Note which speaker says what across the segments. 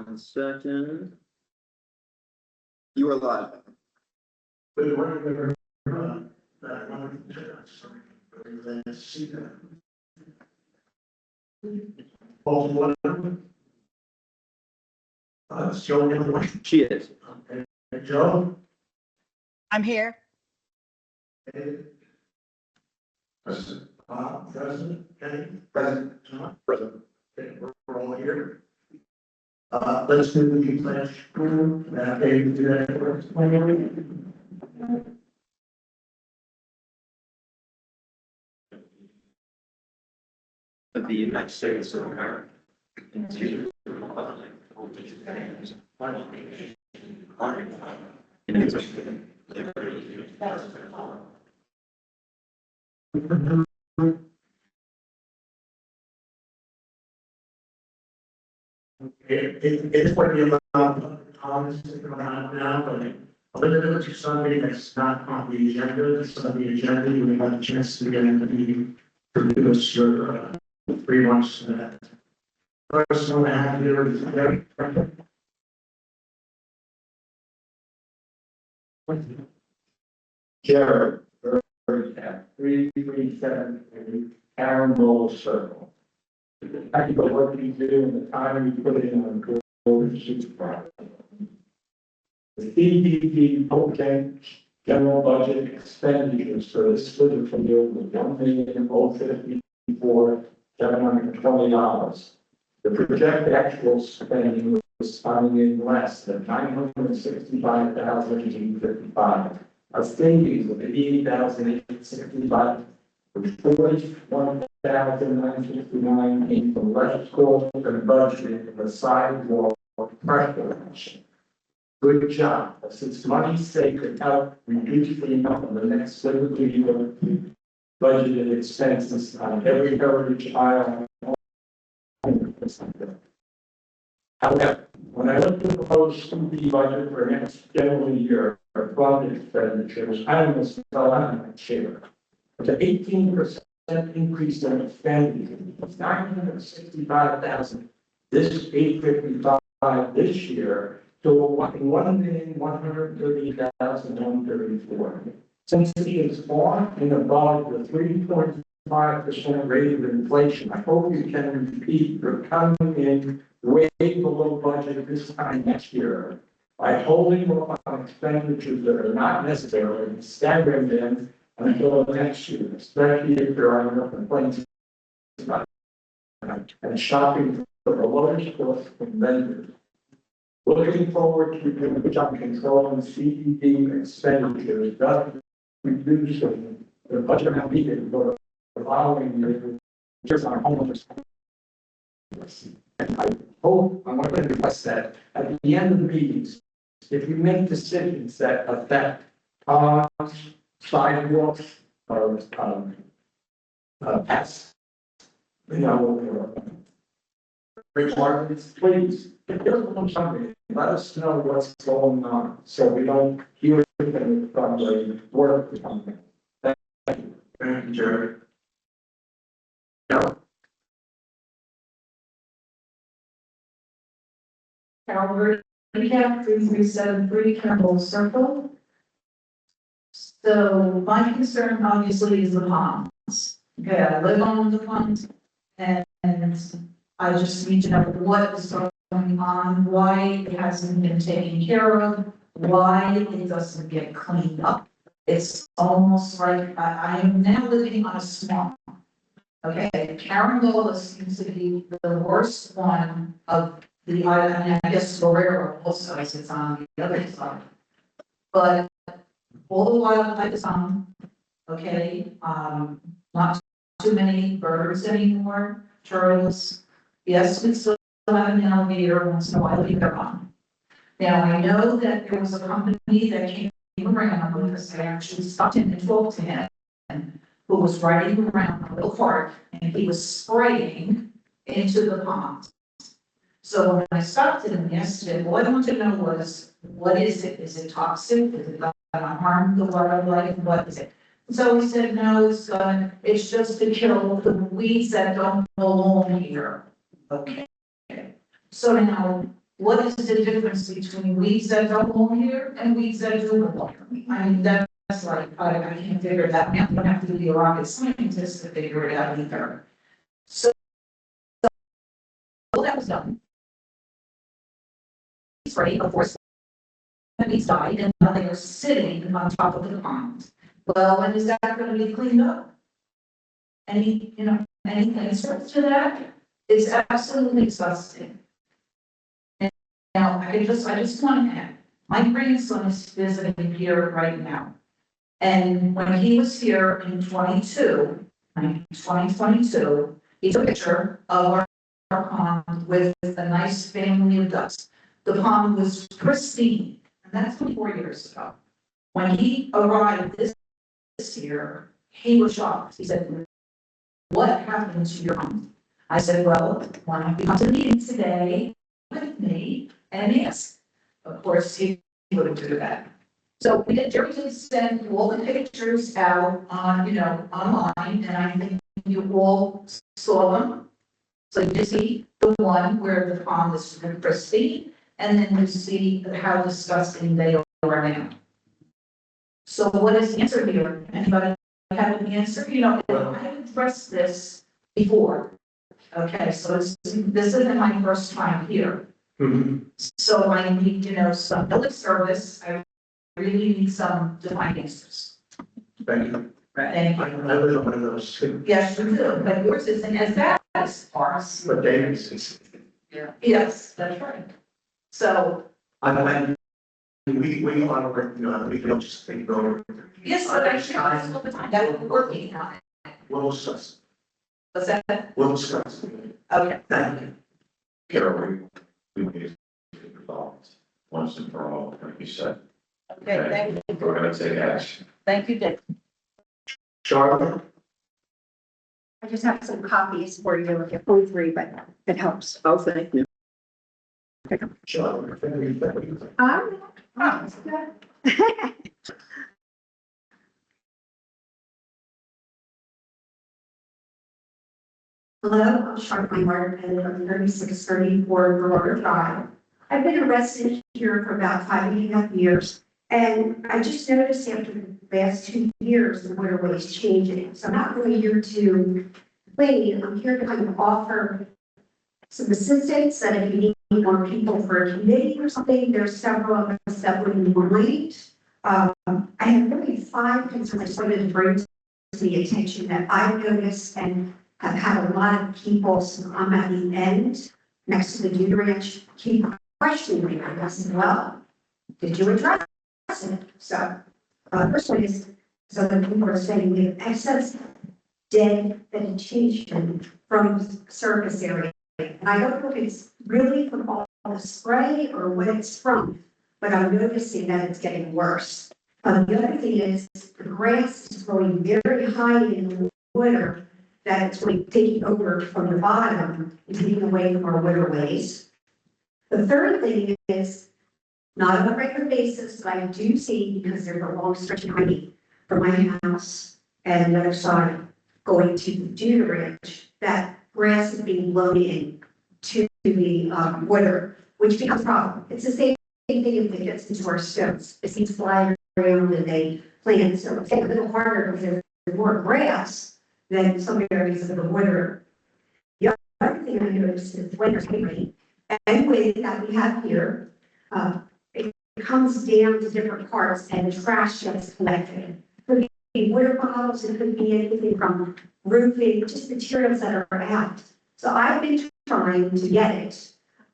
Speaker 1: 1 second. You are live.
Speaker 2: But one of the, that one of the, sorry, glad to see that. Paul, Joe, in the way.
Speaker 1: She is.
Speaker 2: Okay, Joe.
Speaker 3: I'm here.
Speaker 2: Okay. President, okay,
Speaker 1: Present. Present.
Speaker 2: okay, we're all here. Let's do the pledge. David, do that for us.
Speaker 1: Of the United States of America. And to the republic for which it stands, one nation, under God, indivisible, with liberty and justice for all.
Speaker 2: It's what you allow comments to come out now, but a little bit of something that's not on the agenda, that's on the agenda, you will have a chance to get into the meeting to give us your 3 months. First one I have here is very.
Speaker 4: Jared, 337 Caramel Circle. I think the work you do and the time you put in on gold supervisor. The CDD okay general budget expenditures for this fiscal year was $1,054,720. The projected actual spending was coming in less than $965,855. A savings of $88,865, which 41,969 came from less cost and budget in the sidewalk pressure reduction. Good job. Since money's sacred, help reduce the amount of the next fiscal year budgeted expenses on every heritage aisle. However, when I look at the proposed school budget for next general year for fund expenditures, I almost fell out of my chair. It's an 18% increase in expenditure. It's $965,000. This is $855 this year. So $1,130,134. Since it is far and above the 3.5% rate of inflation, I hope you can repeat your coming in way below budget this time next year by holding off on expenditures that are not necessary and staggering them until next year, especially if there are no complaints about and shopping for the lowest cost from vendors. Looking forward to doing a job controlling CDD expenditures, thus reducing the budget amount needed for the following year, just on homeless. And I hope, I want to request that at the end of the meetings, if you make decisions that affect parks, sidewalks, or pets, you know, requirements, please, if there's something, let us know what's going on, so we don't hear anything from the work or something. Thank you.
Speaker 2: Thank you, Jerry.
Speaker 5: Calvert, recap 3373 Campbell Circle. So my concern obviously is the ponds. Okay, I live on the pond and I just need to know what is going on, why it hasn't been taken care of, why it doesn't get cleaned up. It's almost like I am now living on a swamp. Okay, Carangola seems to be the worst one of the island. I guess Guerrero also sits on the other side. But all the wildlife is on, okay, not too many birds anymore, turtles. Yes, we still have an alligator once in a while, they're on. Now, I know that there was a company that came around because I actually stopped him and talked to him, who was riding around a little cart and he was spraying into the pond. So when I stopped him yesterday, what I wanted to know was, what is it? Is it toxic? Is it going to harm the wildlife? What is it? So he said, no, it's just to kill the weeds that don't belong here. Okay. So now, what is the difference between weeds that don't belong here and weeds that do belong here? I mean, that's like, I can't figure that out. You don't have to be a rocket scientist to figure it out either. So, all that was done. It's ready, of course, the bees died, and now they are sitting on top of the pond. Well, when is that gonna be cleaned up? Any answers to that? It's absolutely disgusting. And now, I just want to add, my grandson is visiting here right now. And when he was here in 2022, he took a picture of our pond with a nice family of ducks. The pond was pristine, and that's 24 years ago. When he arrived this year, he was shocked. He said, "What happened to your pond?" I said, "Well, why don't you come to the meeting today with me and ask?" Of course, he wouldn't do that. So we did, Jerry did send all the pictures out on, online, and I think you all saw them. So you see the one where the pond is pristine, and then you see how disgusting they are now. So what is the answer here? Anybody have an answer? I have addressed this before. Okay, so this isn't my first time here. So I need, some public service. I really need some defined answers.
Speaker 2: Thank you.
Speaker 5: Thank
Speaker 2: I
Speaker 5: you.
Speaker 2: live on one of those too.
Speaker 5: Yes, you do, but yours isn't as bad as ours.
Speaker 2: But Davis is,
Speaker 5: Yes, that's right. So,
Speaker 2: we want to work, we don't just think over.
Speaker 5: yes, but I share this all the time. That we're working on it.
Speaker 2: We'll discuss.
Speaker 5: What's that?
Speaker 2: We'll discuss.
Speaker 5: Okay.
Speaker 2: Thank you.
Speaker 6: Carol, we need to get resolved once and for all, like you said.
Speaker 3: Okay, thank you.
Speaker 6: We're gonna take action.
Speaker 3: Thank you, Dick.
Speaker 2: Charlotte?
Speaker 7: I just have some copies for you if you're three, but it helps.
Speaker 3: Oh, thank you.
Speaker 2: Charlotte.
Speaker 7: That's good. Hello, I'm Charlotte Martin, from 3634 Aurora Drive. I've been a resident here for about 5.5 years, and I just noticed after the last 2 years, the waterway is changing. So I'm not really here to complain, I'm here to kind of offer some assistance, and if you need more people for a committee or something, there's several of us that would be willing. I have really 5 concerns I just wanted to bring to the attention that I've noticed and have had a lot of people, so I'm at the end, next to the Dude Ranch, keep questioning me, I guess, as well. Did you address it? So, first one is, so the people are saying we have excess dead vegetation from surface area. And I don't know if it's really from all the spray or what it's from, but I'm noticing that it's getting worse. The other thing is the grass is growing very high in the winter, that it's really taking over from the bottom and taking away from our waterways. The third thing is, not on a regular basis, but I do see, because there's a long stretch behind me from my house and the other side going to the Dude Ranch, that grass is being blown in to the water, which becomes a problem. It's the same thing if it gets into our stones. It seems flying around and they plant, so it's a little harder because there's more grass than some areas of the winter. The other thing I noticed is winter's rain. And way that we have here, it comes down to different parts and trash gets collected. It could be water bottles, it could be anything from roofing, just materials that are out. So I've been trying to get it,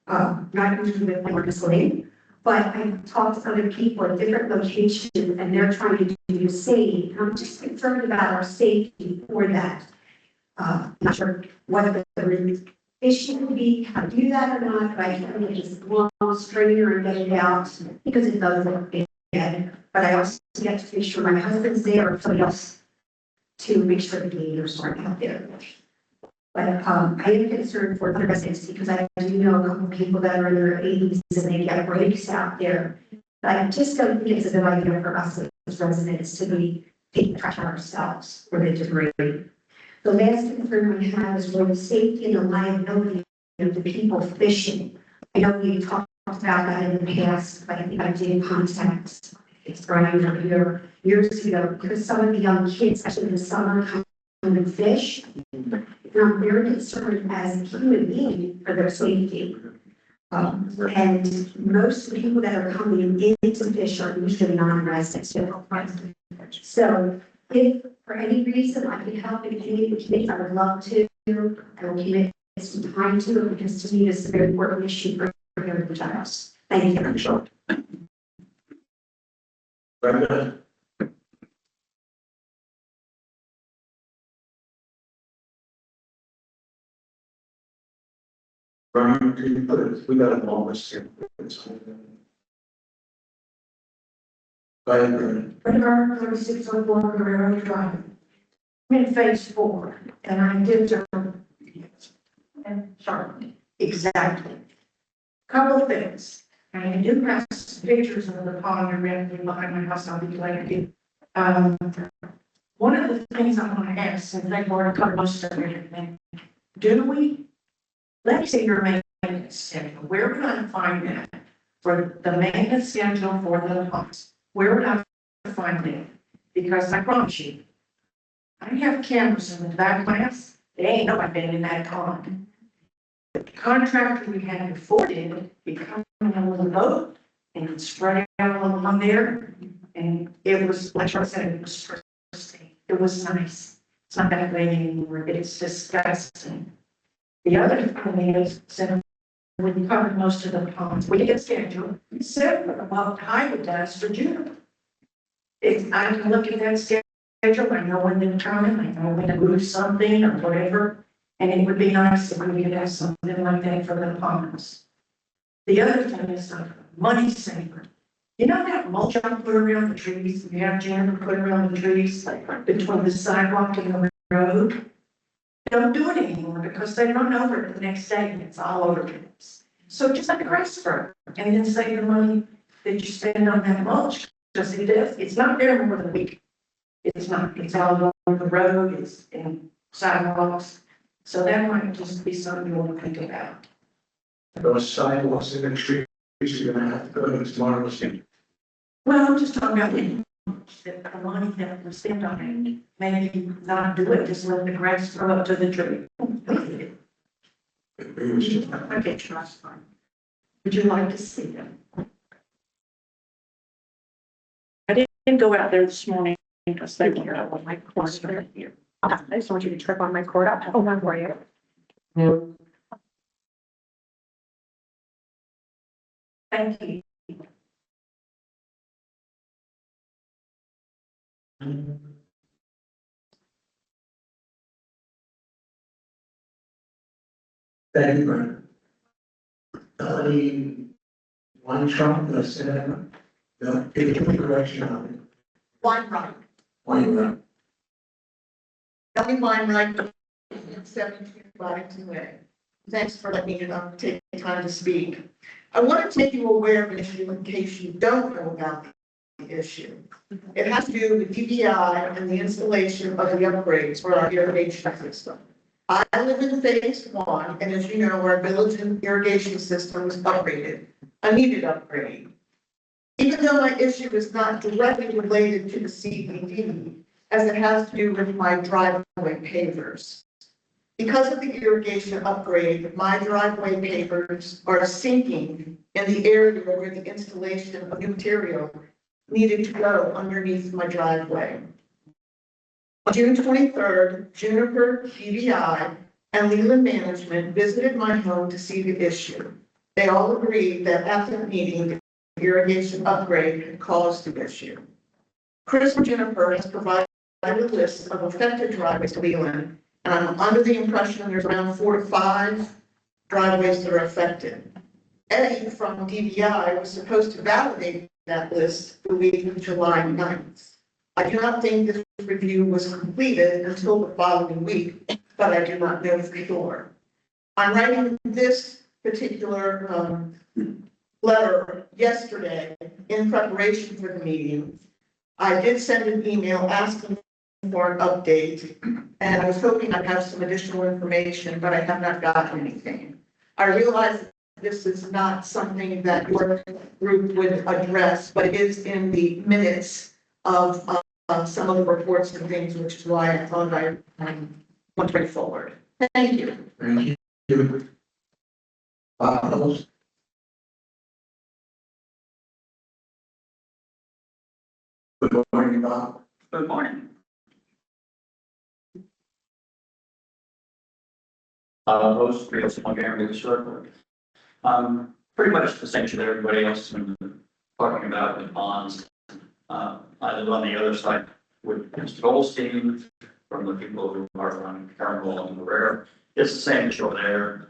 Speaker 7: not usually with my misleading, but I've talked to other people at different locations and they're trying to do the same. I'm just concerned about our safety for that. Not sure what the issue would be, how to do that or not, but I can just long stringer and get it out because it does look bad. But I also get to make sure my husband's there or somebody else to make sure the gators aren't out there. But I am concerned for other residents because I do know a couple of people that are in their 80s and they get breaks out there. But I just don't think it's a good idea for us as residents to be taking trash out ourselves or the debris. The last concern we have is for the safety and the liability of the people fishing. I know we talked about that in the past, but I think I did contact it's Brian over here years ago, because some of the young kids, especially in the summer, come and fish. And I'm very concerned as a human being for their safety. And most of the people that are coming in to fish are usually non-residents. So if for any reason I can help in any way, I would love to. I will commit some time to it because to me it's a very important issue for every child. Thank you.
Speaker 2: Sure. Brenda? Brian, can you put it, we got a long list here. Go ahead, Brenda.
Speaker 5: River 3604 Guerrero Drive. I'm in phase 4, and I did and sorry, exactly. Couple of things. I do have some pictures of the pond directly behind my house. I'll be glad to get. One of the things I want to ask, since they've already covered most of everything, do we, let's say your maintenance schedule, where would I find that? For the maintenance schedule for the ponds, where would I find that? Because I promise you, I have cameras in the back glass. They ain't nobody been in that pond. The contractor we had before did, he come in with a boat and spray out along there. And it was, like I said, it was pristine. It was nice. It's not that way anymore. It's disgusting. The other thing is, so we covered most of the ponds. We get scheduled, except for what Iowa does for June. If I can look at that schedule, I know when to determine, I know when to move something or whatever. And it would be nice if we could have something like that for the ponds. The other thing is a money saver. You know that mulch I put around the trees, we have Jennifer put around the trees, like between the sidewalk and the road? Don't do it anymore because they run over it the next day and it's all over the place. So just like a grass spur, and then save the money that you spend on that mulch. Just it is, it's not there more than a week. It's not, it's all over the road, it's in sidewalks. So that might just be something you want to think about.
Speaker 2: Those sidewalks in the streets, you're gonna have to go to tomorrow.
Speaker 5: Well, I'm just talking about the money that we spend on it. Maybe not do it, just let the grass grow up to the tree. Okay, trust fund. Would you like to see them? I didn't go out there this morning because they were out on my course right here.
Speaker 3: I just want you to trip on my cord. I'll hold on for you.
Speaker 5: Thank you.
Speaker 2: Thank you, Brenda. Melanie, one Trump, the Senate, the correction on it.
Speaker 8: Weinreich,
Speaker 2: One Trump.
Speaker 8: Ellie Weinreich, 72528. Thanks for letting me take the time to speak. I wanted to make you aware of an issue in case you don't know about the issue. It has to do with DBI and the installation of the upgrades for our irrigation system. I live in phase 1, and as you know, our village irrigation system was upgraded. I needed upgrade. Even though my issue is not directly related to the CDD, as it has to do with my driveway pavers. Because of the irrigation upgrade, my driveway pavers are sinking in the area where the installation of new material needed to go underneath my driveway. On June 23rd, Juniper, DBI, and Leland Management visited my home to see the issue. They all agreed that after the meeting, the irrigation upgrade had caused the issue. Chris from Juniper has provided a list of affected driveways to Leland, and I'm under the impression there's around 4 to 5 driveways that are affected. Eddie from DBI was supposed to validate that list the week of July 9th. I cannot think this review was completed until the following week, but I do not know for sure. I'm writing this particular letter yesterday in preparation for the meeting. I did send an email asking for an update, and I was hoping I'd have some additional information, but I have not gotten anything. I realize this is not something that your group would address, but it is in the minutes of, some of the reports and things, which is why I thought I, want to bring forward. Thank you.
Speaker 2: Thank you. Those. Good morning, Bob.
Speaker 1: Good morning. Most reals on Gary the short. Pretty much the same that everybody else has been talking about with bonds. I live on the other side with Mr. Goldstein from the people who are on Carmel and Rare. It's the same issue over there.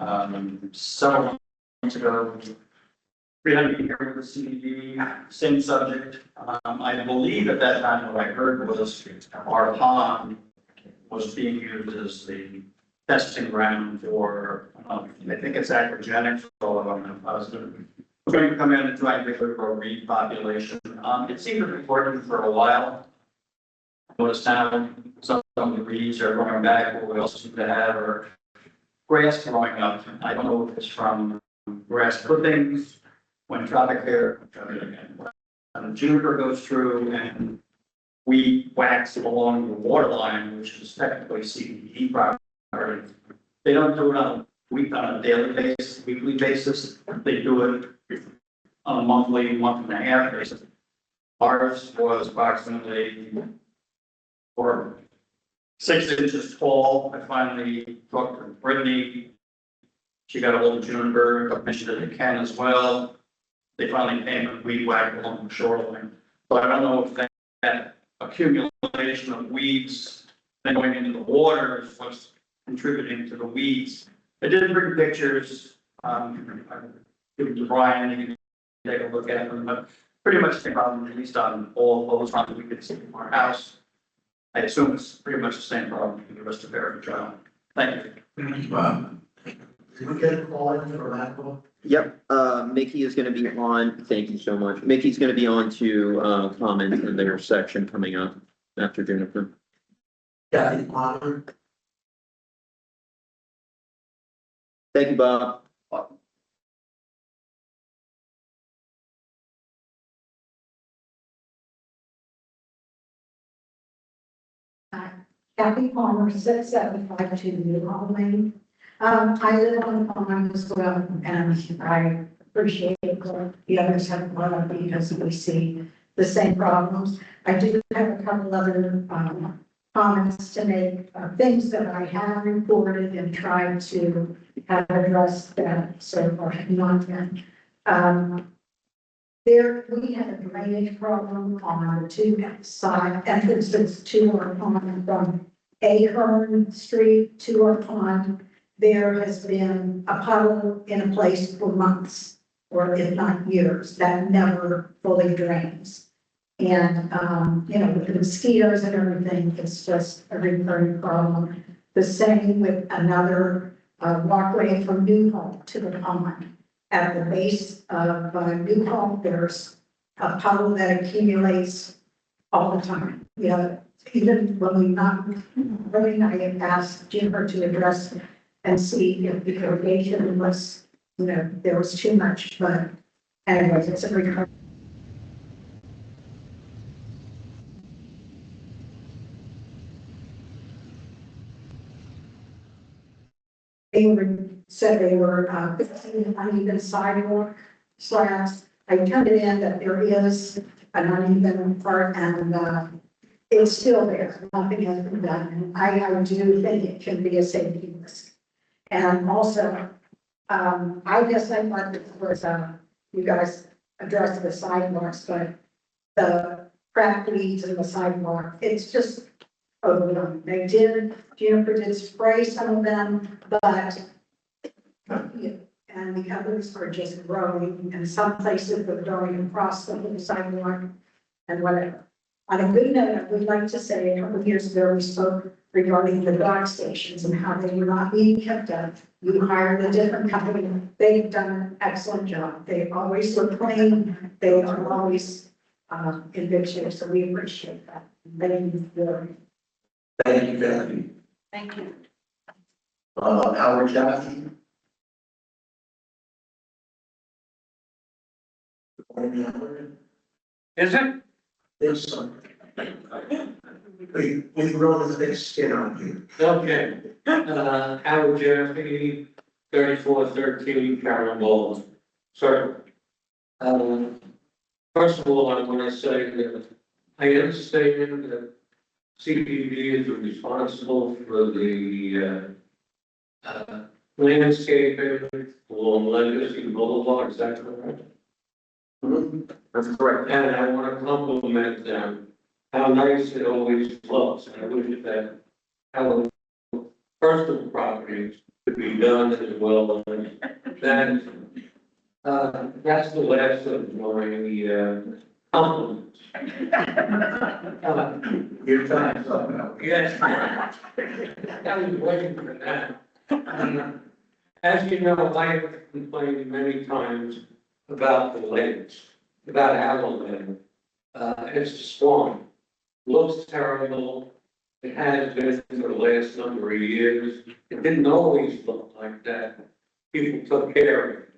Speaker 1: Several months ago, we had a hearing with the CDD, same subject. I believe at that time what I heard was our pond was being used as the testing ground for, I think it's aquagenics, although I'm not positive. We're going to come in and try and get rid of our reed population. It seemed to be working for a while. I noticed now some of the reeds are growing back, but we also seem to have our grass growing up. I don't know if it's from grass clippings, when tropic air, juniper goes through and we wax along the water line, which is technically CDE property. They don't do it on a daily basis, weekly basis. They do it on a monthly, month and a half basis. Ours was approximately 6 inches tall. I finally talked to Brittany. She got a hold of Juniper, got mentioned to Ken as well. They finally came and weed whacked along the shoreline. But I don't know if that accumulation of weeds then going into the water is what's contributing to the weeds. I did bring pictures, I give them to Brian, and you can take a look at them, but pretty much the same problem, at least on all those ones we could see from our house. I assume it's pretty much the same problem in the rest of Barrett Drive. Thank you.
Speaker 2: Thank you, Bob. Did we get a call in for that one?
Speaker 9: Yep, Mickey is gonna be on, thank you so much. Mickey's gonna be on to, comment in their section coming up after Jennifer.
Speaker 2: Kathy Potter.
Speaker 9: Thank you, Bob.
Speaker 10: Kathy Palmer, 6752 New Hall Lane. I live on the farm as well, and I appreciate what the others have brought up because we see the same problems. I do have a couple other comments to make, things that I have reported and tried to have addressed that so far have not been. We had a drainage problem on the two side entrances to our pond from Ahern Street to our pond. There has been a puddle in a place for months, or if not years, that never fully drains. And, with the mosquitoes and everything, it's just a recurring problem. The same with another walkway from Newhall to the pond. At the base of Newhall, there's a puddle that accumulates all the time. Even when we not, really, I had asked Jennifer to address and see if the irrigation was, there was too much, but anyways, it's a recurring. Said they were 15 uneven sidewalk slabs. I turned it in that there is an uneven part and it's still there. Nothing has been done. And I do think it can be a safety risk. And also, I guess I thought this was, you guys addressed the sidewalks, but the crack weeds in the sidewalk, it's just overwhelming. Jennifer did spray some of them, but and the others are just growing, and some places are growing across the whole sidewalk and whatever. On a good note, I would like to say a couple of years ago, we spoke regarding the dock stations and how they were not being kept up. You hired a different company. They've done an excellent job. They always look clean. They are always in good shape, so we appreciate that. Thank you.
Speaker 2: Thank you, Kathy.
Speaker 5: Thank you.
Speaker 2: Howard Johnson.
Speaker 4: Is it?
Speaker 2: There's some. We roll the thick skin on you.
Speaker 4: Okay, Howard Jeffy, 3413 Carolyn Bowles. Sir. First of all, I want to say that I understand that CPD is responsible for the landscaping along Legacy Boulevard, is that correct?
Speaker 9: That's correct.
Speaker 4: And I want to compliment them, how nice it always looks. I wish that our personal properties could be done as well. And that's the last of my compliments.
Speaker 2: Your time's up now.
Speaker 4: Yes. I was waiting for that. As you know, I have complained many times about the lakes, about our lake. It's a swamp, looks terrible. It has been for the last number of years. It didn't always look like that. People took care of it.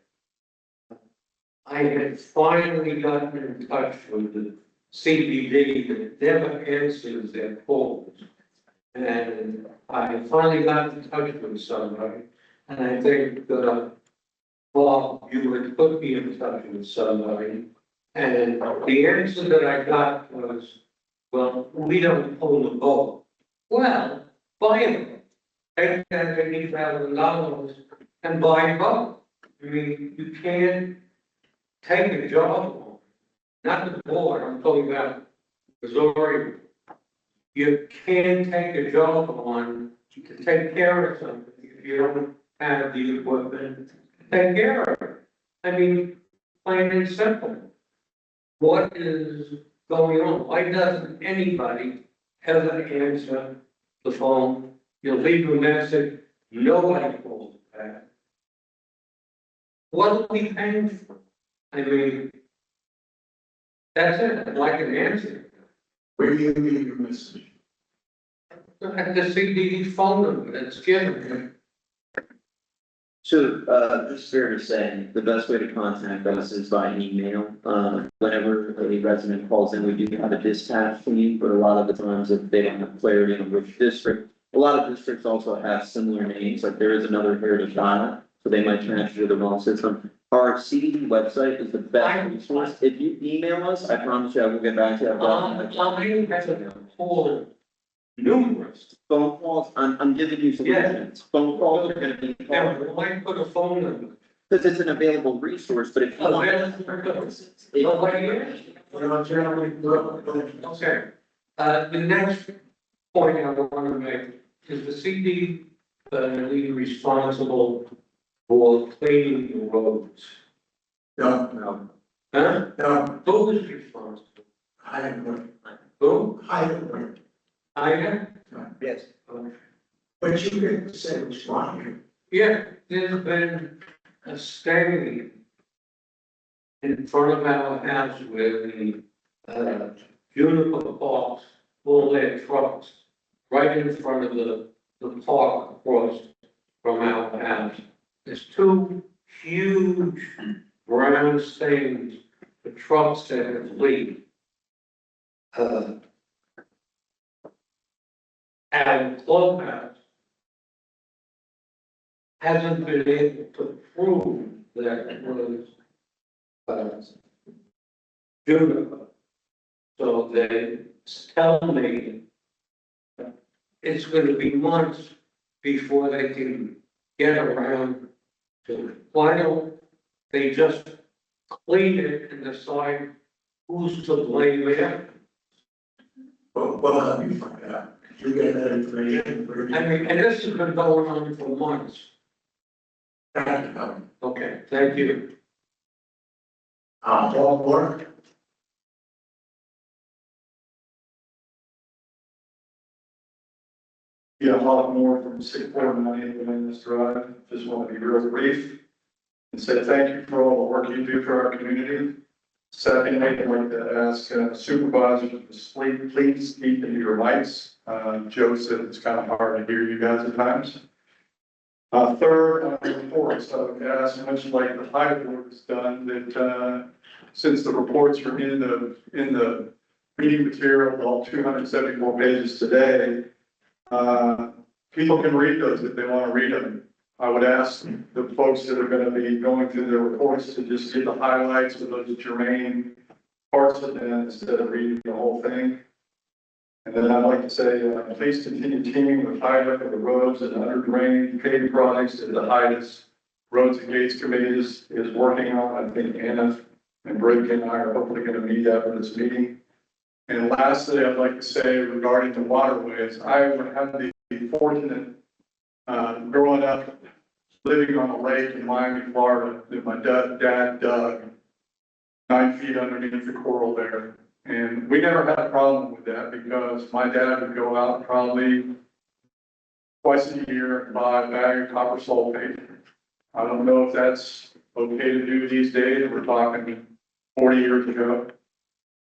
Speaker 4: I had finally gotten in touch with the CBD that never answers their calls. And I finally got in touch with somebody, and I think, Bob, you would put me in touch with somebody. And the answer that I got was, well, we don't own the boat. Well, buy it. Take that $80,000 and buy a boat. I mean, you can't take a job on, not the board, I'm talking about Missouri. You can't take a job on to take care of something if you don't have the equipment to take care of it. I mean, plain and simple. What is going on? Why doesn't anybody ever answer the phone? You leave a message, nobody calls back. What are we paying for? I mean, that's it, I'd like an answer.
Speaker 2: Where do you leave your message?
Speaker 4: At the CDD phone number that's given.
Speaker 9: So, it's fair to say, the best way to contact us is by email. Whenever a resident calls in, we do have a dispatch team, but a lot of the times if they don't have clarity on which district, a lot of districts also have similar names, like there is another Heritage dial, so they might transfer to the wrong system. Our CDD website is the best resource. If you email us, I promise you I will get back to you.
Speaker 4: I have a whole numerous.
Speaker 9: Phone calls, I'm giving you solutions. Phone calls are gonna be.
Speaker 4: Now, why put a phone number?
Speaker 9: Because it's an available resource, but if you want.
Speaker 4: Okay, the next point I want to make is the CD, responsible for cleaning the roads.
Speaker 2: No,
Speaker 4: Huh?
Speaker 2: no,
Speaker 4: Who is responsible?
Speaker 2: I don't know.
Speaker 4: Who?
Speaker 2: I don't know.
Speaker 4: I am?
Speaker 9: Yes.
Speaker 2: But you can say what's wrong.
Speaker 4: Yeah, there's been a stay in front of our house where the, Juniper parks all their trucks, right in front of the park across from our house. There's two huge brown stains, the trucks that have leaked. Our clubhouse hasn't been able to prove that it was, Juniper. So they tell me it's gonna be months before they can get around to it. Why don't they just clean it and decide who's to blame there?
Speaker 2: Well, how do you find out? You get that information.
Speaker 4: I mean, and this has been going on for months. Okay, thank you.
Speaker 2: All work.
Speaker 11: Yeah, a lot more from 649 Minutes Drive. Just want to be real brief and say thank you for all the work you do for our community. Secondly, I'd like to ask supervisors to please keep into your mics. Joe said it's kind of hard to hear you guys at times. Third, on the reports, I would ask, much like the high board has done, that since the reports are in the meeting material, all 274 pages today, people can read those if they want to read them. I would ask the folks that are going to be going through their reports to just get the highlights of those germane parts of them instead of reading the whole thing. And then I'd like to say, please continue teaming with Highway for the roads and under drain paving projects that the highest Roads and Gates Committee is working on. I think Anna and Brady and I are hopefully going to meet after this meeting. And lastly, I'd like to say regarding the waterways, I had the fortunate growing up, living on a lake in Miami, Florida, that my dad dug 9 feet underneath the coral there. And we never had a problem with that because my dad would go out probably twice a year and buy a bag of copper sulfate. I don't know if that's okay to do these days. We're talking 40 years ago.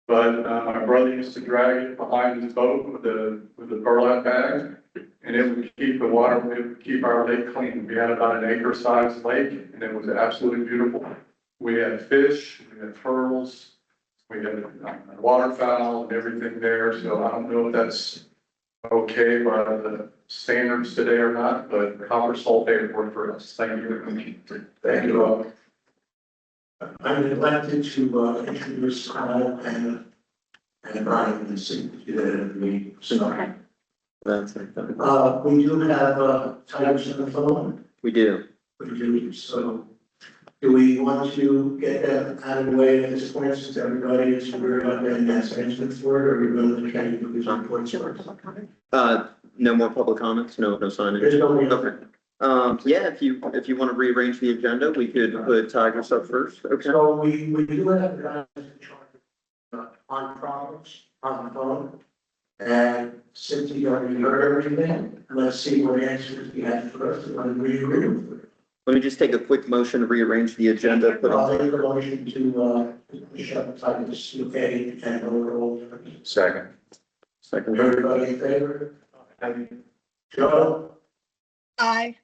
Speaker 11: But my brother used to drag it behind his boat with the burlap bag, and it would keep the water, it would keep our lake clean. We had about an acre-sized lake, and it was absolutely beautiful. We had fish, we had turtles, we had waterfowl and everything there. So I don't know if that's okay by the standards today or not, but copper sulfate worked for us. Thank you. Thank you all.
Speaker 2: I'm elected to introduce Kyle and Brian and see if you me. So,
Speaker 3: Okay.
Speaker 9: That's it.
Speaker 2: we do have Titus on the phone.
Speaker 9: We do.
Speaker 2: We do. So, do we want to get that out of the way at this point since everybody is worried about getting that sanction for it, or are we going to try to do these reports first?
Speaker 9: No more public comments, no signage.
Speaker 2: There's no.
Speaker 9: Okay. Yeah, if you want to rearrange the agenda, we could put Tigers up first. Okay.
Speaker 2: So we do have guys in charge on problems on the phone. And since you already heard everything, let's see what answers you have for us and we agree with it.
Speaker 9: Let me just take a quick motion to rearrange the agenda. Put
Speaker 2: I'll
Speaker 9: on.
Speaker 2: make a motion to shut Titus, okay, and overall.
Speaker 6: Second.
Speaker 9: Second.
Speaker 2: Everybody in favor? Joe?
Speaker 10: Aye.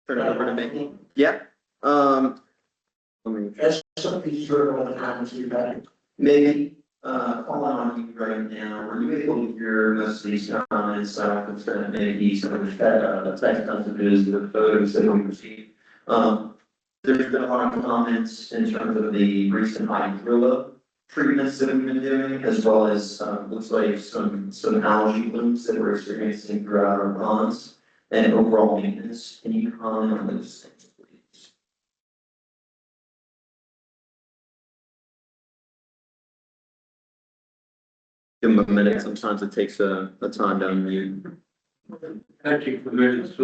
Speaker 9: Turn it over to me. Yeah. Let me
Speaker 2: That's something you heard all the comments we've had.
Speaker 9: maybe, calling on you right now, were you able to hear most of these comments, it's gonna maybe some of the text messages, the photos that we received? There's been a lot of comments in terms of the recent hydrilla treatments that we've been doing, as well as, looks like some algae blooms that we're experiencing throughout our ponds and overall maintenance. Can you comment on those things, please? Give them a minute. Sometimes it takes a time to unmute.
Speaker 4: Thank you for doing this.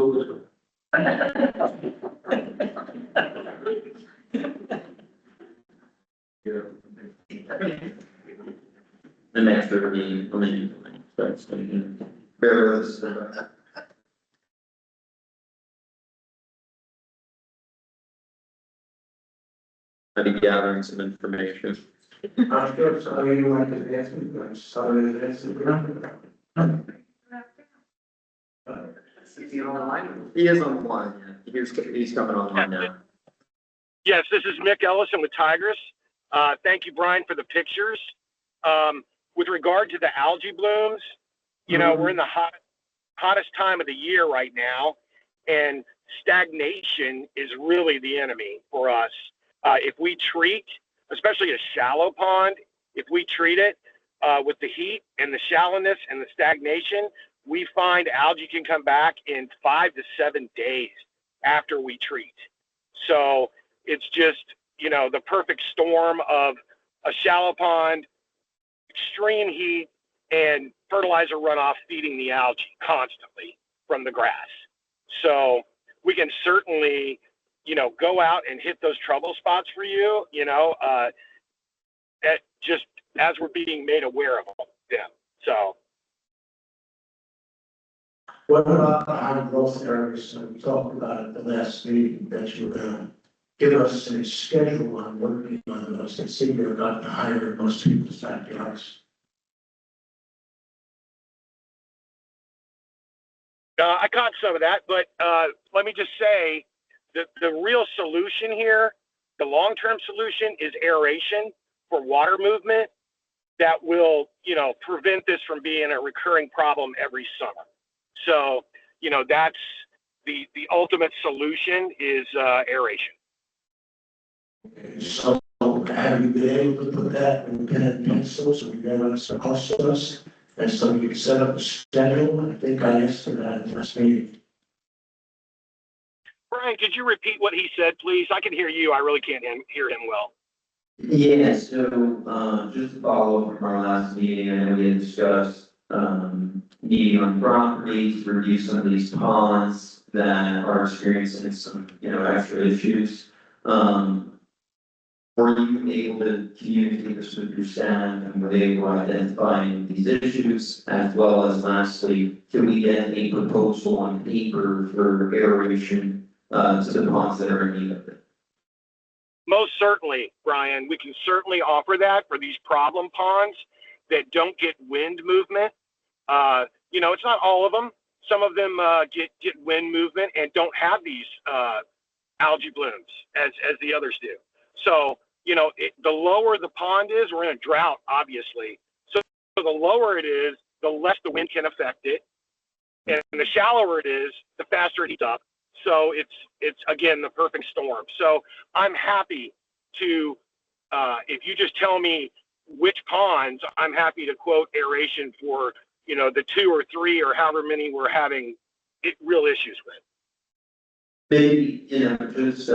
Speaker 9: The next 30, I mean, that's, bear with us. I'll be gathering some information.
Speaker 2: I'm sure some of you want to ask me, but I'm sorry to ask you.
Speaker 9: He is on the line, yeah. He's coming online now.
Speaker 12: Yes, this is Mick Ellison with Tigris. Thank you, Brian, for the pictures. With regard to the algae blooms, you know, we're in the hottest time of the year right now, and stagnation is really the enemy for us. If we treat, especially a shallow pond, if we treat it with the heat and the shallowness and the stagnation, we find algae can come back in 5 to 7 days after we treat. So it's just, you know, the perfect storm of a shallow pond, extreme heat, and fertilizer runoff feeding the algae constantly from the grass. So we can certainly, you know, go out and hit those trouble spots for you, you know, just as we're being made aware of them. So.
Speaker 2: What about the high growth areas that we talked about at the last meeting that you were gonna give us a schedule on working on those that seem to have gotten higher in most people's backyards?
Speaker 12: I caught some of that, but let me just say that the real solution here, the long-term solution, is aeration for water movement that will, prevent this from being a recurring problem every summer. So, that's the ultimate solution is aeration.
Speaker 2: So have you been able to put that in pen and pencil so we know what's the cost of us? And so we can set up a schedule? I think I asked for that in this meeting.
Speaker 12: Brian, could you repeat what he said, please? I can hear you. I really can't hear him well.
Speaker 9: Yeah, so, just to follow up from our last meeting, I know we had discussed, needing on properties to review some of these ponds that are experiencing some, extra issues. Were you able to communicate this with your staff and were they able to identify these issues? As well as lastly, can we get a proposal on paper for aeration, to the ponds that are in need of it?
Speaker 12: Most certainly, Brian, we can certainly offer that for these problem ponds that don't get wind movement. It's not all of them. Some of them get wind movement and don't have these algae blooms as the others do. So, the lower the pond is, we're in a drought, obviously. So the lower it is, the less the wind can affect it. And the shallower it is, the faster it heats up. So it's again, the perfect storm. So I'm happy to, if you just tell me which ponds, I'm happy to quote aeration for, the 2 or 3 or however many we're having real issues with.
Speaker 9: Maybe, just,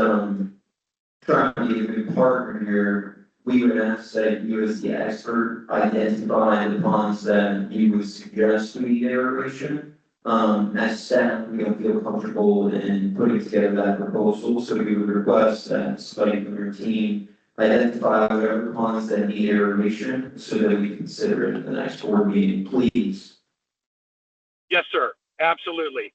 Speaker 9: trying to be a good partner here, we would ask that you as the expert identify the ponds that you would suggest we need aeration. As staff, we don't feel comfortable in putting together that proposal, so we would request that somebody from your team identify whatever ponds that need aeration so that we consider it at the next board meeting, please.
Speaker 12: Yes, sir. Absolutely.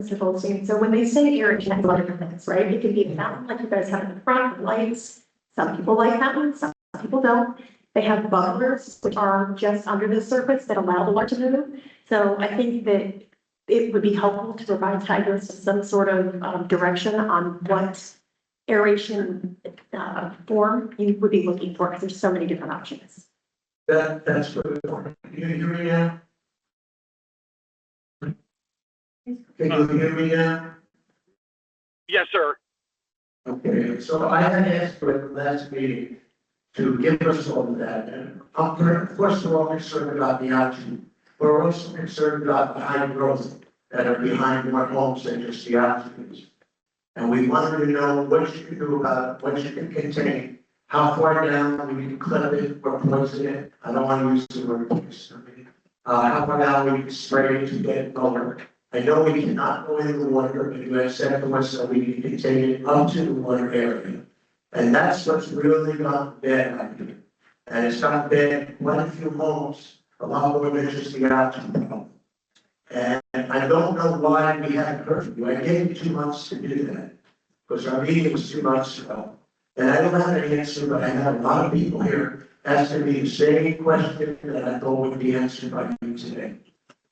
Speaker 3: Mr. Goldstein, so when they say aeration, that's a lot of different things, right? It could be a fountain like you guys have in the front, with lights. Some people like fountains, some people don't. They have bubblers, which are just under the surface that allow the water to move. So I think that it would be helpful to provide Tigers some sort of direction on what aeration form you would be looking for, because there's so many different options.
Speaker 2: That's good. Can you hear me now? Can you hear me now?
Speaker 12: Yes, sir.
Speaker 2: Okay, so I had asked for the last meeting to give us all of that, and of course, we're all concerned about the algae. We're also concerned about the high growth that are behind more homes than just the algae. And we wanted to know what you can do about it, what you can contain, how far down we can clip it or poison it. I don't want to use the word poison. How far down we can spray it to get it lower. I know we cannot go in the water, but you have said to us that we can contain it up to the water area. And that's what's really gone bad out here. And it's gone bad in quite a few homes, a lot more than just the algae problem. And I don't know why we haven't heard from you. I gave you 2 months to do that, because our meeting was 2 months ago. And I don't have an answer, but I have a lot of people here asking me the same question that I thought would be answered by you today.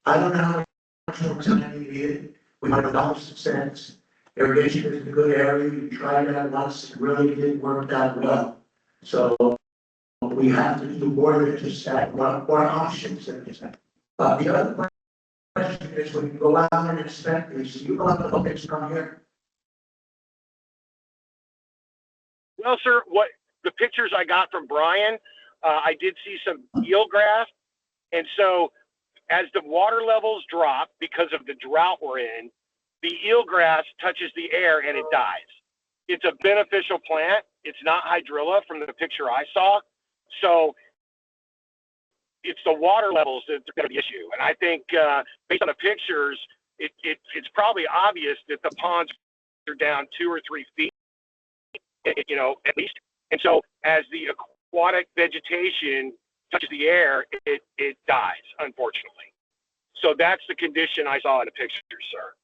Speaker 2: I don't know how much more time you needed. We might have dollars and cents. Irrigation is a good area. You tried that once, it really didn't work out well. So we have to do more than just that, more options than just that. The other question is, when you go out and inspect these, you go out and look at from here.
Speaker 12: Well, sir, what the pictures I got from Brian, I did see some eelgrass. And so as the water levels drop because of the drought we're in, the eelgrass touches the air and it dies. It's a beneficial plant. It's not hydrilla from the picture I saw. So it's the water levels that's going to be the issue. And I think based on the pictures, it's probably obvious that the ponds are down 2 or 3 feet, at least. And so as the aquatic vegetation touches the air, it dies, unfortunately. So that's the condition I saw in the picture, sir.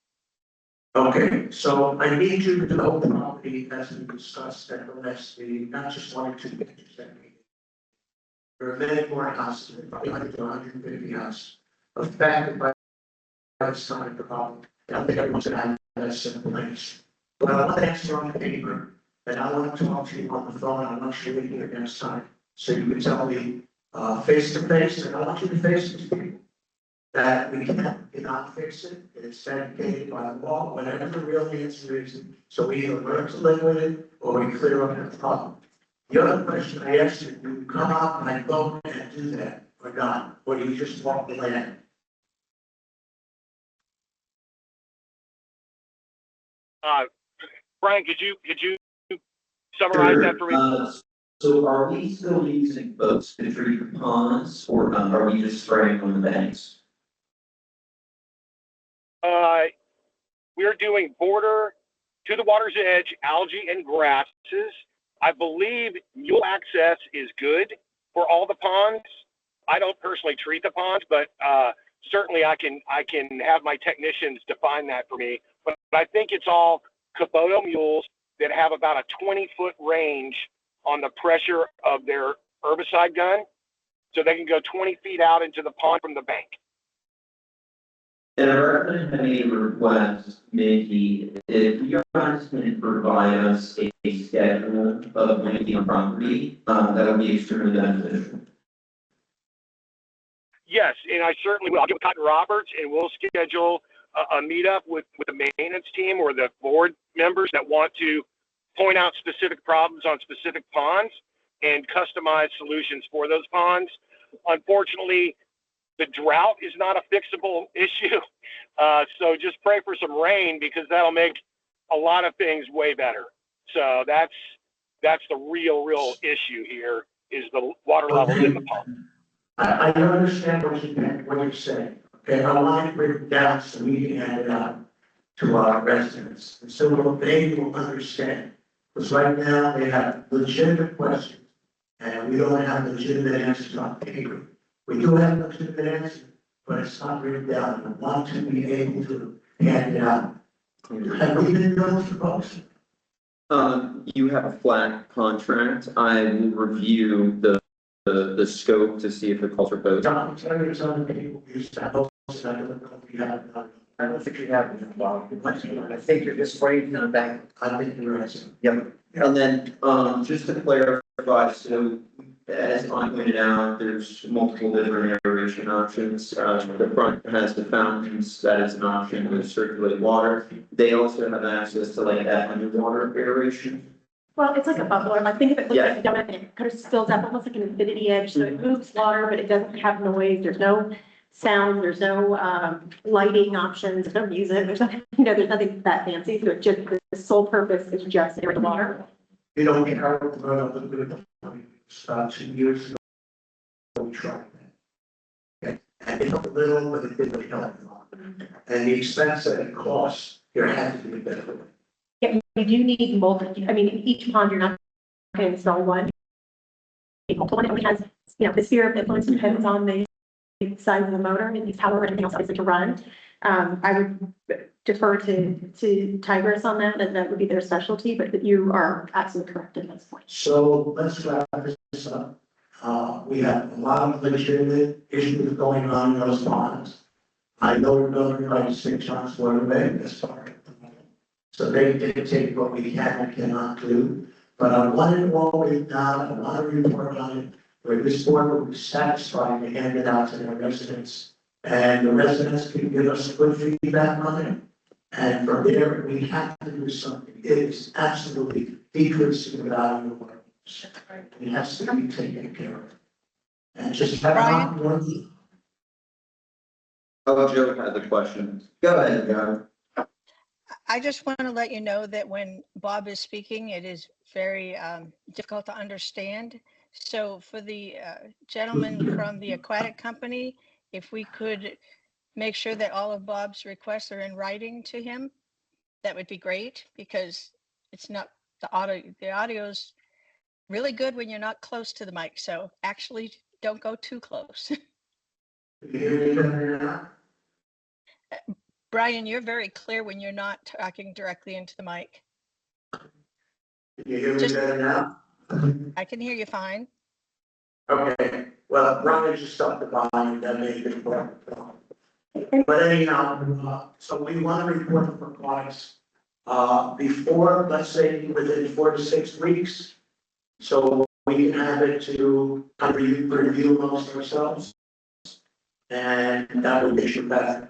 Speaker 2: Okay, so I need you to do the whole property as we discussed at the last meeting, not just 1 or 2 pictures that meeting. There are many more houses, probably 100 to 150 houses. affected by the sonic problem. I think everyone's gonna have that simple answer. But I want to answer on paper, and I want to talk to you on the phone, I'm not sure we can get next time. So you can tell me, face to face, and I want you to face these people. That we cannot fix it, it's dedicated by law, whatever the real answer is. So we either learn to live with it, or we clear up the problem. The other question I asked you, do you come out and vote and do that, or not? Or do you just walk the land?
Speaker 12: Brian, could you summarize that for me?
Speaker 9: So are we still using boats to treat the ponds, or are we just spraying on the banks?
Speaker 12: We're doing border to the water's edge, algae and grasses. I believe mule access is good for all the ponds. I don't personally treat the ponds, but certainly I can have my technicians define that for me. But I think it's all Kubota mules that have about a 20-foot range on the pressure of their herbicide gun. So they can go 20 feet out into the pond from the bank.
Speaker 9: And I recommend having a request, Mickey, if you guys can provide us a schedule of planting on property, that would be extremely beneficial.
Speaker 12: Yes, and I certainly will. I'll give Cotton Roberts, and we'll schedule a meetup with the maintenance team or the board members that want to point out specific problems on specific ponds and customize solutions for those ponds. Unfortunately, the drought is not a fixable issue. So just pray for some rain, because that'll make a lot of things way better. So that's the real issue here, is the water level in the pond.
Speaker 2: I understand what you're saying. Okay, I want to break it down so we can hand it out to our residents. And so they will understand. Because right now they have legitimate questions, and we don't have legitimate answers on paper. We do have legitimate answers, but it's not written down. I want to be able to hand it out. Have we been doing this for folks?
Speaker 9: You have a flat contract. I will review the scope to see if it calls for both.
Speaker 2: John, tell me some of the people use that.
Speaker 4: I don't think you have it involved. I think you're just waiting for the bank.
Speaker 2: I think you're right.
Speaker 4: Yep.
Speaker 9: And then, just to clarify, so as I pointed out, there's multiple different aeration options. The front has the fountains, that is an option to circulate water. They also have access to like that underwater aeration.
Speaker 3: Well, it's like a bubbler. Like, think of it looks
Speaker 9: Yeah.
Speaker 3: like a donut, and it kind of spills up almost like an infinity edge. So it moves water, but it doesn't have noise. There's no sound. There's no lighting options. There's no music. There's nothing, there's nothing that fancy. So it just, the sole purpose is just air the water.
Speaker 2: You know, we had a little bit of 2 years ago. We tried that. Okay, and it helped a little, but it didn't help a lot. And the expense that it costs, there has to be a better way.
Speaker 3: Yeah, you do need multiple. I mean, in each pond, you're not going to install one. Multiple, and it has, the sphere of influence depends on the size of the motor and its power and everything else obviously to run. I would defer to Tigris on that, and that would be their specialty, but you are absolutely correct at this point.
Speaker 2: So let's wrap this up. We have a lot of legitimate issues going on in those ponds. I know we're building like St. John's waterway, that's part of it. So they dictate what we can and cannot do. But I want it all written down, I want to report on it, where this board will be satisfied and hand it out to their residents. And the residents can give us good feedback on it. And from there, we have to do something. It is absolutely decreasing the value of our homes. It has to be taken care of. And just have not one.
Speaker 9: Oh, Joe had the question. Go ahead, Joe.
Speaker 13: I just want to let you know that when Bob is speaking, it is very difficult to understand. So for the gentleman from the aquatic company, if we could make sure that all of Bob's requests are in writing to him, that would be great, because it's not the audio's really good when you're not close to the mic. So actually don't go too close. Brian, you're very clear when you're not talking directly into the mic.
Speaker 2: Can you hear me better now?
Speaker 13: I can hear you fine.
Speaker 2: Okay, well, Brian just stopped the volume, that may be the problem. But anyhow, so we want to report for clients, before, let's say, within 4 to 6 weeks. So we can have it to kind of review amongst ourselves. And that will issue back.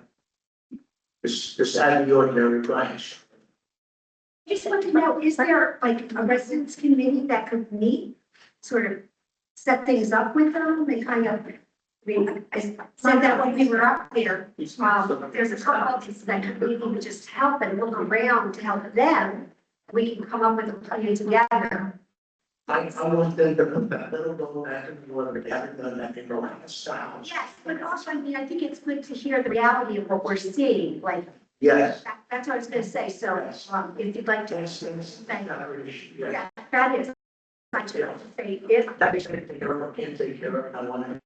Speaker 2: This out of the ordinary clients.
Speaker 7: Just want to know, is there like a residents committee that could meet, sort of set things up with them? They kind of, I said that when we were up there, there's a couple of things that could maybe just help and look around to help them. We can come up with a plan together.
Speaker 2: I want them to put that little go back and forth, we haven't done that in the last hours.
Speaker 7: Yes, but also, I mean, I think it's good to hear the reality of what we're seeing, like,
Speaker 2: Yes.
Speaker 7: that's what I was gonna say, so, if you'd like to.
Speaker 2: Yes, yeah.
Speaker 7: Yeah, that is, I should say, if,
Speaker 2: That is going to take care of, can't take care of, I want to.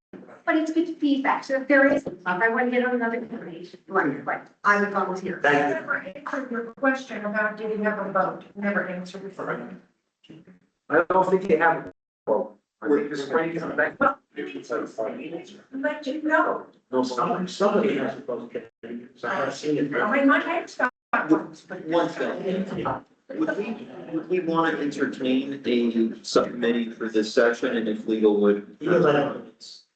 Speaker 7: but it's good feedback, so if there is, if I want to get on another committee, like, I would volunteer.
Speaker 2: Thank you.
Speaker 10: Never answered your question about did he have a vote, never answered it.
Speaker 4: I don't think you have, well, I think this way you come back.
Speaker 10: Let you know.
Speaker 2: No, somebody has to vote, because I have seen it.
Speaker 10: I mean, my ex got one, but.
Speaker 9: One thing. Would we want to entertain a subcommittee for this session, and if legal would?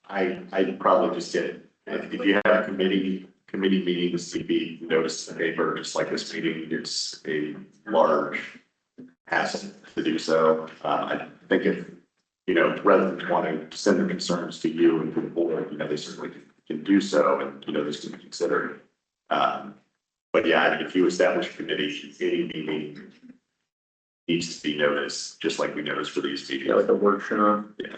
Speaker 6: I'd probably just get, if you have committee meetings to be noticed in the paper, just like this meeting, it's a large hassle to do so. I think if, residents want to send their concerns to you and to the board, they certainly can do so, and, this can be considered. But yeah, if you establish a committee, any meeting needs to be noticed, just like we noticed for these meetings.
Speaker 9: Yeah, like a workshop.
Speaker 6: Yeah.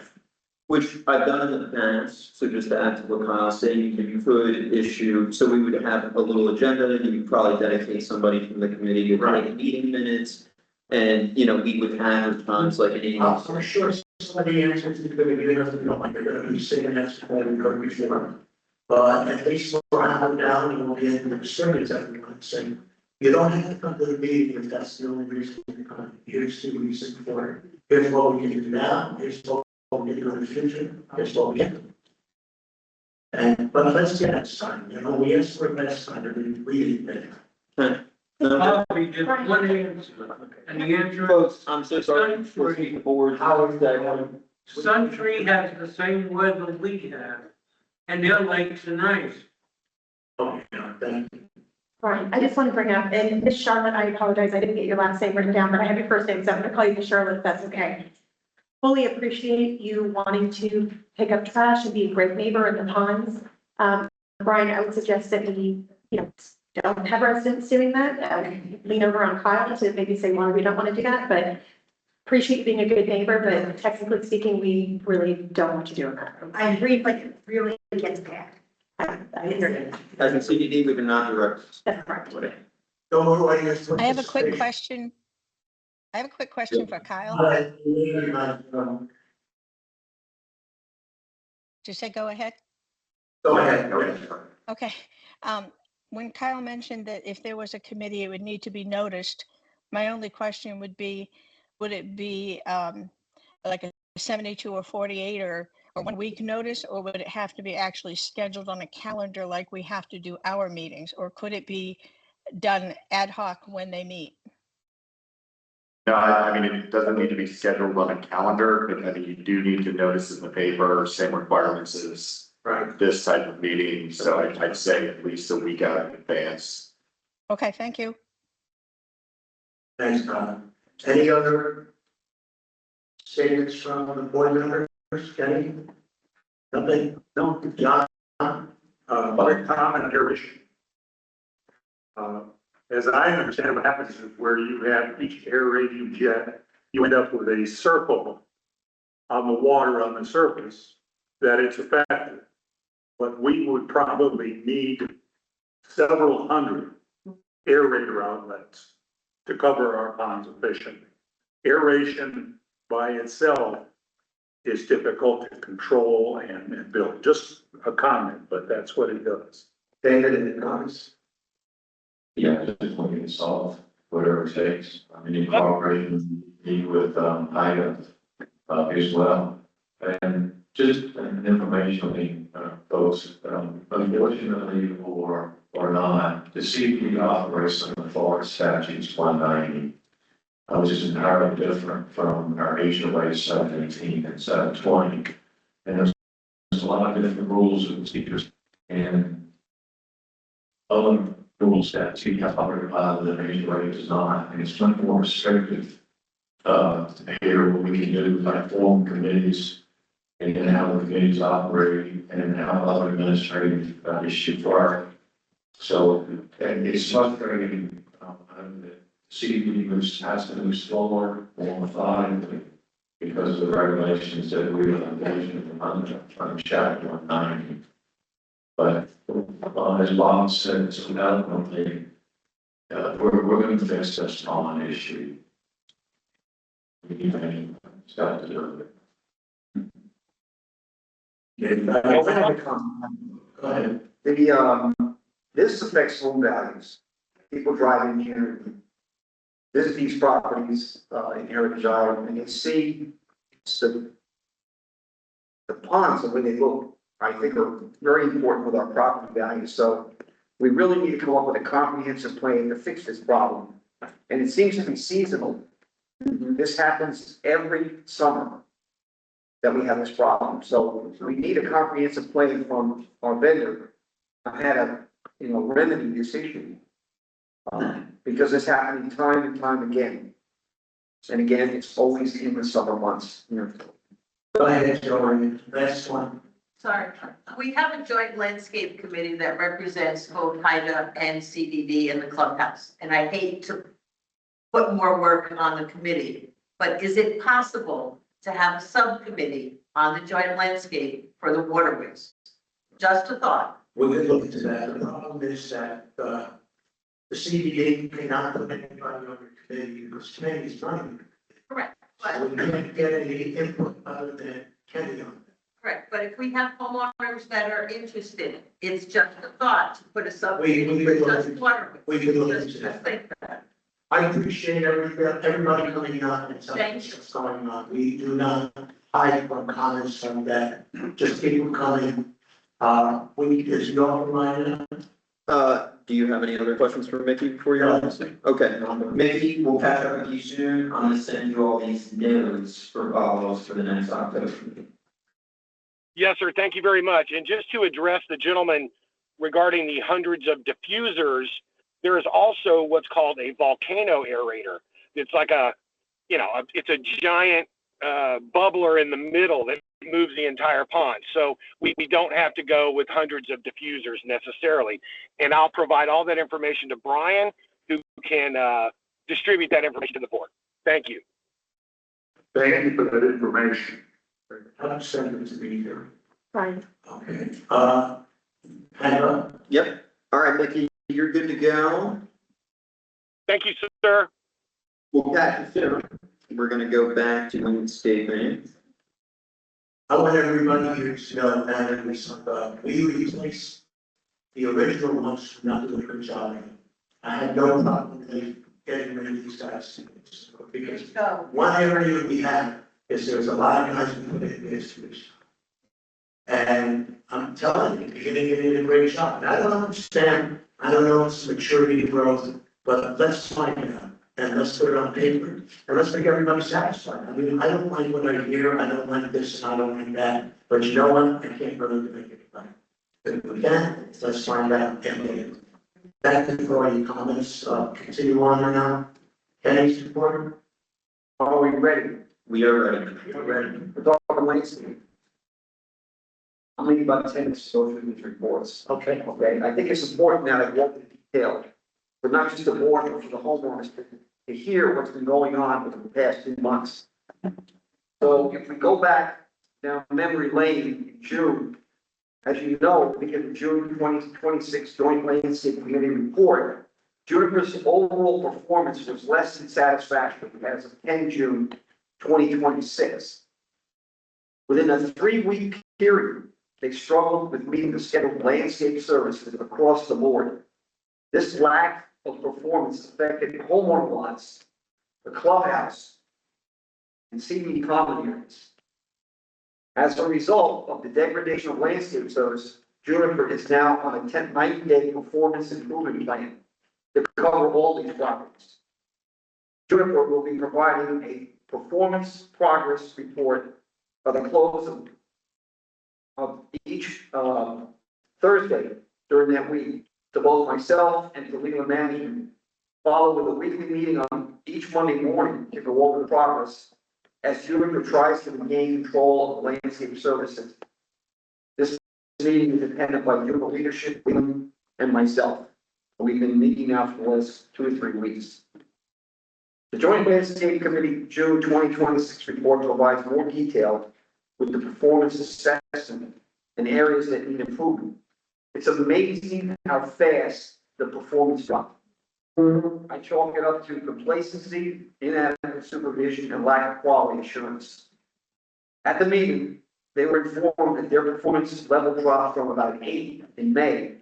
Speaker 9: Which I've done in the past, so just to add to what Kyle's saying, you could issue, so we would have a little agenda, and you could probably dedicate somebody from the committee to take meeting minutes. And, we would have times like an email.
Speaker 2: I'm sure somebody answers the committee, you have to know, like, they're gonna be sitting next to them, go before. But at least we'll have it down and we'll be able to service everyone, saying, you don't have to come to the meeting if that's the only reason you come. Here's the reason for it. Here's what we can do now, here's what we can do in the future, here's what we can do. And, but let's get it signed, we asked for a best sign to read it.
Speaker 4: Probably just one answer, and the answer
Speaker 9: Folks, I'm so sorry for the board.
Speaker 4: Sun Tree has the same weather we have, and their lakes are nice.
Speaker 2: Oh, thank you.
Speaker 3: Right, I just want to bring up, and Miss Charlotte, I apologize, I didn't get your last name written down, but I have your first name, so I'm going to call you Miss Charlotte, if that's okay. Fully appreciate you wanting to pick up trash and be a great neighbor in the ponds. Brian, I would suggest that we, don't have residents doing that. Lean over on Kyle to maybe say, well, we don't want to do that, but appreciate you being a good neighbor, but technically speaking, we really don't want you doing that.
Speaker 7: I agree, but it really gets bad.
Speaker 3: I hear you.
Speaker 9: As a CDD, we cannot direct.
Speaker 3: That's correct.
Speaker 13: I have a quick question. For Kyle. Just say, go ahead.
Speaker 2: Go ahead.
Speaker 13: Okay. When Kyle mentioned that if there was a committee, it would need to be noticed. My only question would be, would it be like a 72 or 48 or 1 week notice, or would it have to be actually scheduled on a calendar like we have to do our meetings, or could it be done ad hoc when they meet?
Speaker 6: No, I mean, it doesn't need to be scheduled on a calendar, but I mean, you do need to notice in the paper, same requirements as this type of meeting. So I'd say at least a week out in advance.
Speaker 13: Okay, thank you.
Speaker 2: Thanks, Don. Any other statements from the board members? Kenny? Nothing? No. John?
Speaker 11: Very common issue. As I understand, what happens is where you have each aerating jet, you end up with a circle on the water on the surface that it's effective. But we would probably need several hundred aerator outlets to cover our ponds efficiently. Aeration by itself is difficult to control and build. Just a comment, but that's what it does.
Speaker 2: David and comments?
Speaker 6: Yeah, just looking to solve whatever it takes. I mean, in cooperation with IDA as well. And just informationally, folks, unfortunately for
Speaker 14: or not, the CP operates under the Florida statutes 190, which is entirely different from our HOA 718 and 720. And there's a lot of different rules and procedures and other rules that CP operates by that HOA does not, and it's much more restrictive. Here, what we can do, like form committees and then how the committees operate and how other administrative issues work. So, and it's frustrating, the CDP has to move slower, more methodically, because of the regulations that we are engaging on chapter 190. But, as Bob said so eloquently, we're going to fix this on an issue. We need to start to do it.
Speaker 15: I have a comment.
Speaker 14: Go ahead.
Speaker 15: This affects home values. People driving here, visit these properties, in Heritage Island, and they see the ponds and when they look, I think are very important with our property values. So we really need to come up with a comprehensive plan to fix this problem. And it seems to be seasonal. This happens every summer that we have this problem. So we need a comprehensive plan from our vendor on how to, remedy this issue. Because it's happening time and time again. And again, it's always in the summer months.
Speaker 2: Go ahead, Joey, last one.
Speaker 16: Sorry, we have a joint landscape committee that represents both HIDA and CDD in the clubhouse. And I hate to put more work on the committee, but is it possible to have a subcommittee on the joint landscape for the waterways? Just a thought.
Speaker 2: We could look into that. The problem is that, the CDA cannot put anybody on the committee because committee is running.
Speaker 16: Correct.
Speaker 2: So we can't get any input other than Kenny on it.
Speaker 16: Correct, but if we have homeowners that are interested, it's just a thought to put a
Speaker 2: We
Speaker 16: subcommittee
Speaker 2: could
Speaker 16: for
Speaker 2: look
Speaker 16: just
Speaker 2: into-
Speaker 16: waterways.
Speaker 2: we could look
Speaker 16: Just
Speaker 2: into that.
Speaker 16: think that.
Speaker 2: I appreciate everybody coming on and telling us what's going on. We do not hide from comments from that. Just people coming. Is your reminder?
Speaker 9: Do you have any other questions for Mickey before you
Speaker 2: No.
Speaker 9: Okay, Mickey, we'll catch up with you soon. I'm gonna send you all these notes for follow-ups for the next October meeting.
Speaker 12: Yes, sir. Thank you very much. And just to address the gentleman regarding the hundreds of diffusers, there is also what's called a volcano aerator. It's like it's a giant bubbler in the middle that moves the entire pond. So we don't have to go with hundreds of diffusers necessarily. And I'll provide all that information to Brian, who can distribute that information to the board. Thank you.
Speaker 4: Thank you for that information.
Speaker 2: I'll send it to me here.
Speaker 3: Fine.
Speaker 2: Okay. Hannah?
Speaker 9: Yep. All right, Mickey, you're good to go.
Speaker 12: Thank you, sir.
Speaker 9: We'll catch you soon. We're gonna go back to landscaping.
Speaker 2: I want everybody here to know that we replaced the original ones who not doing a good job. I had no problem with getting rid of these guys. Because one area we have is there's a lot of guys who put in this. And I'm telling you, you're gonna get a great job. And I don't understand, I don't know if it's maturity growth, but let's find it out. And let's put it on paper, and let's make everybody satisfied. I mean, I don't like what I hear, I don't like this, and I don't like that, but you know what, I can't really make it right. If we can, let's find out, and thank you for all your comments, continue on now. Kenny's report?
Speaker 15: Are we ready?
Speaker 9: We are ready.
Speaker 15: We're ready. We're talking landscape. I'm leaving about 10 minutes to go through these reports.
Speaker 2: Okay.
Speaker 15: Okay, I think it's important now to go into detail, but not just the board, but for the homeowners to hear what's been going on for the past 2 months. So if we go back down memory lane in June, as you know, we get the June 2026 Joint Landscape Committee report. Juniper's overall performance was less than satisfactory as of 10 June 2026. Within a 3-week period, they struggled with meeting the scheduled landscape services across the board. This lack of performance affected homeowner lots, the clubhouse, and CBD common areas. As a result of the degradation of landscape service, Juniper is now on a 90-day performance improvement plan to cover all these properties. Juniper will be providing a performance progress report by the close of each Thursday during that week to both myself and to legal management, followed with a weekly meeting on each Monday morning to go over the progress as Juniper tries to regain control of landscape services. This meeting is attended by Juniper leadership, William, and myself. We've been meeting now for the last 2 or 3 weeks. The Joint Landscape Committee June 2026 report provides more detail with the performance assessment and areas that need improvement. It's amazing how fast the performance dropped. I chalk it up to complacency, inadequate supervision, and lack of quality assurance. At the meeting, they were informed that their performance level dropped from about 8 in May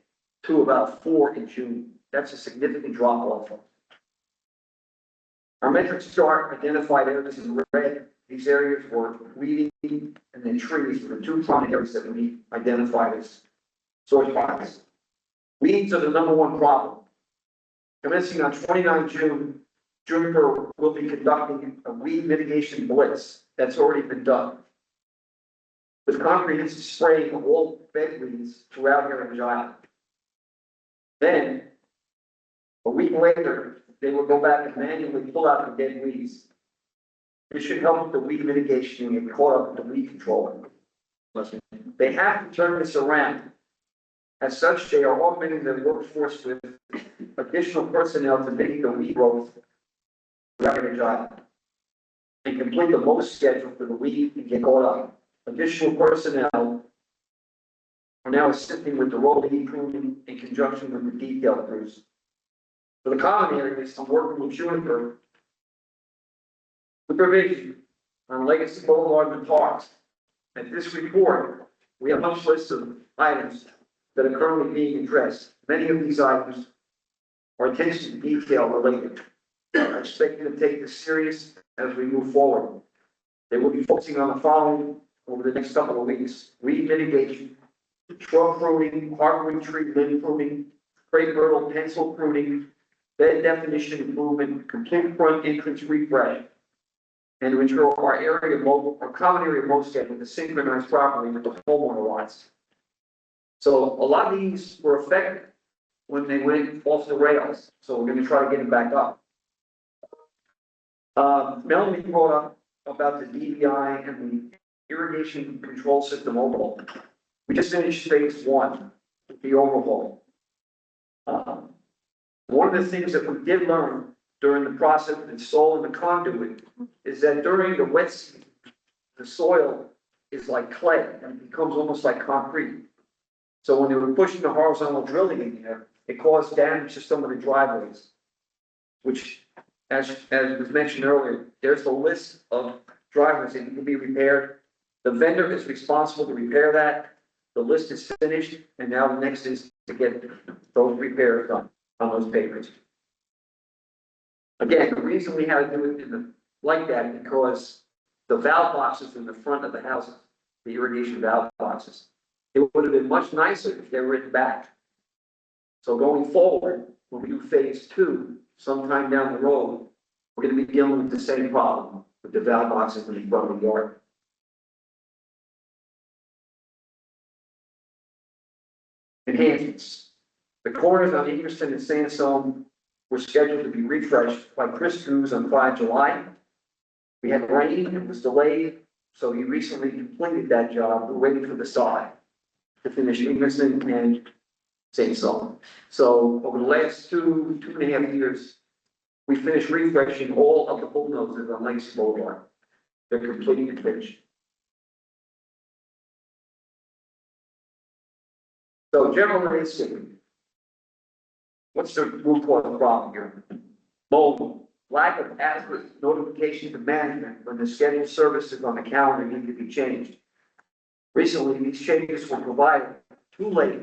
Speaker 15: to about 4 in June. That's a significant drop off. Our metrics chart identified areas in red. These areas were weeding and then trees were the 2 prominent areas that we identified as source fires. Weeds are the #1 problem. Commencing on 29 June, Juniper will be conducting a weed mitigation blitz that's already been done, with comprehensive spraying of all bed weeds throughout Heritage Island. Then, a week later, they will go back and manually pull out the dead weeds. This should help with the weed mitigation and get caught up with the weed control. They have to turn this around. As such, they are augmenting their workforce with additional personnel to mitigate the weed growth throughout Heritage Island and complete the most schedule for the weed and get caught up. Additional personnel are now assisting with the rolling pruning in conjunction with the detail crews. For the common areas, I'm working with Juniper with provision on Legacy Boulevard and parks. At this report, we have a much list of items that are currently being addressed. Many of these items are attention to detail related. I expect you to take this serious as we move forward. They will be focusing on the following over the next couple of weeks: weed mitigation, shrub pruning, hardwood tree limb pruning, crepe myrtle pencil pruning, bed definition improvement, complete front entrance refresh, and to ensure our area mobile, our common area most schedule to synchronize properly with the homeowner lots. So a lot of these were affected when they went off the rails. So we're going to try to get them back up. Melanie brought up about the DBI and the irrigation control system overhaul. We just finished phase 1, the overhaul. One of the things that we did learn during the process of installing the conduit is that during the wet season, the soil is like clay and it becomes almost like concrete. So when they were pushing the horizontal drilling in there, it caused damage to some of the driveways, which, as was mentioned earlier, there's a list of driveways that need to be repaired. The vendor is responsible to repair that. The list is finished, and now the next is to get those repairs done on those pavers. Again, the reason we had to do it like that because the valve boxes in the front of the houses, the irrigation valve boxes, it would have been much nicer if they were in the back. So going forward, when we do phase 2, sometime down the road, we're going to be dealing with the same problem with the valve boxes in the front of the yard. Enhancements. The corners on Egerton and Sandstone were scheduled to be refreshed by Chris Cruz on 5 July. We had rain, it was delayed, so he recently completed that job. We're waiting for the sod to finish Egerton and Sandstone. So over the last 2.5 years, we finished refreshing all of the bulldozers on Legacy Boulevard. They're completely finished. So general landscaping. What's the root cause of the problem here? Mold. Lack of adequate notification to management when the scheduled services on the calendar need to be changed. Recently, these changes were provided too late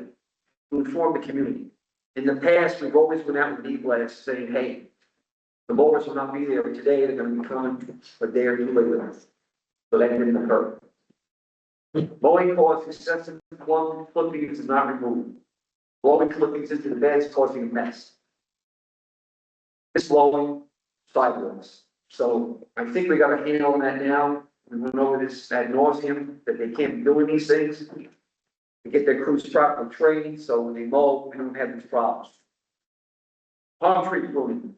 Speaker 15: to inform the community. In the past, we've always went out with e-blasts saying, hey, the mowers will not be there today, they're going to be coming a day or two later. So that didn't occur. Mowing caused excessive clump clippings and not removed. Blowing clippings into the beds causing a mess. This blowing sidewalks. So I think we got a handle on that now. We went over this ad nauseum, that they can't be doing these things. To get their crews properly trained, so when they mow, we don't have these problems. Palm tree pruning.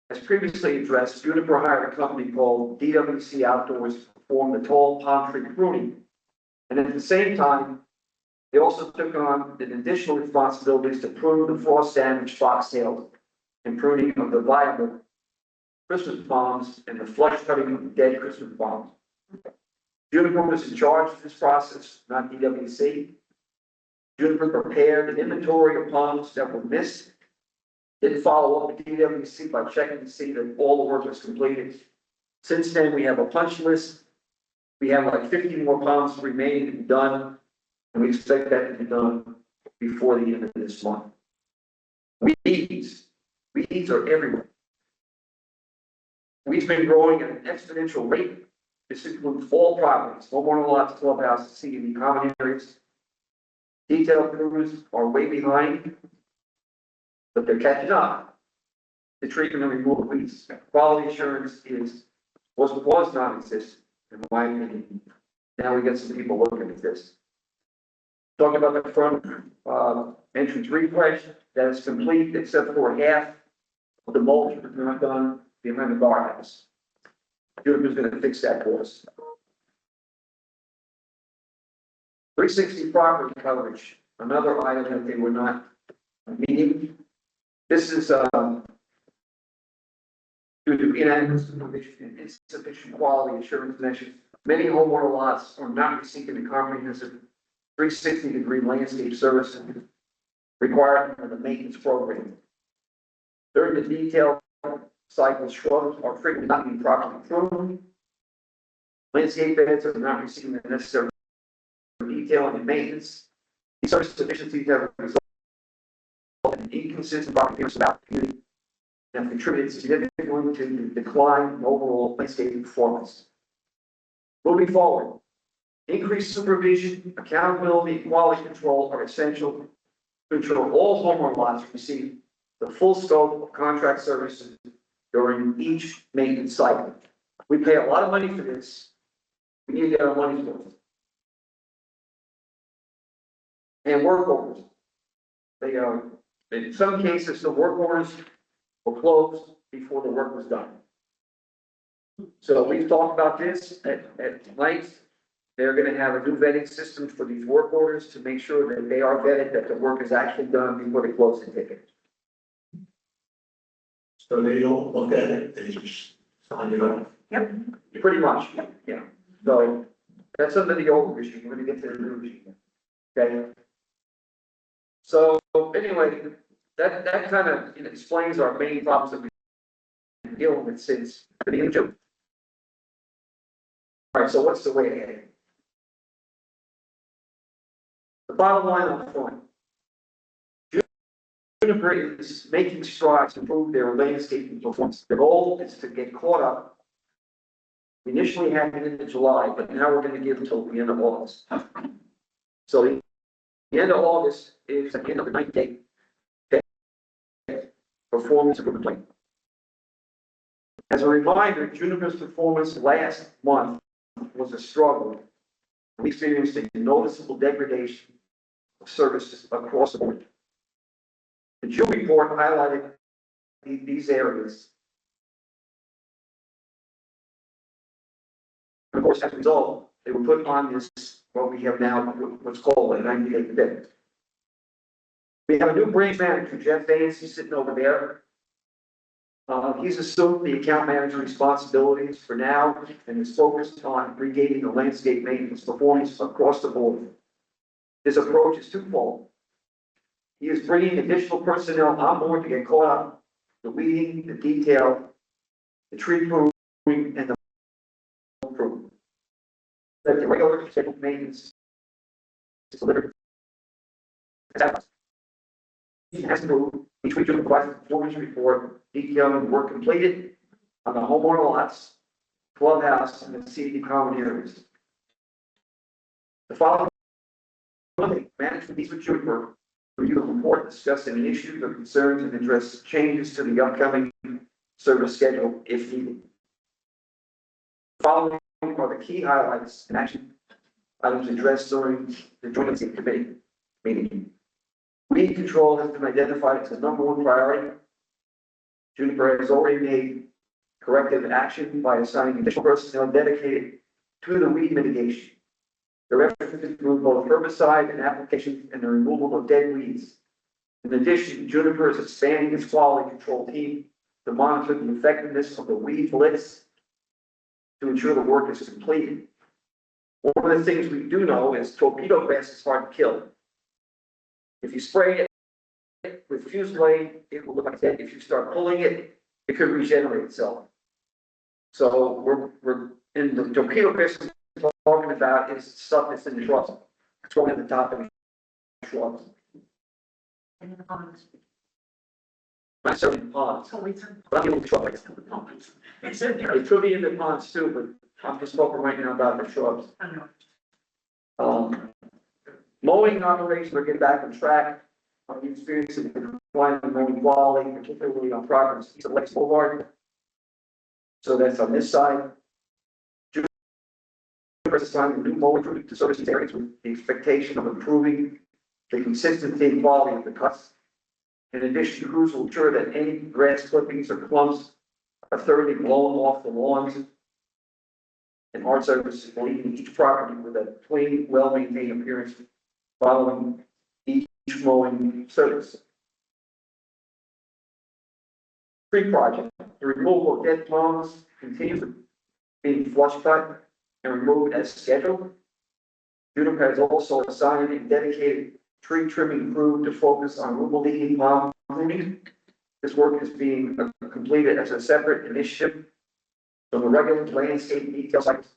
Speaker 15: As previously addressed, Juniper hired a company called DWC Outdoors to perform the tall palm tree pruning. And at the same time, they also took on the additional responsibilities to prune the frost damaged foxtails and pruning of the viable Christmas palms and the flush cutting of the dead Christmas palms. Juniper was in charge of this process, not DWC. Juniper prepared an inventory of palms that were missed. Didn't follow up with DWC by checking to see that all the work was completed. Since then, we have a punch list. We have like 50 more palms remaining to be done, and we expect that to be done before the end of this month. Weeds are everywhere. Weeds been growing at an exponential rate. This includes all properties, homeowner lots, clubhouses, CDD common areas. Detailed crews are way behind, but they're catching up. The treatment and removal of weeds, quality assurance was non-existent, in my opinion. Now we get some people looking at this. Talking about the front, entrance refresh, that is complete except for half of the mulch that's not done behind the guardhouse. Juniper's gonna fix that for us. 360 property coverage, another item that they were not meeting. This is, due to inadequate supervision and insufficient quality assurance measures. Many homeowner lots are not receiving the comprehensive 360-degree landscape service required for the maintenance program. During the detailed cycle, shrubs are frequently not being properly pruned. Landscape beds are not receiving the necessary detailing and maintenance. These service deficiencies have resulted in inconsistent property appearance about the community and have contributed significantly to the decline in overall landscaping performance. Moving forward, increased supervision, accountability, and quality control are essential to ensure all homeowner lots receive the full scope of contract services during each maintenance cycle. We pay a lot of money for this. We need to get our money's worth. And work orders. They are, in some cases, the work orders were closed before the work was done. So we've talked about this at length. They're gonna have a new vetting system for these work orders to make sure that they are vetted, that the work is actually done before they close the ticket.
Speaker 2: So they don't look at it, they just sign it off.
Speaker 15: Yep. Pretty much, yeah. So that's under the old regime, we're gonna get to the new regime. Okay? So anyway, that kind of explains our main problems that we've been dealing with since the beginning of June. All right, so what's the way ahead? The bottom line on the front. Juniper is making strides to improve their landscaping performance. The goal is to get caught up. We initially had it in July, but now we're going to give until the end of August. So the end of August is the end of the 90-day performance improvement plan. As a reminder, Juniper's performance last month was a struggle. We experienced a noticeable degradation of services across the board. The June report highlighted these areas. And of course, as a result, they were put on this, what we have now, what's called a 90-day commitment. We have a new branch manager, Jeff Vance, he's sitting over there. He's assumed the account manager responsibilities for now and is focused on regaining the landscape maintenance performance across the board. His approach is twofold. He is bringing additional personnel on board to get caught up, the weeding, the detail, the tree pruning, and the pruning. That the regular scheduled maintenance is delivered. He has to move each week to provide a performance report detailing work completed on the homeowner lots, clubhouse, and the CDD common areas. The following Monday, management meets with Juniper, review the report, discuss any issues or concerns, and address changes to the upcoming service schedule if needed. Following are the key highlights and action items addressed during the joint committee meeting. Weed control has been identified as the number one priority. Juniper has already made corrective action by assigning additional personnel dedicated to the weed mitigation. Their efforts include both herbicide and application and the removal of dead weeds. In addition, Juniper is expanding its quality control team to monitor the effectiveness of the weed blitz to ensure the work is completed. One of the things we do know is torpedo grass is hard to kill. If you spray it with fuse blade, it will look like that. If you start pulling it, it could regenerate itself. So we're in the torpedo grass we're talking about is stuff that's in the shrubs. It's going at the top of the shrubs. Not certainly in the ponds. But I'm in the shrubs. It could be in the ponds too, but I'm just talking right now about the shrubs. Mowing operations are getting back on track. I'm experiencing decline in mowing quality, particularly on properties east of Lakes Boulevard. So that's on this side. Juniper is assigned a new mowing crew to service these areas with the expectation of improving the consistency and quality of the cuts. In addition, crews will ensure that any grass clippings or clumps are thoroughly blown off the lawns and hard surfaces, leaving each property with a clean, well-maintained appearance following each mowing service. Tree project, the removal of dead palms continues being flush cut and removed as scheduled. Juniper has also assigned a dedicated tree trimming crew to focus on removing palm pruning. This work is being completed as a separate initiative from the regular landscape detail sites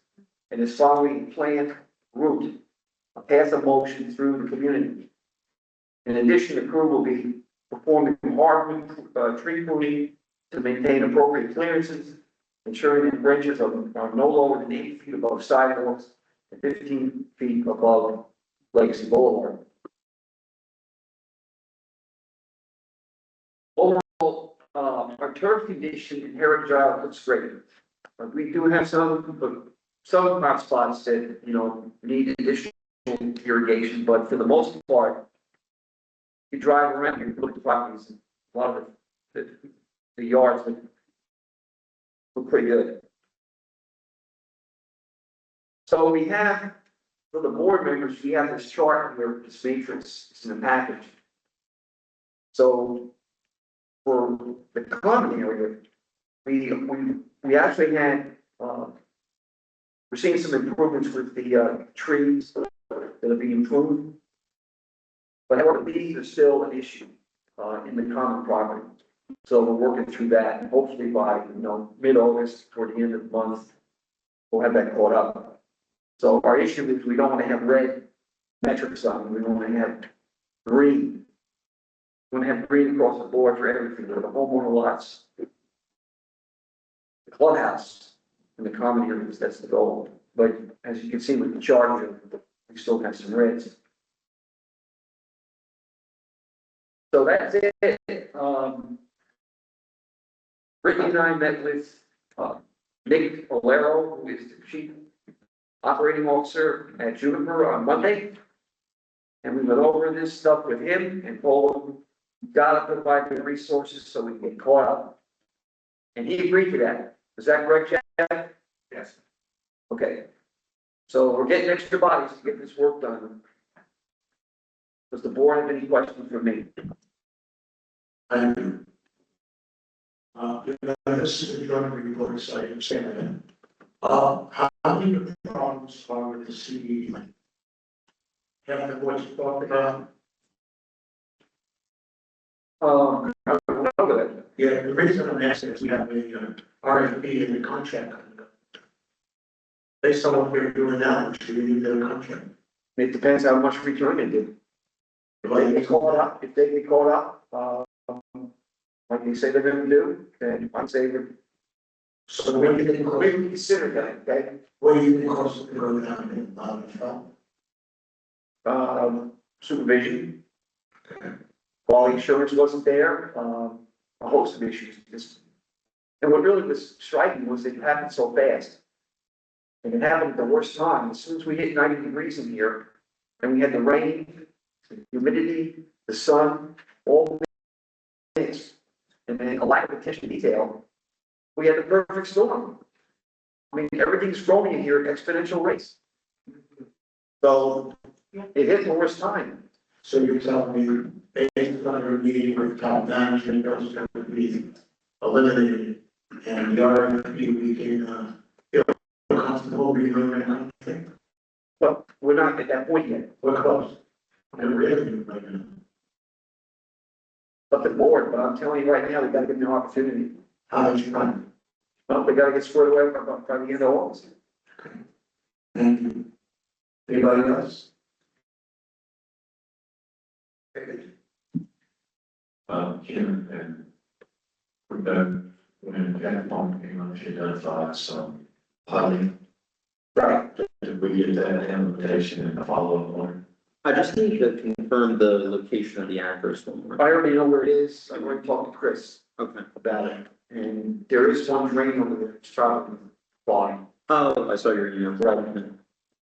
Speaker 15: and is following planned route, a path of motion through the community. In addition, the crew will be performing hardwood tree pruning to maintain appropriate clearances, ensuring that branches are no lower than 8 feet above sidewalks and 15 feet above Legacy Boulevard. Overall, our turf condition in Heritage Island looks great. We do have some hot spots that, need additional irrigation, but for the most part, you drive around here, look at the properties, a lot of the yards look pretty good. So we have, for the board members, we have this chart where this matrix is in a package. So for the common area, we actually had, we're seeing some improvements with the trees that are being improved. But however, these are still an issue in the common property. So we're working through that, and hopefully by mid-August, toward the end of the month, we'll have that caught up. So our issue is we don't want to have red metrics on them. We want to have green. We want to have green across the board for everything, for the homeowner lots, the clubhouse, and the common areas. That's the goal. But as you can see with the chart here, we still have some reds. So that's it. Brittany and I met with Nick Olero, who is the chief operating officer at Juniper on Monday. And we went over this stuff with him and told him, gotta provide the resources so we can get caught up. And he agreed to that. Is that correct, Jeff? Yes. Okay. So we're getting extra bodies to get this work done. Does the board have any questions for me?
Speaker 2: I do. This is a joint report, so I understand that. How many problems are with the CDD? Have the boys talked about?
Speaker 15: I don't know that.
Speaker 2: Yeah, the reason I'm asking is we have a RFP in the contract. Based on what we're doing now, should we need their contract?
Speaker 15: It depends how much return they do. If they get caught up, like they say they're gonna do, then I'd say that.
Speaker 2: So when you think,
Speaker 15: We consider that, okay?
Speaker 2: what do you think costs to go down in the fund?
Speaker 15: supervision. Quality assurance wasn't there, a host of issues. And what really was striking was it happened so fast. And it happened at the worst time. As soon as we hit 90 degrees in here, and we had the rain, the humidity, the sun, all the things, and then a lack of attention to detail, we had the perfect storm. I mean, everything's growing in here at exponential rates. So it hit the worst time.
Speaker 2: So you're telling me, based on your meeting with top management, those are going to be eliminated, and the RFP, we can, feel comfortable removing anything?
Speaker 15: But we're not at that point yet.
Speaker 2: We're close. And really, right now.
Speaker 15: But the board, but I'm telling you right now, we gotta give them an opportunity.
Speaker 2: How much time?
Speaker 15: Well, we gotta get squared away by the end of August.
Speaker 2: Thank you. Anybody else?
Speaker 14: Kim and we've done, when Jack Long came on, she identified some piling.
Speaker 15: Right.
Speaker 14: Did we get that invitation and follow up on?
Speaker 9: I just need to confirm the location of the address one more.
Speaker 15: I already know where it is. I've already talked to Chris
Speaker 9: Okay.
Speaker 15: about it. And there is one drain over there, it's trying to fly.
Speaker 9: Oh, I saw your email.
Speaker 15: Right.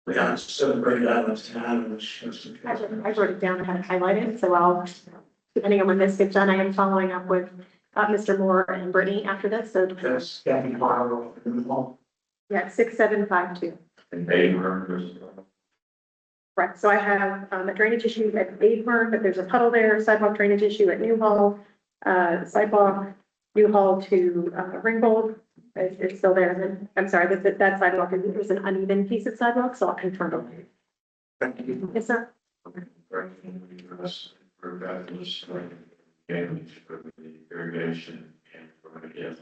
Speaker 2: Yeah, celebrate that with town, which.
Speaker 3: I wrote it down and had it highlighted, so I'll, depending on when this gets done, I am following up with Mr. Moore and Brittany after this, so.
Speaker 2: Yes, Kathy Harlow in the hall.
Speaker 3: Yeah, 6752.
Speaker 14: And Abraham,
Speaker 3: Right, so I have a drainage issue at Avon, but there's a puddle there, sidewalk drainage issue at Newhall, sidewalk, Newhall to Ringgold, it's still there, and then, I'm sorry, that sidewalk, there's an uneven piece of sidewalk, so I'll confirm it.
Speaker 2: Thank you.
Speaker 3: Yes, sir.
Speaker 14: for that was damage for the irrigation and for the gift.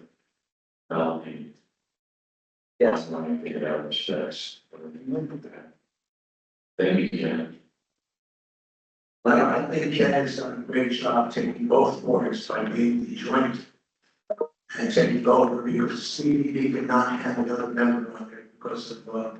Speaker 15: Yes.
Speaker 14: Want to get out of stress. Thank you, Ken.
Speaker 2: Well, I think Ken has done a great job taking both boards by being the joint and taking over because CDD could not have another member on there because of the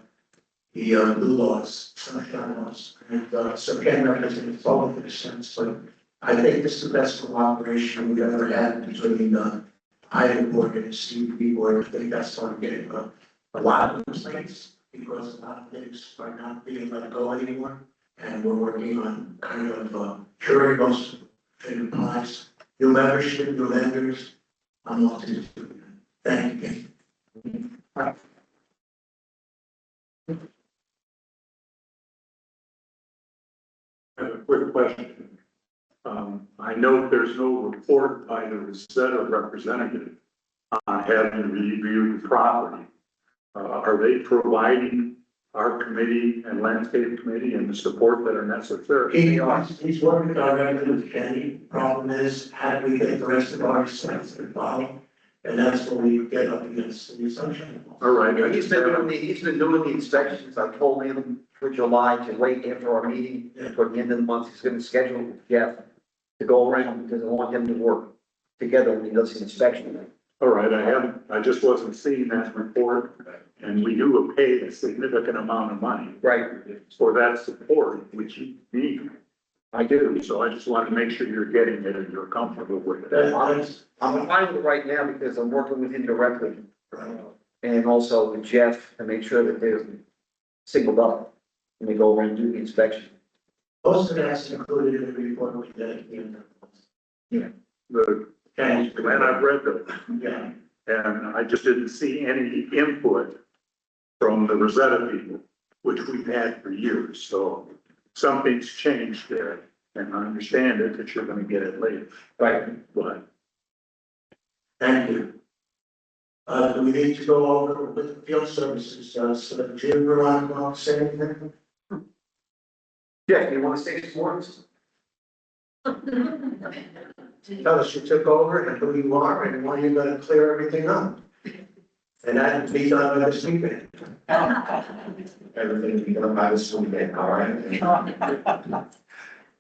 Speaker 2: new laws, sunshine laws. And so Ken represents both in a sense, but I think this is the best cooperation we've ever had between the Iowa board and the CDD board. I think that's going to get a lot of complaints because a lot of things are not being let go anymore. And we're working on kind of curing most things. New membership, new lenders. I'm all to do. Thank you.
Speaker 17: I have a quick question. I know there's no report by the Rosetta representative on having reviewed the property. Are they providing our committee and landscape committee and the support that are necessary?
Speaker 2: He's working directly with Kenny. Problem is, how do we get the rest of our sites to follow? And that's where we get up against the sunshine law.
Speaker 17: All right.
Speaker 15: He's been doing the inspections. I told him for July to wait after our meeting. And toward the end of the month, he's gonna schedule with Jeff to go around because I want him to work together when he does the inspection.
Speaker 17: All right, I just wasn't seeing that report, and we do pay a significant amount of money.
Speaker 15: Right.
Speaker 17: For that support, which you need.
Speaker 15: I do.
Speaker 17: So I just want to make sure you're getting it and you're comfortable with it.
Speaker 15: I'm fine with it right now because I'm working with him directly. And also with Jeff to make sure that they're singled up when we go over and do the inspection.
Speaker 2: Most of that's included in the report we did.
Speaker 17: And
Speaker 2: Okay.
Speaker 17: I've read them.
Speaker 2: Yeah.
Speaker 17: And I just didn't see any input from the Rosetta people, which we've had for years. So something's changed there, and I understand it that you're going to get it later.
Speaker 15: Right.
Speaker 17: But
Speaker 2: Thank you. Do we need to go over with the field services, so that Jim Veronica say anything?
Speaker 15: Jeff, you want to say some words?
Speaker 2: Tell us who took over and who you are and why you're gonna clear everything up. And that will be done by this weekend.
Speaker 14: Everything we done by this weekend, all right?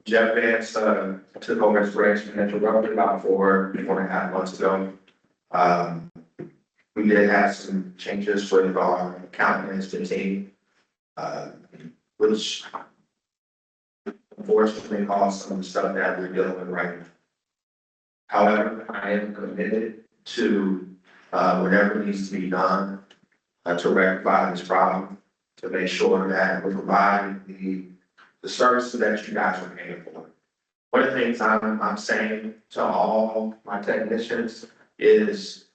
Speaker 18: Jeff Vance, took over as branch manager roughly about 4.5 months ago. We did have some changes with our account management team, which unfortunately caused some of the stuff that we're dealing with right now. However, I am committed to, whatever needs to be done, to rectify this problem, to make sure that we're providing the services that you guys are paying for. One of the things I'm saying to all my technicians is,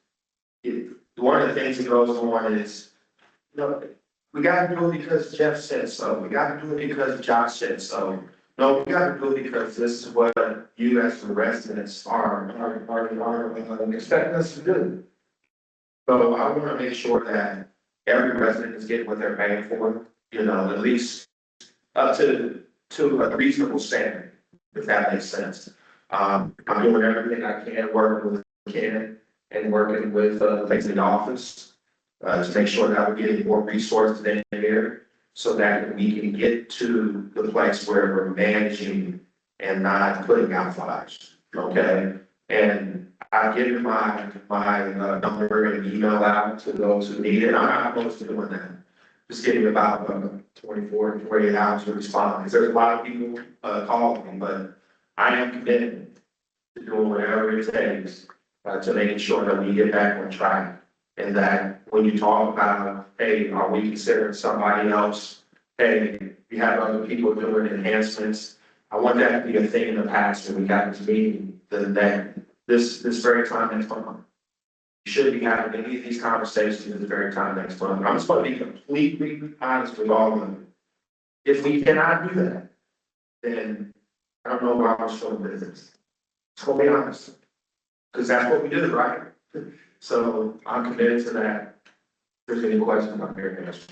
Speaker 18: one of the things that goes on is, you know, we gotta do it because Jeff said so. We gotta do it because Josh said so. No, we gotta do it because this is what you as the residents are expecting us to do. So I wanna make sure that every resident is getting what they're paying for, you know, at least up to a reasonable standard, if that makes sense. I'm doing everything I can, working with Ken and working with the things in the office, to make sure that we're getting more resources in here so that we can get to the place where we're managing and not putting out fires, okay? And I've given my number and email out to those who need it. I'm not opposed to doing that. Just giving about 24 to 48 hours to respond, because there's a lot of people calling me, but I am committed to doing whatever it takes to making sure that we get back on track. And that when you talk about, hey, are we considering somebody else? Hey, we have other people doing enhancements. I want that to be a thing in the past when we got this meeting, that this very time next month. You shouldn't be having any of these conversations at the very time next month. I'm just going to be completely honest with all of them. If we cannot do that, then I don't know why we're showing business. Just going to be honest. Because that's what we do, right? So I'm committed to that. If there's any questions, I'm here to answer.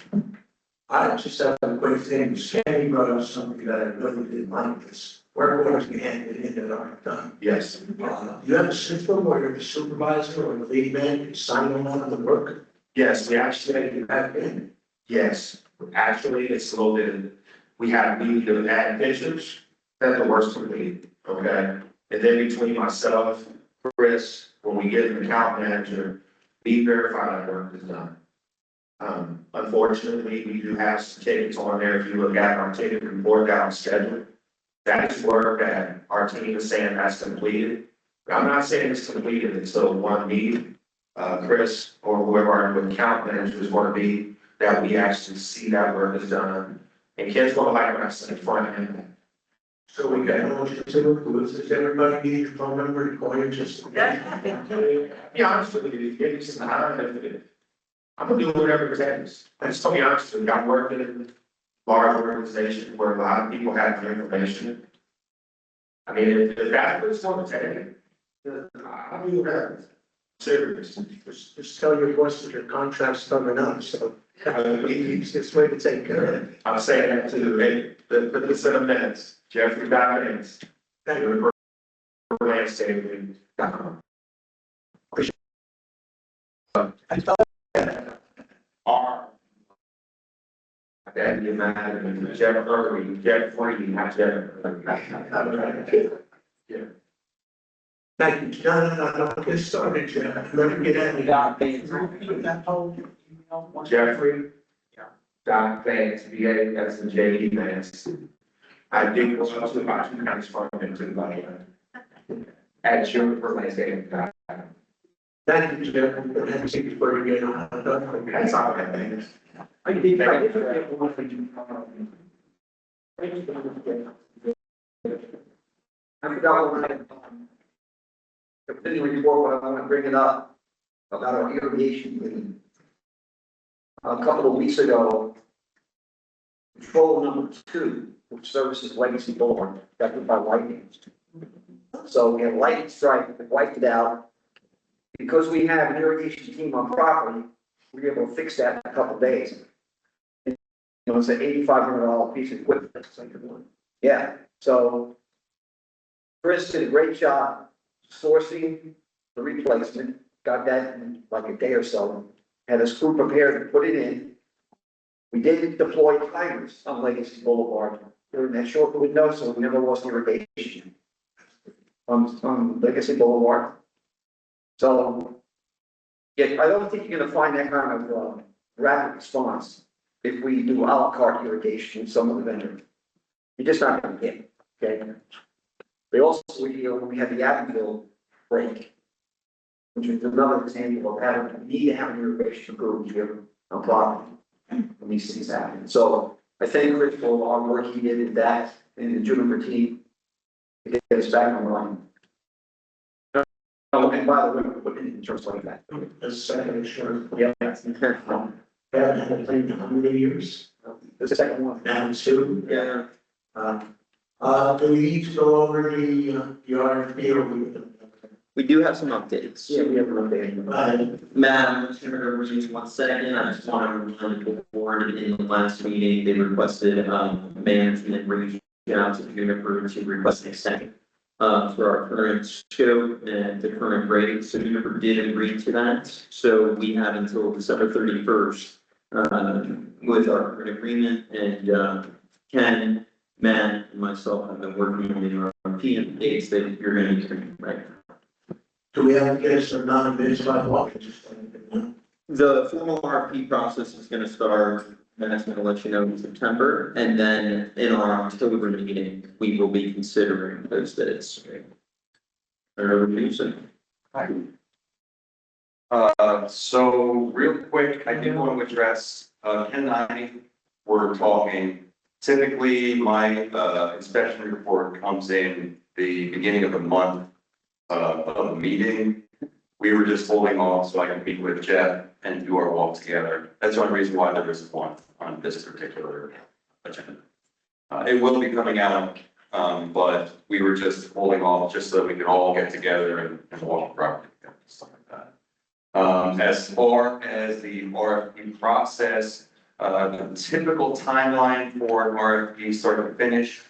Speaker 2: I just have a quick thing. Sandy brought up something that I really didn't like this. Where orders be handed in that aren't done.
Speaker 18: Yes.
Speaker 2: You have a system where the supervisor or the lead man can sign on the work?
Speaker 18: Yes, we actually
Speaker 2: have been.
Speaker 18: Yes, actually, it's a little bit, we need to add pictures that the work's complete, okay? And then between myself, Chris, when we get an account manager, we verify that work is done. Unfortunately, we do have some tickets on there. If you look at our ticket report down schedule, that is work that our team is saying that's completed. I'm not saying it's completed until one meeting, Chris or whoever our account manager is going to be, that we actually see that work is done. And Ken's going to like what I said front end.
Speaker 2: So we got no to do, does everybody need your phone number to call you just?
Speaker 18: Be honest with you, give me some time. I'm gonna do whatever it takes. And just to be honest with you, I'm working in a large organization where a lot of people have the information. I mean, if that's what it's going to take, I'll do whatever. Serious.
Speaker 2: Just tell your boss that your contract's coming up, so. It's way to take care of it.
Speaker 18: I'm saying that to put this in a minutes. Jeffrey Diamonds. Thank you for landscaping. R. That you imagine, Jeff Irving, Jeff Free, not Jeff. Yeah.
Speaker 2: Thank you. No, get started, Jeff. Let me get at it.
Speaker 18: Jeffrey. Dot Vance, VA, that's the JD Vance. I did go up to about 2 times from him to the body. At your for landscaping.
Speaker 2: Thank you, Jeff. I'm gonna have to see before you get on.
Speaker 18: That's all I think.
Speaker 15: I forgot what I, continuing report, but I want to bring it up about our irrigation meeting. A couple of weeks ago, patrol number 2, which services Legacy Boulevard, affected by lightning. So we had a lightning strike that wiped it out. Because we have an irrigation team on property, we were able to fix that in a couple of days. You know, it's an $8,500 piece of equipment. Yeah, so Chris did a great job sourcing the replacement, got that in like a day or so, had his crew prepared to put it in. We did deploy timers on Legacy Boulevard during that short window, so we never lost irrigation on Legacy Boulevard. So, yeah, I don't think you're gonna find that kind of rapid response if we do a la carte irrigation with some of the vendors. You're just not gonna get it. okay? They also, when we had the Abbeville break, which is another example of having, we need to have an irrigation group here on property when these things happen. So I thank Rich for all the work he did in that, in the Juniper team, to get us back on line. Oh, and by the way, what in terms like that?
Speaker 2: The second, sure.
Speaker 15: Yeah.
Speaker 2: Haven't had a plane in 100 years.
Speaker 15: The second one.
Speaker 2: Now two.
Speaker 15: Yeah.
Speaker 2: Do we need to go over the RFP or
Speaker 9: We do have some updates.
Speaker 15: Yeah, we have an update.
Speaker 9: Madam, let's turn it over to you 1 second. I just want to remind the board in the last meeting, they requested, management reach out to Juniper to request an extension for our current scope and the current rate. So Juniper did agree to that. So we have until December 31st, with our current agreement, and, Ken, Matt, and myself have been working on the RFP dates that you're going to be right.
Speaker 2: do we have to get some non-bids by what?
Speaker 9: The formal RFP process is gonna start, Matt's gonna let you know in September, and then in our October meeting, we will be considering those bids. Or reducing.
Speaker 6: So real quick, I did want to address, Ken and I were talking, typically my, inspection report comes in the beginning of the month of the meeting. We were just holding off so I can meet with Jeff and do our walk together. That's the only reason why there isn't one on this particular agenda. It will be coming out, but we were just holding off just so we could all get together and walk the property and stuff like that. As far as the RFP process, the typical timeline for an RFP start to finish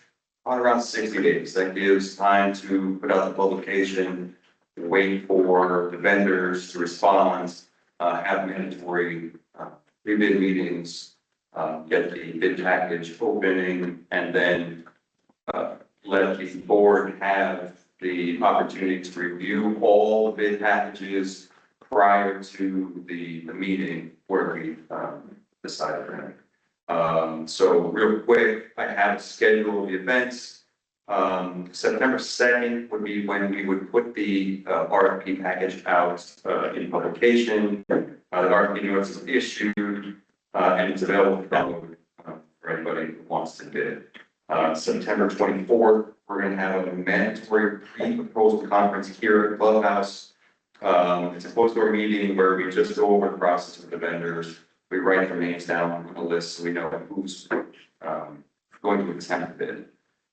Speaker 6: on around 60 days. That gives time to put out the publication, wait for the vendors to respond, have mandatory pre-bid meetings, get the bid package opening, and then let the board have the opportunity to review all the bid packages prior to the meeting where we decide everything. So real quick, I have scheduled the events. September 2nd would be when we would put the RFP package out in publication. The RFP notice is issued and it's available for download for anybody who wants to bid. September 24th, we're going to have a mandatory pre-proposal conference here at the Clubhouse. It's a closed-door meeting where we just go over the process with the vendors. We write their names down on the list so we know who's going to attempt the bid.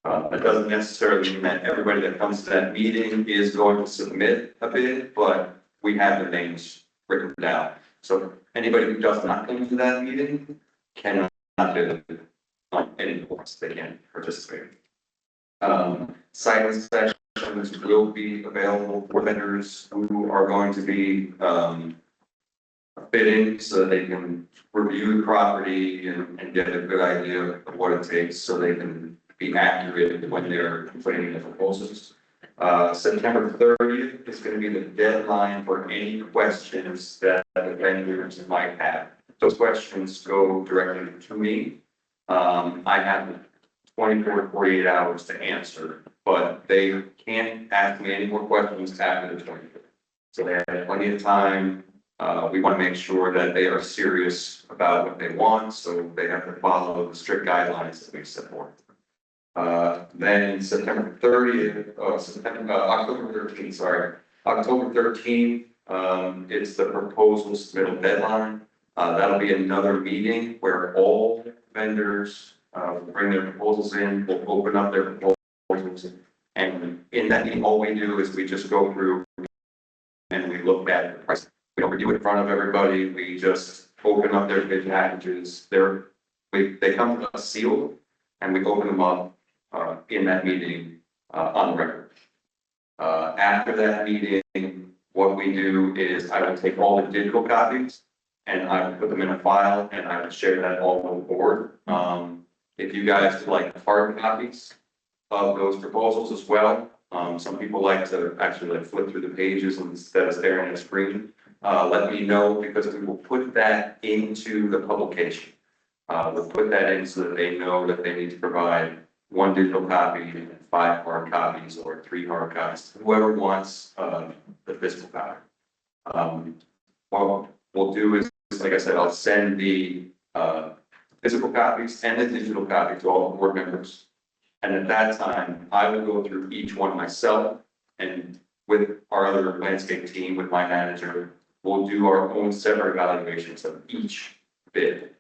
Speaker 6: That doesn't necessarily mean that everybody that comes to that meeting is going to submit a bid, but we have their names written down. So anybody who does not come to that meeting cannot bid on any course. They can't participate. Site inspections will be available for vendors who are going to be bidding so that they can review the property and get a good idea of what it takes so they can be accurate when they're putting in proposals. September 30th is going to be the deadline for any questions that the vendors might have. Those questions go directly to me. I have 24 to 48 hours to answer, but they can't ask me any more questions after the 24th. So they have plenty of time. We want to make sure that they are serious about what they want, so they have to follow the strict guidelines that we set forth. Then September 30th, October 13th, sorry, October 13th, it's the proposal submittal deadline. That'll be another meeting where all vendors bring their proposals in, we'll open up their proposals. And in that meeting, all we do is we just go through and we look at the price. We don't review it in front of everybody. We just open up their bid packages. They come to us sealed and we open them up in that meeting on record. After that meeting, what we do is I will take all the digital copies and I will put them in a file and I will share that all with the board. If you guys would like hard copies of those proposals as well, some people like to actually flip through the pages instead of staring at a screen. Let me know because we will put that into the publication. We'll put that in so that they know that they need to provide one digital copy and
Speaker 1: 5 hard copies or 3 hard copies, whoever wants, the physical copy. What we'll do is, like I said, I'll send the, physical copies and the digital copy to all the board members. And at that time, I will go through each one myself and with our other landscape team, with my manager, we'll do our own separate evaluations of each bid.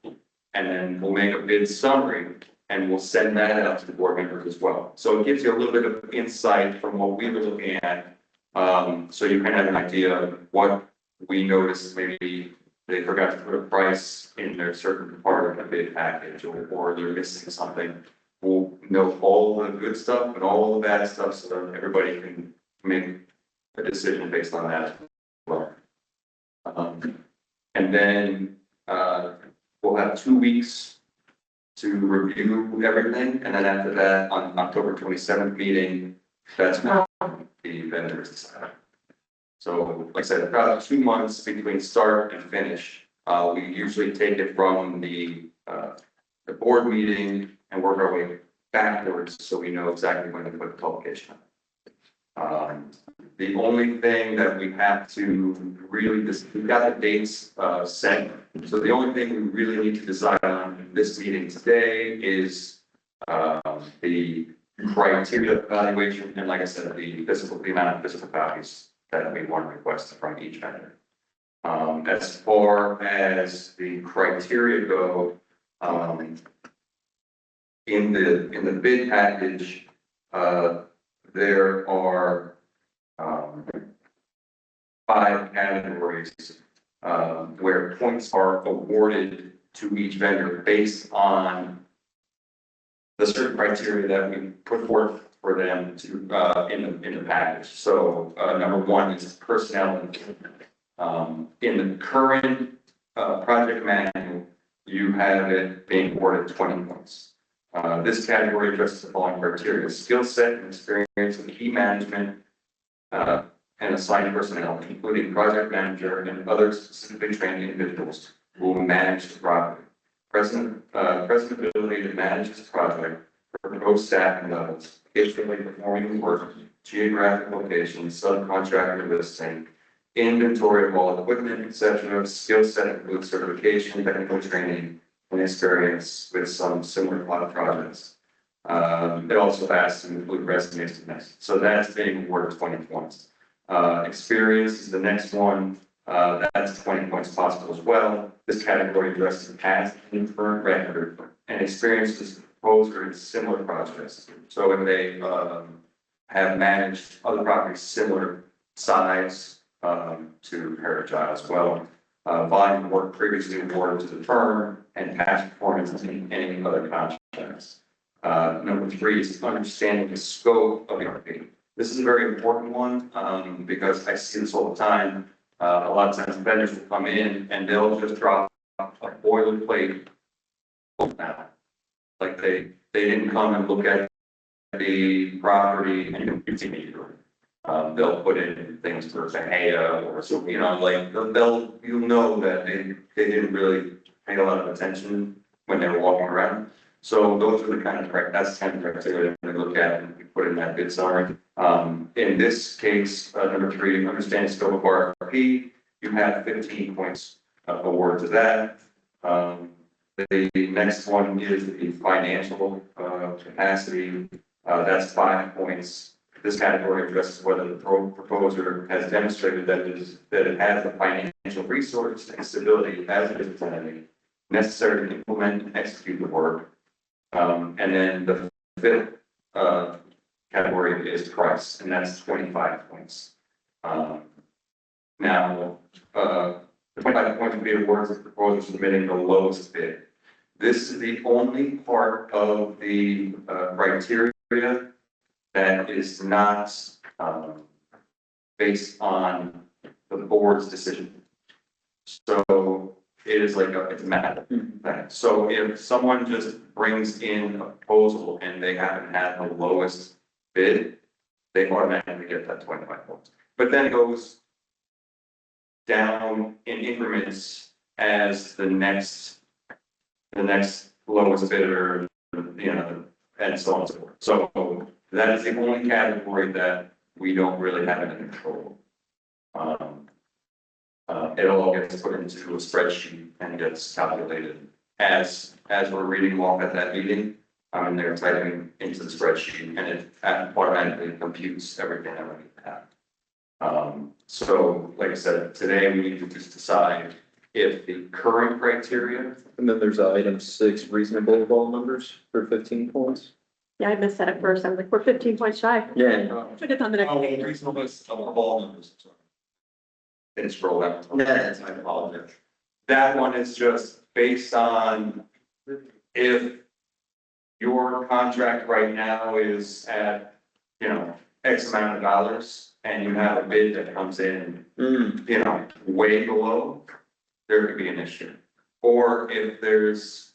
Speaker 1: And then we'll make a bid summary and we'll send that out to the board members as well. So it gives you a little bit of insight from what we were looking at. So you kind of have an idea of what we noticed, maybe they forgot to put a price in their certain part of the bid package, or they're missing something. We'll know all the good stuff and all the bad stuff so that everybody can make a decision based on that as well. And then we'll have 2 weeks to review everything, and then after that, on October 27th meeting, that's when the vendors decide. So, like I said, about 2 months between start and finish. We usually take it from the board meeting and work our way backwards, so we know exactly when to put the publication on. The only thing that we have to really, we've got the dates set. So the only thing we really need to decide on in this meeting today is the criteria evaluation, and like I said, the amount of physical copies that we want to request from each vendor. As far as the criteria go, in the bid package, there are 5 categories where points are awarded to each vendor based on the certain criteria that we put forth for them to in the package. So number 1 is personnel. In the current project manual, you have it being awarded 20 points. This category addresses the following criteria: skill set and experience with key management and assigned personnel, including project manager and other specifically trained individuals who will manage the project. Present ability to manage this project for both staffing levels, capability performing work, geographic location, subcontractor listing, inventory of all equipment, etc. Skill set includes certification, technical training, and experience with some similar projects. It also has to include resumes and next. So that's being awarded 20 points. Experience is the next one. That's 20 points possible as well. This category addresses past and current record and experience as a proposer in similar projects. So if they have managed other properties similar size to Heritage as well. Volume of work previously awarded to the firm and past performance in any other contracts. Number 3 is understanding the scope of the RFP. This is a very important one because I see this all the time. A lot of times vendors will come in and they'll just drop a boilerplate now. Like they didn't come and look at the property and continue. They'll put in things for Bahia or so, you know, like you'll know that they didn't really pay a lot of attention when they were walking around. So those are the kind of that's the kind of criteria that we look at and we put in that bid summary. In this case, number 3, understand the scope of RFP. You have 15 points awarded to that. The next one is the financial capacity. That's 5 points. This category addresses whether the proposer has demonstrated that it has the financial resources and stability as a business entity necessary to implement and execute the work. And then the 5th category is price, and that's 25 points. Now, the 25 points will be awarded to the proposer submitting the lowest bid. This is the only part of the criteria that is not based on the board's decision. So it is like it's a matter. So if someone just brings in a proposal and they happen to have the lowest bid, they automatically get that 25 points. But then it goes down in increments as the next lowest bidder, you know, and so on and so forth. So
Speaker 19: That is the only category that we don't really have any control. It all gets put into a spreadsheet and gets calculated as we're reading off at that meeting. I'm in there typing into the spreadsheet and it automatically computes everything that we have. So like I said, today we need to just decide if the current criteria.
Speaker 9: And then there's item 6, reasonable ball numbers for 15 points.
Speaker 3: Yeah, I missed that at first. I was like, we're 15 points shy.
Speaker 9: Yeah.
Speaker 3: Put it on the next page.
Speaker 19: Reasonableness of all numbers. Didn't scroll down.
Speaker 9: Yeah, that's
Speaker 19: I apologize. That one is just based on if your contract right now is at, you know, X amount of dollars and you have a bid that comes in, you know, way below, there could be an issue. Or if there's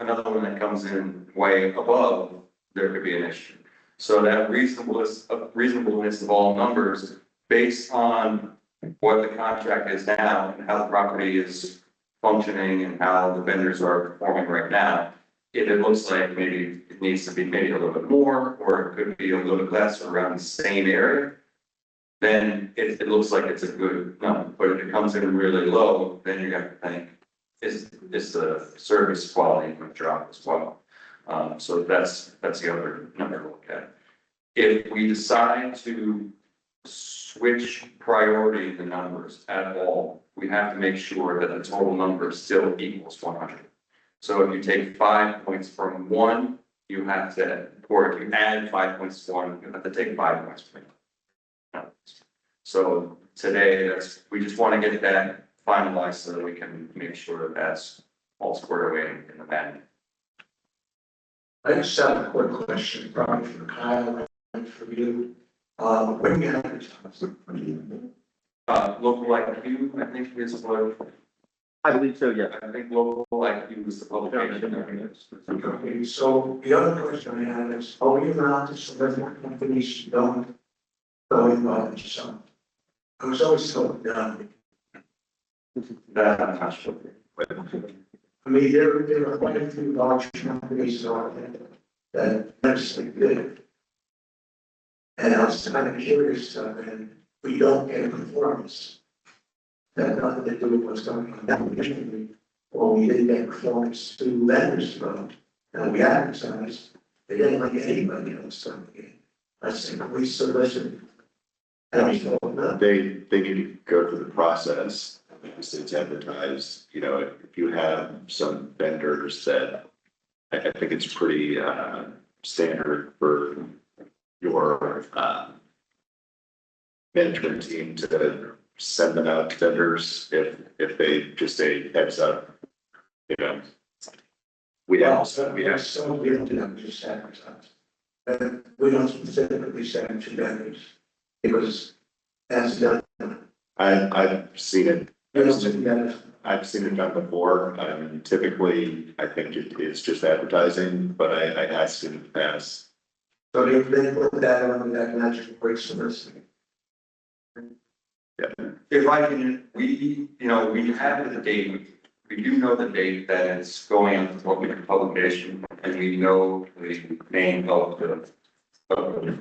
Speaker 19: another one that comes in way above, there could be an issue. So that reasonableness of all numbers based on what the contract is now and how the property is functioning and how the vendors are performing right now. If it looks like maybe it needs to be maybe a little bit more, or it could be a little bit less around the same area, then it looks like it's a good number. But if it comes in really low, then you have to think, is the service quality going to drop as well? So that's the other number to look at. If we decide to switch priority the numbers at all, we have to make sure that the total number still equals 100. So if you take 5 points from one, you have to, or if you add 5 points to one, you have to take 5 points from it. So today, we just want to get that finalized so that we can make sure that that's all squared away in the manual.
Speaker 2: I just have a quick question, probably for Kyle and for you. When you advertise,
Speaker 19: Local IQ, I think is what,
Speaker 9: I believe so, yeah.
Speaker 19: I think local IQ is the publication.
Speaker 2: okay, so the other question I have is, are we allowed to select companies who don't go in by themselves? I was always told,
Speaker 19: That I'm not sure.
Speaker 2: I mean, there are quite a few large companies out there that actually bid. And I was kind of curious, and we don't get performance. That nothing to do with what's going on down the street, or we didn't get performance to vendors from, and we advertised, they didn't like anybody else coming in. I said, we solicit. And I told them,
Speaker 6: They need to go through the process. It's advertised, you know, if you have some vendors that, I think it's pretty, standard for your, management team to send them out to vendors if they just say heads up, you know. We have.
Speaker 2: So we don't do that, we just advertise. And we don't specifically send to vendors, because that's done.
Speaker 6: I've seen it.
Speaker 2: We don't send vendors.
Speaker 6: I've seen it done before. Typically, I think it's just advertising, but I asked in the past.
Speaker 2: So they put that on that magic breaks the list.
Speaker 6: Yeah.
Speaker 19: If I can, we have the date, we do know the date that it's going out to publication, and we know the name of the public.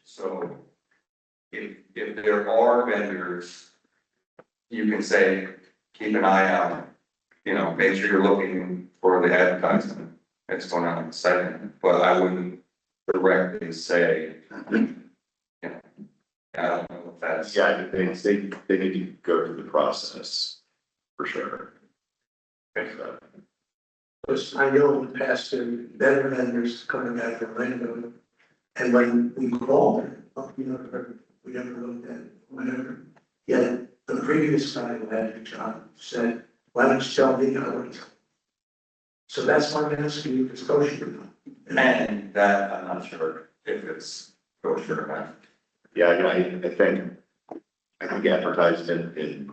Speaker 19: So if there are vendors, you can say, keep an eye out, you know, make sure you're looking for the advertisement that's going on in the site, but I wouldn't directly say, you know, I don't know if that's.
Speaker 6: Yeah, they need to go through the process, for sure.
Speaker 2: Because I know in the past, there were better vendors coming out of Orlando, and when we called them, we never looked at it, whatever. Yet the previous guy who had the job said, why don't you tell me how it is? So that's why I'm asking you if it's kosher or not.
Speaker 19: And that, I'm not sure if it's kosher or not.
Speaker 6: Yeah, I think advertisement in,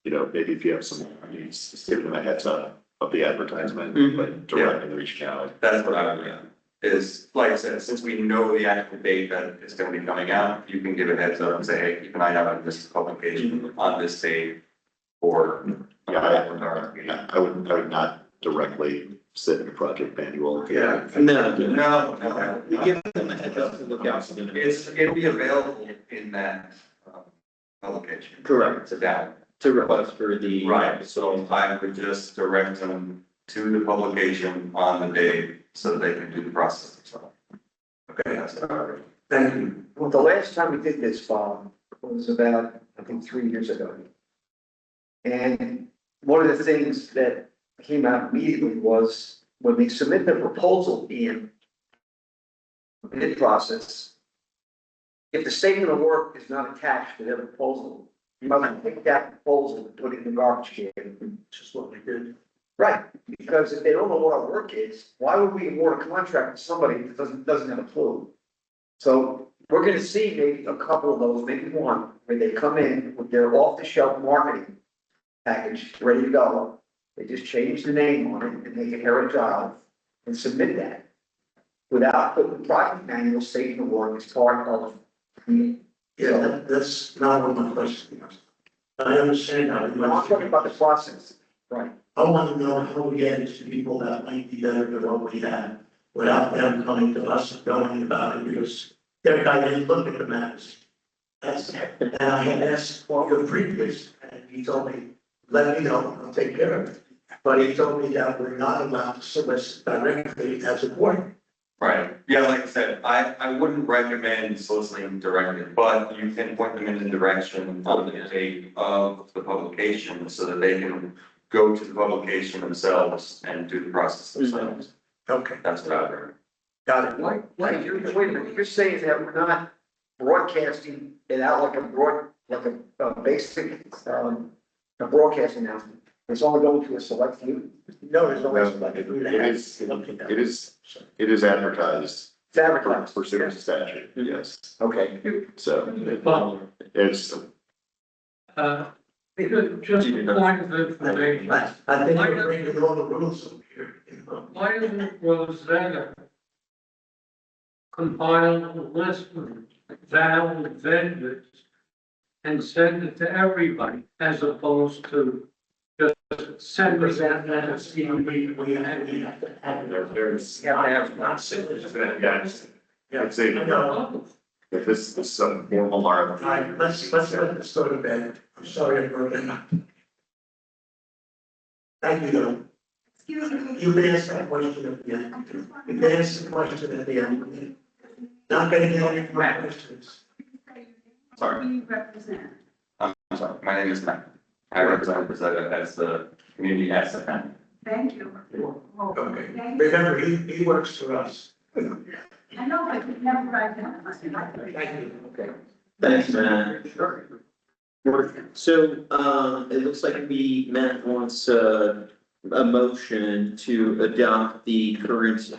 Speaker 6: you know, maybe if you have some, just give them a heads up of the advertisement, but directly reaching out.
Speaker 19: That's what I would do. Is, like I said, since we know the actual date that it's gonna be coming out, you can give a heads up and say, hey, keep an eye out on this publication on this date. Or,
Speaker 6: I would not directly set in a project manual.
Speaker 19: Yeah. No.
Speaker 9: You give them a heads up to look out for them.
Speaker 19: It'll be available in that publication.
Speaker 9: Correct.
Speaker 19: To that.
Speaker 9: To request for the.
Speaker 19: Right, so I would just direct them to the publication on the day so that they can do the process themselves. Okay, that's it.
Speaker 15: Thank you. Well, the last time we did this, Bob, was about, I think, 3 years ago. And one of the things that came out immediately was when they submit the proposal in the bid process, if the statement of work is not attached to their proposal, you must take that proposal and put it in the garbage can.
Speaker 2: Which is what we did.
Speaker 15: Right, because if they don't know what our work is, why would we award a contract to somebody that doesn't have a clue? So we're gonna see maybe a couple of those, maybe one, where they come in with their off-the-shelf marketing package ready to go. They just change the name on it and make it Heritage Isle and submit that. Without putting the project manual stating the work as part of the.
Speaker 2: Yeah, that's not what my question was. I understand how.
Speaker 15: I'm talking about the process, right?
Speaker 2: I want to know how we get it to people that might be better than what we have, without them coming to us and going about it, because their guy didn't look at the maps. And I had asked your previous, and he told me, let me know, I'll take care of it. But he told me that we're not allowed to solicit directly as a board.
Speaker 19: Right, yeah, like I said, I wouldn't recommend soliciting directly, but you can point them in the direction of the date of the publication so that they can go to the publication themselves and do the process themselves.
Speaker 2: Okay.
Speaker 19: That's what I would recommend.
Speaker 2: Got it.
Speaker 15: Wait a minute, you're saying that we're not broadcasting it out like a basic, a broadcast announcement. It's only going to a select few? No, there's no select few.
Speaker 6: It is advertised.
Speaker 15: It's advertised.
Speaker 6: For certain statute, yes.
Speaker 15: Okay.
Speaker 6: So it's.
Speaker 4: Just a point of information.
Speaker 2: I think we're breaking all the rules over here.
Speaker 4: Why isn't Rosanna compile a list of valid vendors and send it to everybody as opposed to just send it out as
Speaker 2: We have to have.
Speaker 6: There's.
Speaker 15: You have to have.
Speaker 6: Yes. Yeah, I'd say, if this is some formal
Speaker 2: All
Speaker 6: RFP.
Speaker 2: right, let's let this go to bed. I'm sorry I brought it up. Thank you, though.
Speaker 7: Excuse me.
Speaker 2: You've asked that question at the end. You've asked the question at the end. Not getting any more questions.
Speaker 19: Sorry.
Speaker 7: Who do you represent?
Speaker 19: I'm sorry, my name is Matt. I represent Rosetta as the community asset.
Speaker 7: Thank you.
Speaker 2: Okay. Remember, he works for us.
Speaker 7: I know, I could never identify.
Speaker 2: Thank you. Okay.
Speaker 9: Thanks, Matt.
Speaker 2: Sure.
Speaker 9: So, it looks like Matt wants, a motion to adopt the current,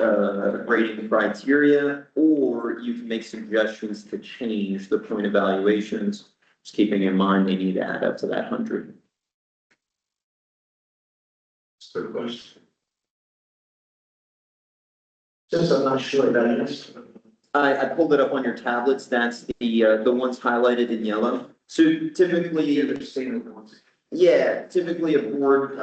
Speaker 9: rating criteria, or you can make suggestions to change the point evaluations, just keeping in mind they need to add up to that 100.
Speaker 2: Good question. Since I'm not sure about it.
Speaker 9: I pulled it up on your tablets, that's the ones highlighted in yellow. So typically, yeah, typically a board,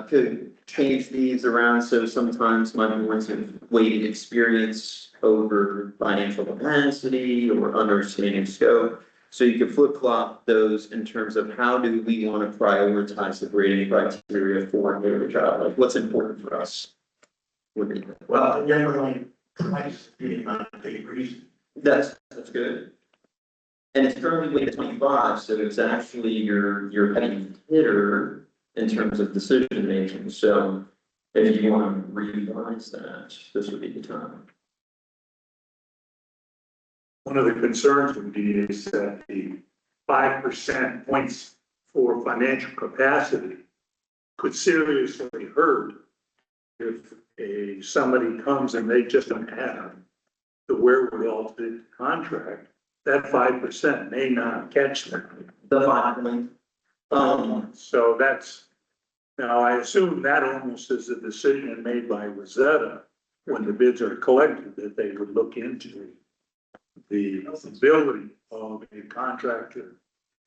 Speaker 9: could change these around, so sometimes my boards have weighted experience over financial capacity or understanding scope. So you could flip flop those in terms of how do we want to prioritize the grading criteria for a job, like what's important for us?
Speaker 2: Well, never mind, twice, being not a big reason.
Speaker 9: That's good. And it's currently weighted 25, so it's actually your heavy hitter in terms of decision making. So if you want to revise that, this would be the time.
Speaker 17: One of the concerns would be is that the 5% points for financial capacity could seriously hurt if somebody comes and they just don't have the wherewithal to contract. That 5% may not catch them.
Speaker 9: The 5 point.
Speaker 17: So that's, now I assume that almost is a decision made by Rosetta when the bids are collected, that they would look into the ability of a contractor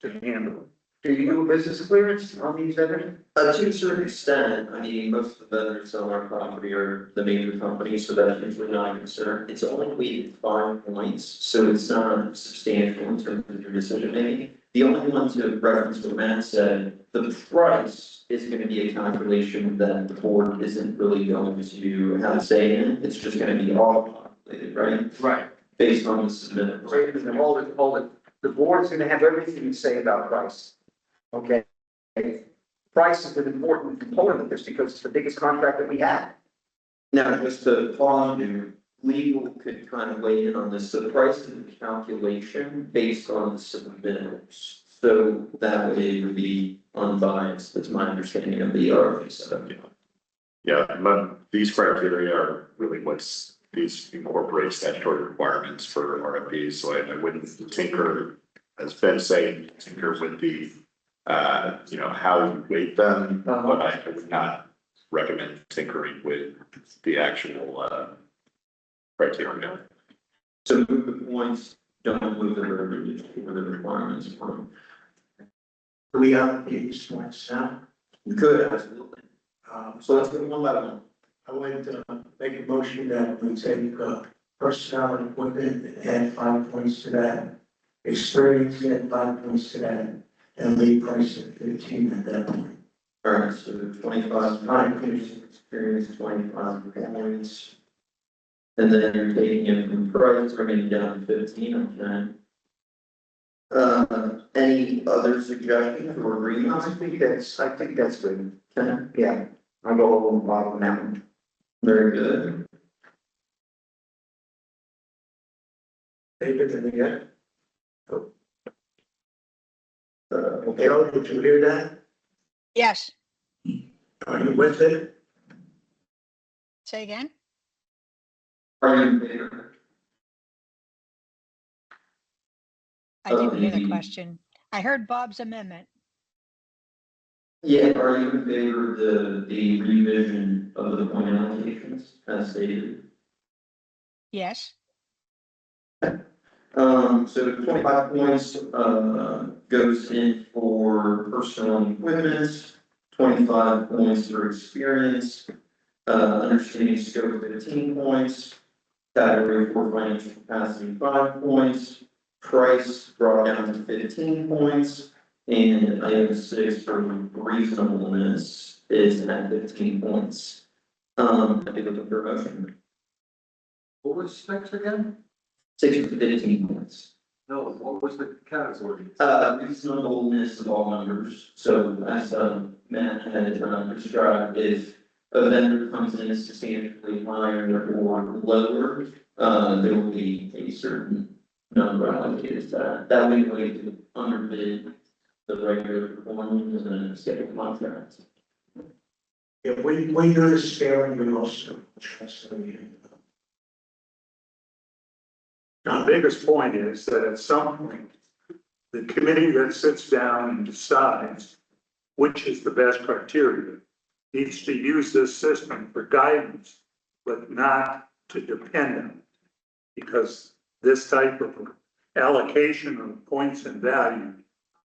Speaker 17: to handle it.
Speaker 15: Do you do a business clearance on these vendors?
Speaker 9: To a certain extent, I mean, most of the vendors on our property are the major companies, so that's usually not a concern. It's only weighted 5 points, so it's not substantial in terms of your decision making. The only one to reference what Matt said, the price is gonna be a calculation that the board isn't really going to have a say in. It's just gonna be all populated, right?
Speaker 15: Right.
Speaker 9: Based on the submitted.
Speaker 15: Wait a minute, hold it. The board's gonna have everything to say about price. Okay? Price is an important component of this because it's the biggest contract that we have.
Speaker 9: Now, just to follow you, legal could kind of weigh in on this, so the price is a calculation based on the submittals. So that way it would be unbiased, that's my understanding of the RFP setup.
Speaker 6: Yeah, but these criteria are really what's, these incorporate statutory requirements for RFPs, so I wouldn't tinker, as Ben saying, tinker with the, how you weight them, but I would not recommend tinkering with the actual, criteria.
Speaker 9: So move the points, don't move the verbiage, or the requirements for them.
Speaker 2: We allocate these points now.
Speaker 9: You could, absolutely. So let's go one by one.
Speaker 2: I would make a motion that we take personnel and equipment and add 5 points to that. Experience, add 5 points to that, and lead price at 15 at that point.
Speaker 9: All right, so 25 points, experience 25 points. And then you're taking it from price, bringing it down to 15, okay. Any other suggestions or agreements?
Speaker 15: I think that's good.
Speaker 9: Okay,
Speaker 15: Yeah, I'll go over the bottom of that one.
Speaker 9: very good.
Speaker 2: David, anything yet?
Speaker 9: Okay,
Speaker 2: Joe, did you hear that?
Speaker 13: Yes,
Speaker 2: Are you with it?
Speaker 13: say again?
Speaker 9: are you in favor?
Speaker 13: I didn't hear the question. I heard Bob's amendment.
Speaker 9: Yeah, are you in favor of the revision of the point allocations as stated?
Speaker 13: Yes,
Speaker 9: So 25 points, goes in for personal and equipment, 25 points for experience, understanding scope 15 points, category for financial capacity 5 points, price brought down to 15 points, and item 6 for reasonableness is at 15 points. I'd be looking for a motion.
Speaker 14: What was six again?
Speaker 9: 6 to 15 points.
Speaker 14: No, what was the category?
Speaker 9: Reasonableness of all numbers. So as Matt had described, if a vendor comes in substantially higher or lower, there will be a certain number allocated to that. That way we can underbid the regular performance and scheduled contracts.
Speaker 2: Yeah, we do this sparingly, we also trust them.
Speaker 17: Now, the biggest point is that at some point, the committee that sits down and decides which is the best criteria needs to use this system for guidance, but not to depend on it. Because this type of allocation of points and value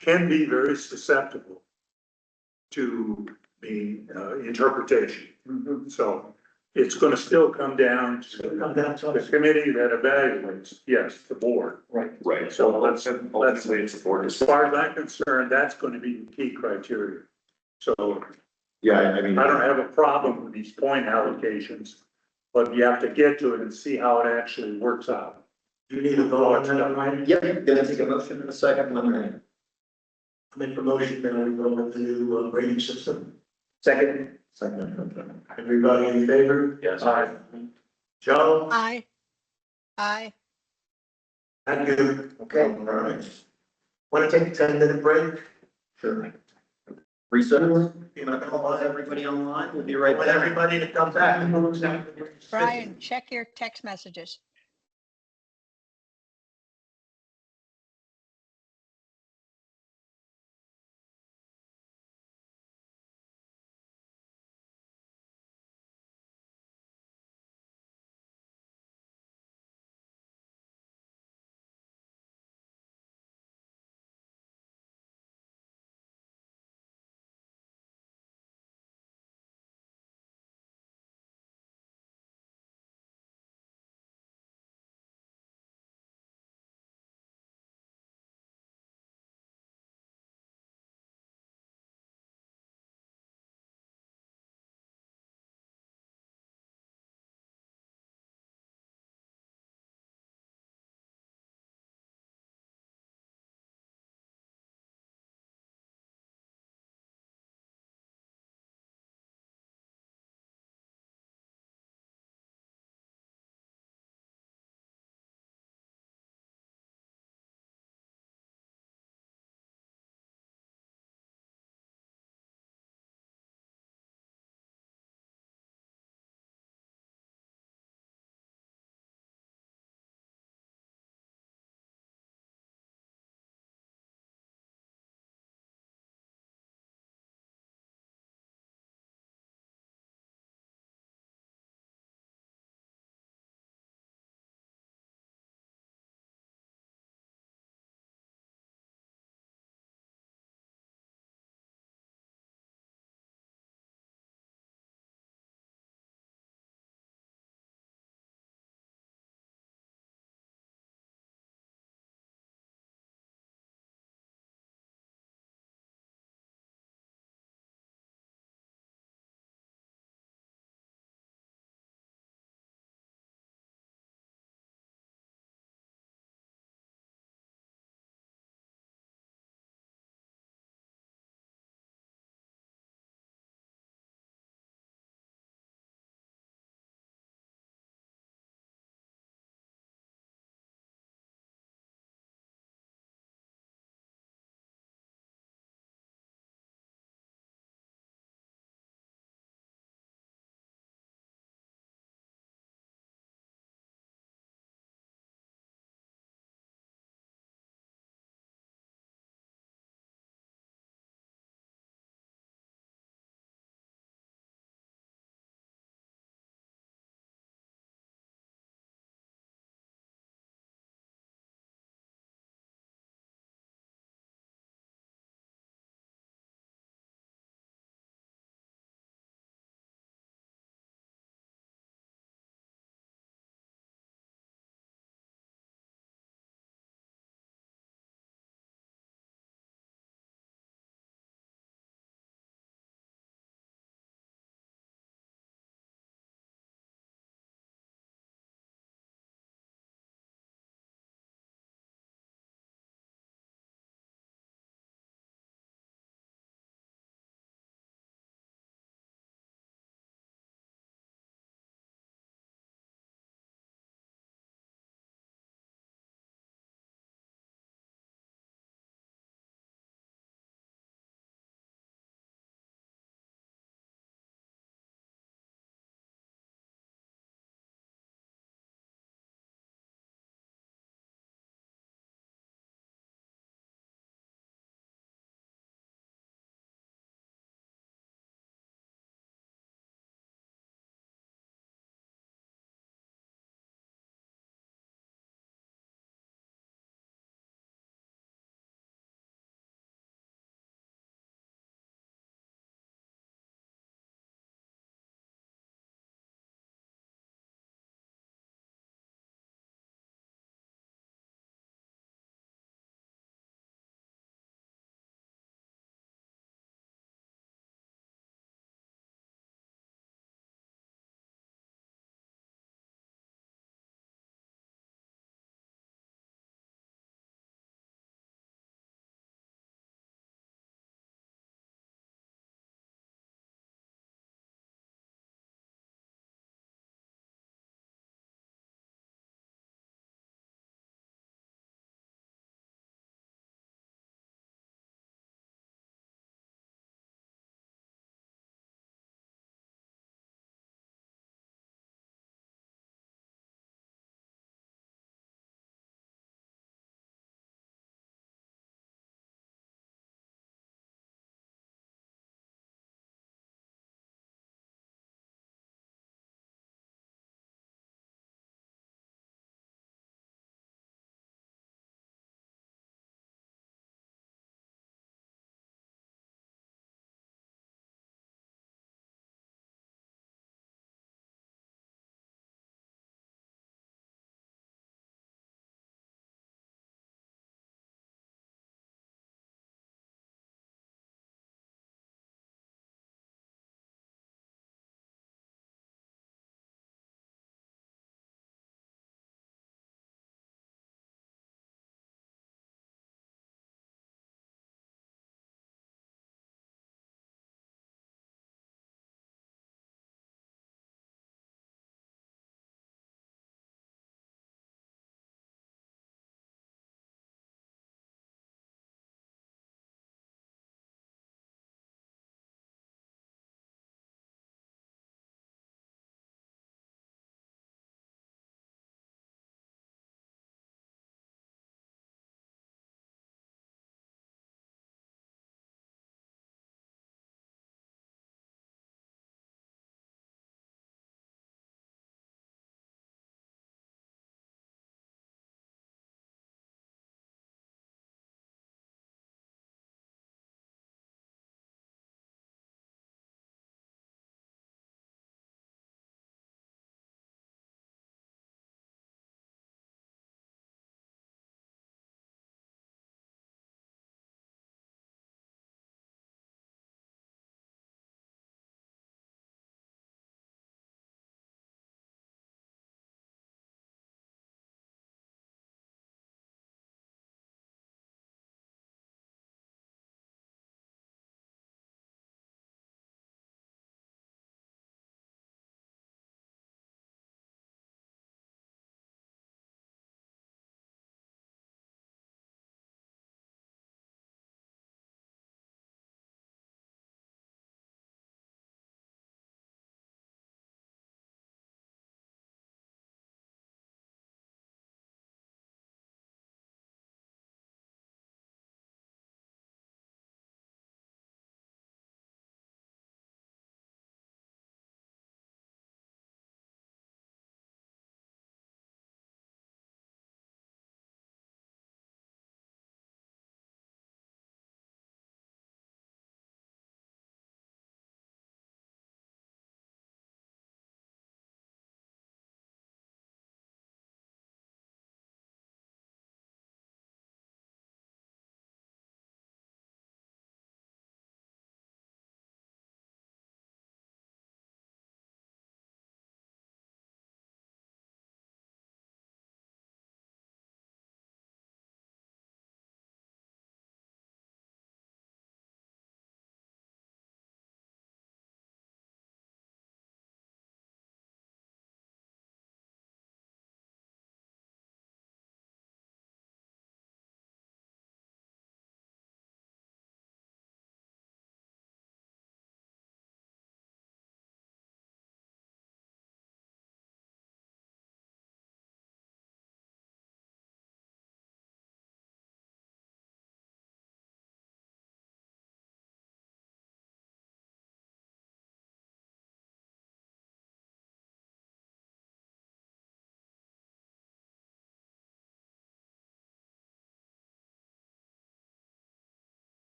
Speaker 17: can be very susceptible to the interpretation. So it's going to still come down to the committee that evaluates, yes, the board.
Speaker 6: Right.
Speaker 17: So let's,
Speaker 6: Ultimately, it's the board.
Speaker 17: as far as I'm concerned, that's going to be the key criteria. So
Speaker 6: Yeah, I mean.
Speaker 17: I don't have a problem with these point allocations, but you have to get to it and see how it actually works out.
Speaker 2: You need a vote on that, right?
Speaker 9: Yep, gonna take a motion in a second, one minute.
Speaker 2: I make a motion that we go with the new rating system.
Speaker 15: Second.
Speaker 9: Second.
Speaker 2: Everybody in favor?
Speaker 14: Yes.
Speaker 2: Aye. Joe?
Speaker 13: aye. Aye.
Speaker 2: Thank you.
Speaker 15: Okay.
Speaker 9: All right.
Speaker 2: Want to take a 10-minute break?
Speaker 9: Sure. Reset. You want to call everybody online? We'll be right
Speaker 2: Want
Speaker 9: back.
Speaker 2: everybody to come back.
Speaker 13: Brian, check your text messages.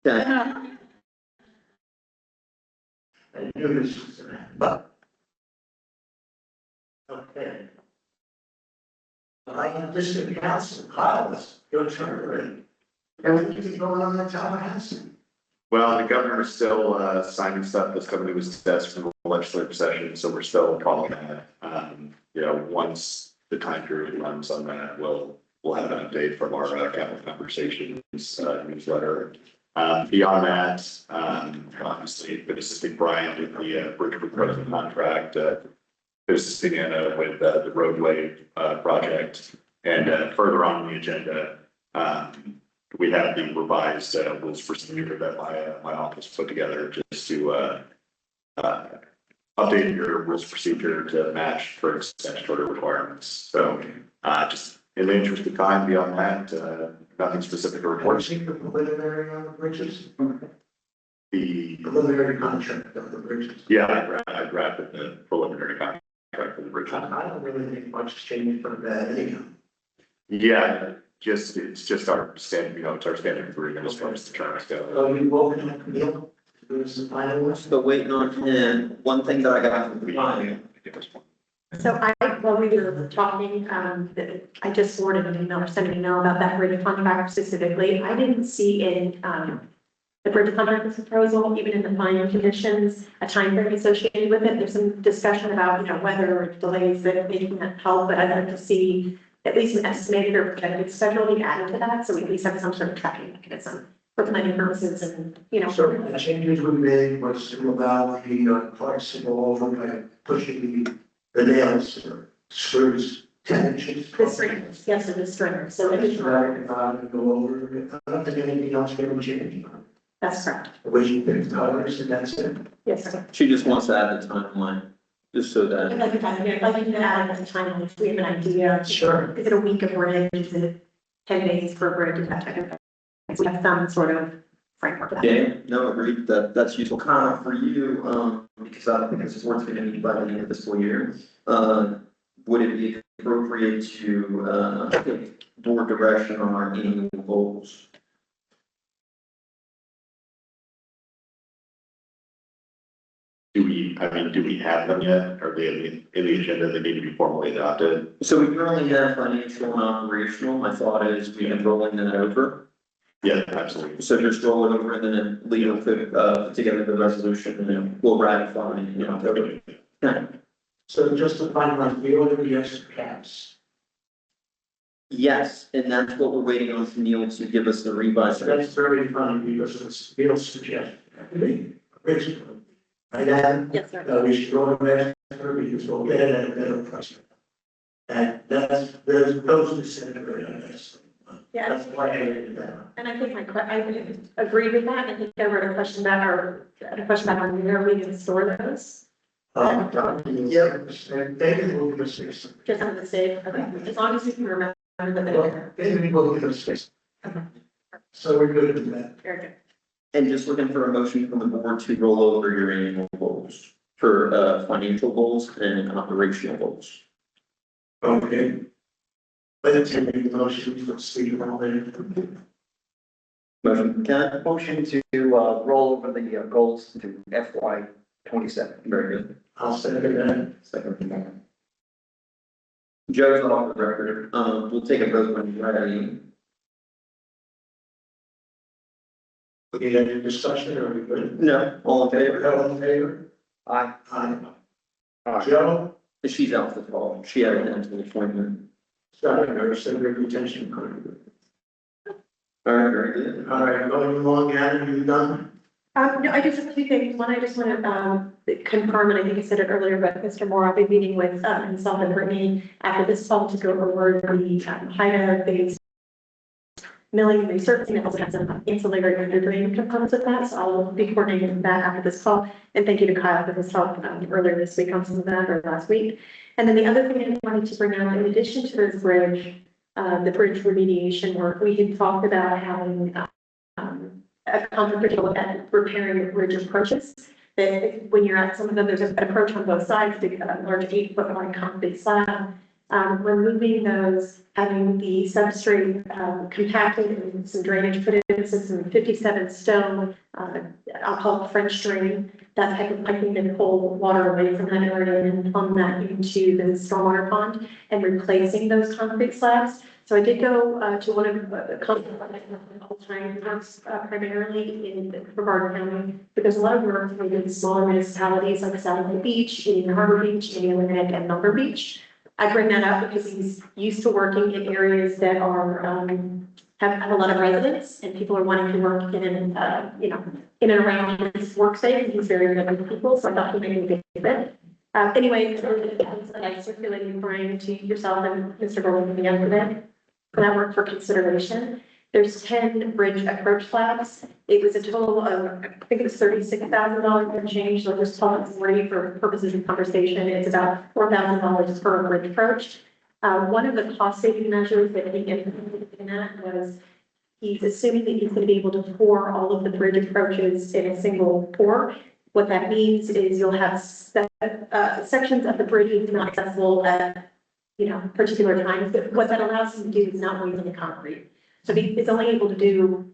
Speaker 9: Okay,
Speaker 2: I knew this was gonna happen, but. Okay. I have district council, Kyle's, your turn. Everything's going on in the Tallahassee.
Speaker 6: Well, the governor's still signing stuff that's coming to his desk from the legislative session, so we're still calling that. You know, once the time period runs on that, we'll have an update from our capital conversations newsletter. Beyond that, obviously, been assisting Brian with the bridge replacement contract, assisting Anna with the roadway project, and further on the agenda, we have the revised rules for procedure that my office put together just to update your rules of procedure to match for statutory requirements. So just in the interest of time beyond that, nothing specific to report.
Speaker 2: What's the preliminary on the bridges?
Speaker 6: The
Speaker 2: Preliminary contract on the bridges.
Speaker 6: yeah, I drafted the preliminary contract for the bridge.
Speaker 2: I don't really think much changed from that anyhow.
Speaker 6: Yeah, it's just our standard, you know, it's our standard agreement as far as the terms go.
Speaker 2: So you open up the deal, there's the final list.
Speaker 9: still waiting on him. One thing that I got from the client.
Speaker 3: So while we were talking, I just forwarded an email or sent an email about that bridge contract specifically. I didn't see in, the bridge contract proposal, even in the final conditions, a time frame associated with it. There's some discussion about, you know, whether delays that they can help, but I'd like to see at least an estimated or projected schedule be added to that, so we at least have some sort of tracking mechanism for planning purposes and, you know.
Speaker 2: So the changes we made was to allow the parts to go over by pushing the nails or screws 10 inches.
Speaker 3: The stringers, yes, so the stringers, so additional,
Speaker 2: And go over, I don't think anything else will change.
Speaker 3: that's correct.
Speaker 2: We should pick colors and that's it.
Speaker 3: Yes, sir.
Speaker 9: She just wants to add the timeline, just so that.
Speaker 3: I'd like to add a time, if we have an idea.
Speaker 2: Sure.
Speaker 3: Is it a week of bridge, is it 10 days for a bridge, that type of thing? So we have some sort of framework. for that.
Speaker 9: Yeah, no, agreed, that's useful. Connor, for you, because I don't think this is what's going to be by the end of this school year. Would it be appropriate to, take board direction on our annual goals?
Speaker 6: Do we have them yet? Are they in the agenda that need to be formally adopted?
Speaker 9: So we currently have financial and operational. My thought is we can rolling that over.
Speaker 6: Yeah, absolutely.
Speaker 9: So just roll it over and then legal could, put together the resolution and then we'll ratify in October. Yeah.
Speaker 2: So just to finalize, we ordered the extra caps.
Speaker 9: Yes, and that's what we're waiting on from Neil to give us the revised.
Speaker 2: So that's very funny because it's Bill's suggestion. Originally. Right, Adam?
Speaker 3: Yes, sir.
Speaker 2: We should go over there because we'll get it at a better price. And that's, there's those who said it very honest.
Speaker 3: Yeah.
Speaker 2: That's why I hated that.
Speaker 3: And I think I agree with that. I think there were a question about, on where we can store those.
Speaker 2: Yeah, David will give us space.
Speaker 3: Just on the stage, okay, as long as you can remember that they're there.
Speaker 2: David will give us space.
Speaker 3: Okay.
Speaker 2: So we're good with that.
Speaker 3: Very good.
Speaker 9: And just looking for a motion from the board to roll over your annual goals for, financial goals and operational goals.
Speaker 2: Okay. Let's take a motion for Steve all there.
Speaker 9: Motion, Ken?
Speaker 15: Motion to roll over the goals to FY 27.
Speaker 9: Very good.
Speaker 2: I'll second that.
Speaker 9: Second from that. Joe's off the record. We'll take a vote when you're ready.
Speaker 2: Any other discussion or are we good?
Speaker 9: No, all in favor?
Speaker 2: All in favor?
Speaker 15: Aye.
Speaker 2: Aye. Joe?
Speaker 9: She's out for the call. She had a dental appointment.
Speaker 2: Sorry, our center retention card.
Speaker 9: All right, very good.
Speaker 2: All right, going along, Adam, you done?
Speaker 3: No, I just have two things. One, I just want to confirm, and I think I said it earlier, but Mr. Moore, I'll be meeting with himself and Brittany after this fall to go over the HIDA-based milling and resurfacing. It also has some ancillary underground components of that, so I'll be coordinating that after this call. And thank you to Kyle for his help earlier this week on some of that, or last week. And then the other thing I wanted to bring out, in addition to this bridge, the bridge remediation work, we had talked about having a controversial at repairing bridge approaches. That when you're at some of them, there's an approach on both sides, big, large 8-foot wide concrete slab. Removing those, having the substrate compacted and some drainage put in, so some 57 stone, I'll call it French drain, that type of piping that pull water away from that area and plumb that into the stormwater pond and replacing those concrete slabs. So I did go to one of the companies all the time, who works primarily in Brevard County, but there's a lot of work with smaller municipalities like Satellite Beach, Indian Harbor Beach, Indian Limited, and Lumber Beach. I bring that up because he's used to working in areas that are, have a lot of residents and people are wanting to work in and, in and around his workspace. And he's very good with people, so I thought he made a good fit. Anyway, I circulated Brian to yourself and Mr. Golden again today. For that work for consideration. There's 10 bridge approach slabs. It was a total of, I think it was $36,000 and change. So just tell us for purposes of conversation. It's about $4,000 per bridge approach. One of the cost saving measures that he implemented in that was he's assuming that he's going to be able to pour all of the bridge approaches in a single pour. What that means is you'll have sections of the bridge not accessible at particular times, but what that allows him to do is not waste any concrete. So if he's only able to do,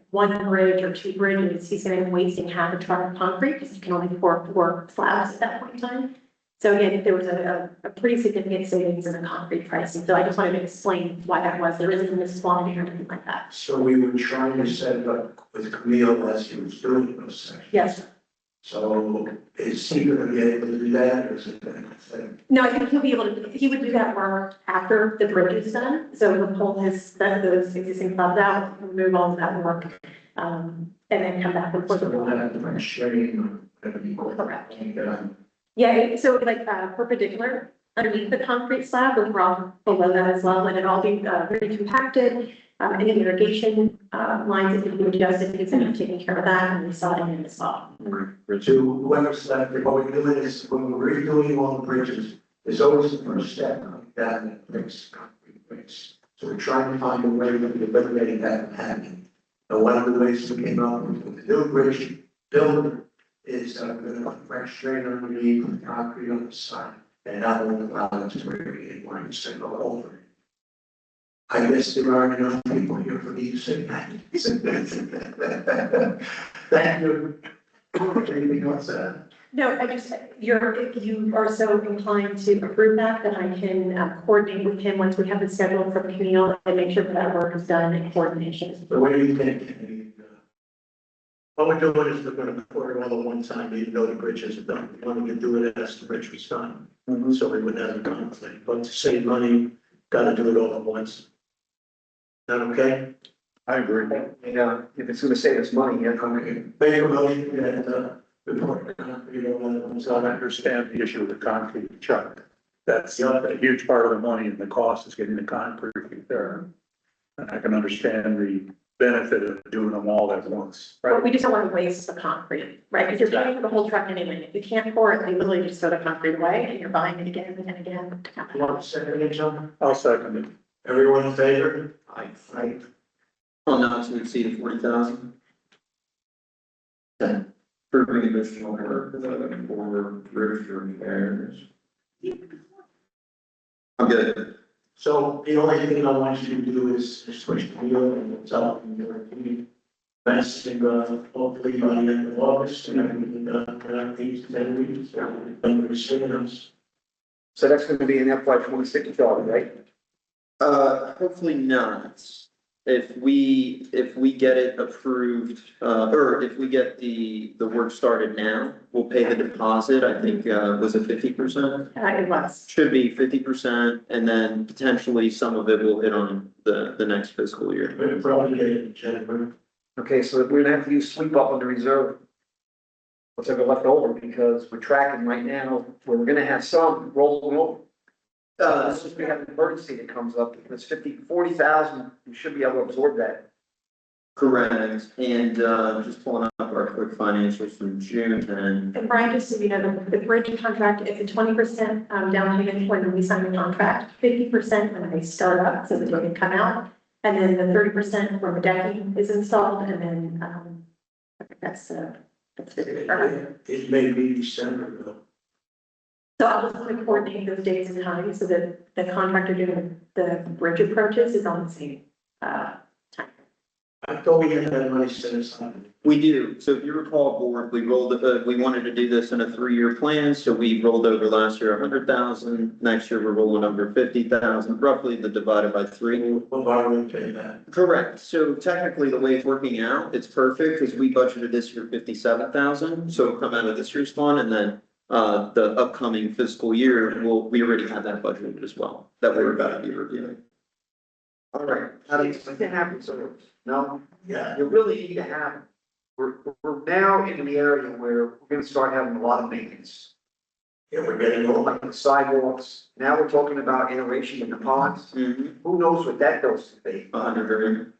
Speaker 3: one bridge or two bridges, he's going to be wasting half a truck of concrete because you can only pour 4 slabs at that point in time. So again, there was a pretty significant savings in the concrete pricing. So I just wanted to explain why that was. There isn't a misquantity or anything like that.
Speaker 2: So we were trying to set it up with Camille as he was doing those sections.
Speaker 3: Yes.
Speaker 2: So is he gonna be able to do that, or is it gonna thing?
Speaker 3: No, I think he'll be able to, he would do that work after the bridge is done. So he'll pull those existing slabs out, remove all of that work, and then come back and put
Speaker 2: So
Speaker 3: the.
Speaker 2: we'll have the shading,
Speaker 3: Correct. Yeah, so like perpendicular underneath the concrete slab with rock below that as well, and it'll all be very compacted. Any irrigation lines that can be adjusted, he's going to be taking care of that, and we saw it in as well.
Speaker 2: To whoever's left, what we're doing is, when we're redoing all the bridges, there's always the first step, that makes concrete base. So we're trying to find a way of eliminating that from happening. And one of the ways we came up with the new bridge builder is we're going to put fresh drain underneath and concrete on the side, and that will allow them to irrigate one single over. I guess there aren't enough people here for me to say that. Thank you. Anything else?
Speaker 3: No, if you are so inclined to approve that, then I can coordinate with him once we have it scheduled for Camille and make sure that work is done in coordination.
Speaker 2: But what do you think? What we're doing is we're gonna pour it all at one time, even though the bridge isn't done. We wanted to do it as the bridge was done. So we wouldn't have a conflict, but to save money, gotta do it all at once. Is that okay?
Speaker 15: I agree. Yeah, if it's gonna save us money, yeah.
Speaker 2: Okay. Make a motion that, report the concrete on
Speaker 17: So I understand the issue with the concrete truck. That's a huge part of the money and the cost is getting the concrete there. And I can understand the benefit of doing them all at once.
Speaker 3: But we just don't want to waste the concrete, right? Because you're paying for the whole truck anyway. If you can't pour it, they literally just throw the concrete away and you're buying it again and again.
Speaker 2: You want to second it, John?
Speaker 17: I'll second it.
Speaker 2: Everyone in favor? Aye. Aye.
Speaker 9: Well, not to exceed 40,000. Okay. Approving additional work for bridge repairs. I'm good.
Speaker 2: So the only thing I want you to do is switch the wheel and tell them your best thing, hopefully by the end of August and everything, these 10 weeks, and we're seeing us.
Speaker 15: So that's gonna be an FY 26 job, right?
Speaker 9: Hopefully not. If we get it approved, or if we get the work started now, we'll pay the deposit, I think, was it 50%?
Speaker 3: It was.
Speaker 9: Should be 50%, and then potentially some of it will hit on the next fiscal year.
Speaker 2: We're probably getting January.
Speaker 15: Okay, so we're gonna have to use sweep up on the reserve. Whatever left over, because we're tracking right now, where we're gonna have some rolling over. This is, we have an emergency that comes up, it's 40,000, we should be able to absorb that.
Speaker 9: Correct, and just pulling up our quick financials from June and.
Speaker 3: And Brian, just so you know, the bridge contract is a 20% down payment when we sign the contract, 50% when they start up, so that they can come out. And then the 30% when the decking is installed, and then that's it.
Speaker 2: It may be December though.
Speaker 3: So I'll just coordinate those dates and times so that the contractor doing the bridge approaches is on the same, time.
Speaker 2: I thought we had that money set aside.
Speaker 9: We do. So if you recall, board, we we wanted to do this in a 3-year plan, so we rolled over last year 100,000. Next year, we're rolling over 50,000, roughly the divided by 3.
Speaker 2: What borrowing pay that?
Speaker 9: Correct. So technically, the way it's working out, it's perfect because we budgeted this year 57,000. So it'll come out of this year's fund, and then the upcoming fiscal year, we already have that budgeted as well, that we're about to be reviewing.
Speaker 15: All right, how do you think that happens? No,
Speaker 2: Yeah.
Speaker 15: you really need to have, we're now in the area where we're gonna start having a lot of maintenance.
Speaker 2: Yeah, we're getting old.
Speaker 15: Like the sidewalks, now we're talking about aeration in the ponds,
Speaker 9: Mm-hmm.
Speaker 15: who knows what that goes to be?
Speaker 9: 100.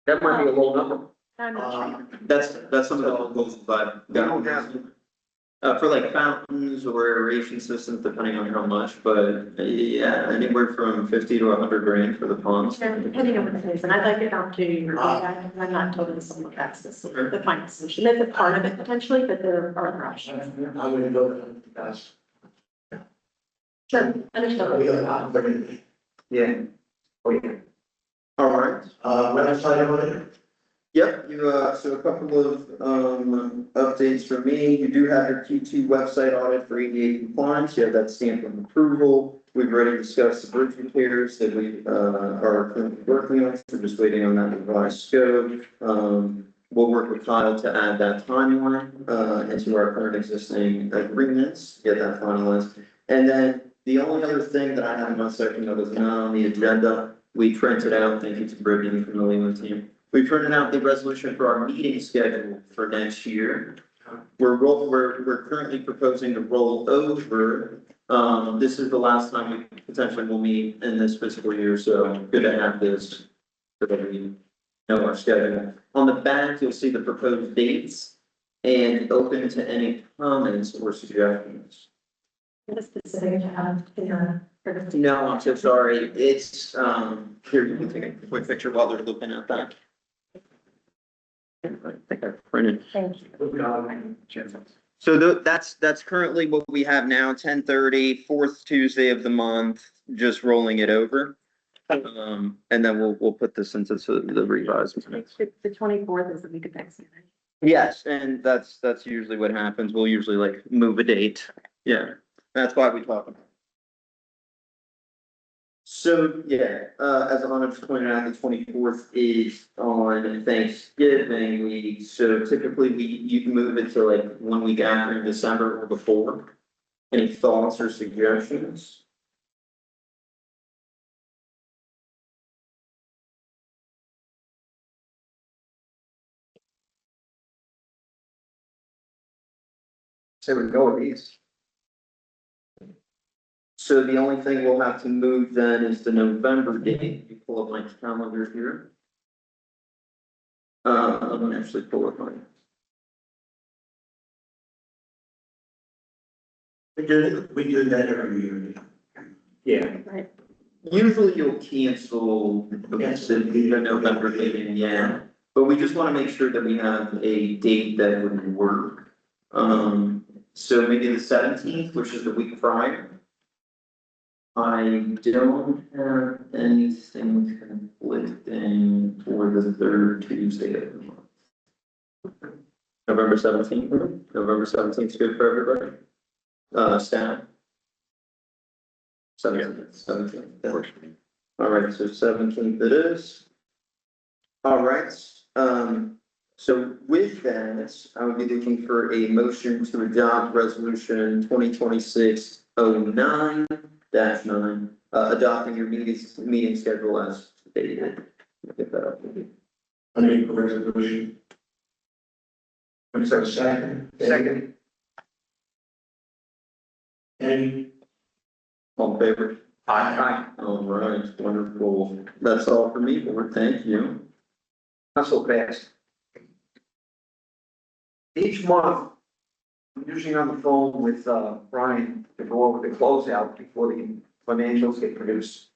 Speaker 15: That might be a low number.
Speaker 3: I'm not sure.
Speaker 9: That's some of the goals that
Speaker 15: We don't have,
Speaker 9: for like fountains or aeration systems, depending on how much, but yeah, anywhere from 50 to 100 grand for the ponds.
Speaker 3: Yeah, depending on what it is, and I'd like an opportunity to review that, because I'm not totally sold that's the final solution. That's a part of it potentially, but there are other options.
Speaker 2: I'm gonna go with the guys.
Speaker 3: Sure,
Speaker 2: We
Speaker 3: understood.
Speaker 2: got a lot of money.
Speaker 15: yeah. Oh, yeah.
Speaker 9: All right.
Speaker 2: Website on it.
Speaker 9: Yep, so a couple of, updates from me. You do have your Q2 website audit for ADA compliance. You have that stamp of approval. We've already discussed the bridge repairs that we, are currently working on. We're just waiting on that revised scope. We'll work with Kyle to add that timeline, into our current existing agreements, get that finalized. And then the only other thing that I have in my section that was not on the agenda, we printed out, thank you to Brittany from the Leland team. We printed out the resolution for our meeting schedule for next year. We're currently proposing to roll over. This is the last time we potentially will meet in this fiscal year, so good to have this so that we know our schedule. On the back, you'll see the proposed dates and open to any comments or suggestions.
Speaker 3: The specific to have in your.
Speaker 9: No, I'm so sorry. It's, here, you can take a quick picture while they're looking at that. I think I printed.
Speaker 3: Thank you.
Speaker 9: So that's currently what we have now, 10:30, fourth Tuesday of the month, just rolling it over. And then we'll put this into the revised minutes.
Speaker 3: The 24th is the week of Thanksgiving.
Speaker 9: Yes, and that's usually what happens. We'll usually like move a date. Yeah, that's why we talk about it. So, yeah, as Anna just pointed out, the 24th is on Thanksgiving week, so typically you can move it to like 1 week after in December or before. Any thoughts or suggestions?
Speaker 15: So we go with these.
Speaker 9: So the only thing we'll have to move then is the November date. You pull up my calendar here. I'm gonna actually pull up mine.
Speaker 2: We do that every year.
Speaker 9: Yeah.
Speaker 3: Right.
Speaker 9: Usually you'll cancel the November meeting, yeah, but we just wanna make sure that we have a date that would work. So maybe the 17th, which is the week prior. I don't have anything conflicting for the third Tuesday of the month. November 17th, November 17th is good for everybody. Staff. 17th. All right, so 17th it is. All right, so with that, I would be looking for a motion to adopt resolution 2026-09-9, adopting your meeting schedule as stated. Get that up.
Speaker 2: I make a resolution. What's that, second?
Speaker 15: Second.
Speaker 2: Any?
Speaker 9: All in favor?
Speaker 2: Aye.
Speaker 9: All right, wonderful. That's all for me, board. Thank you.
Speaker 15: Not so fast. Each month, I'm usually on the phone with, Brian to go over the closeout before the financials get produced.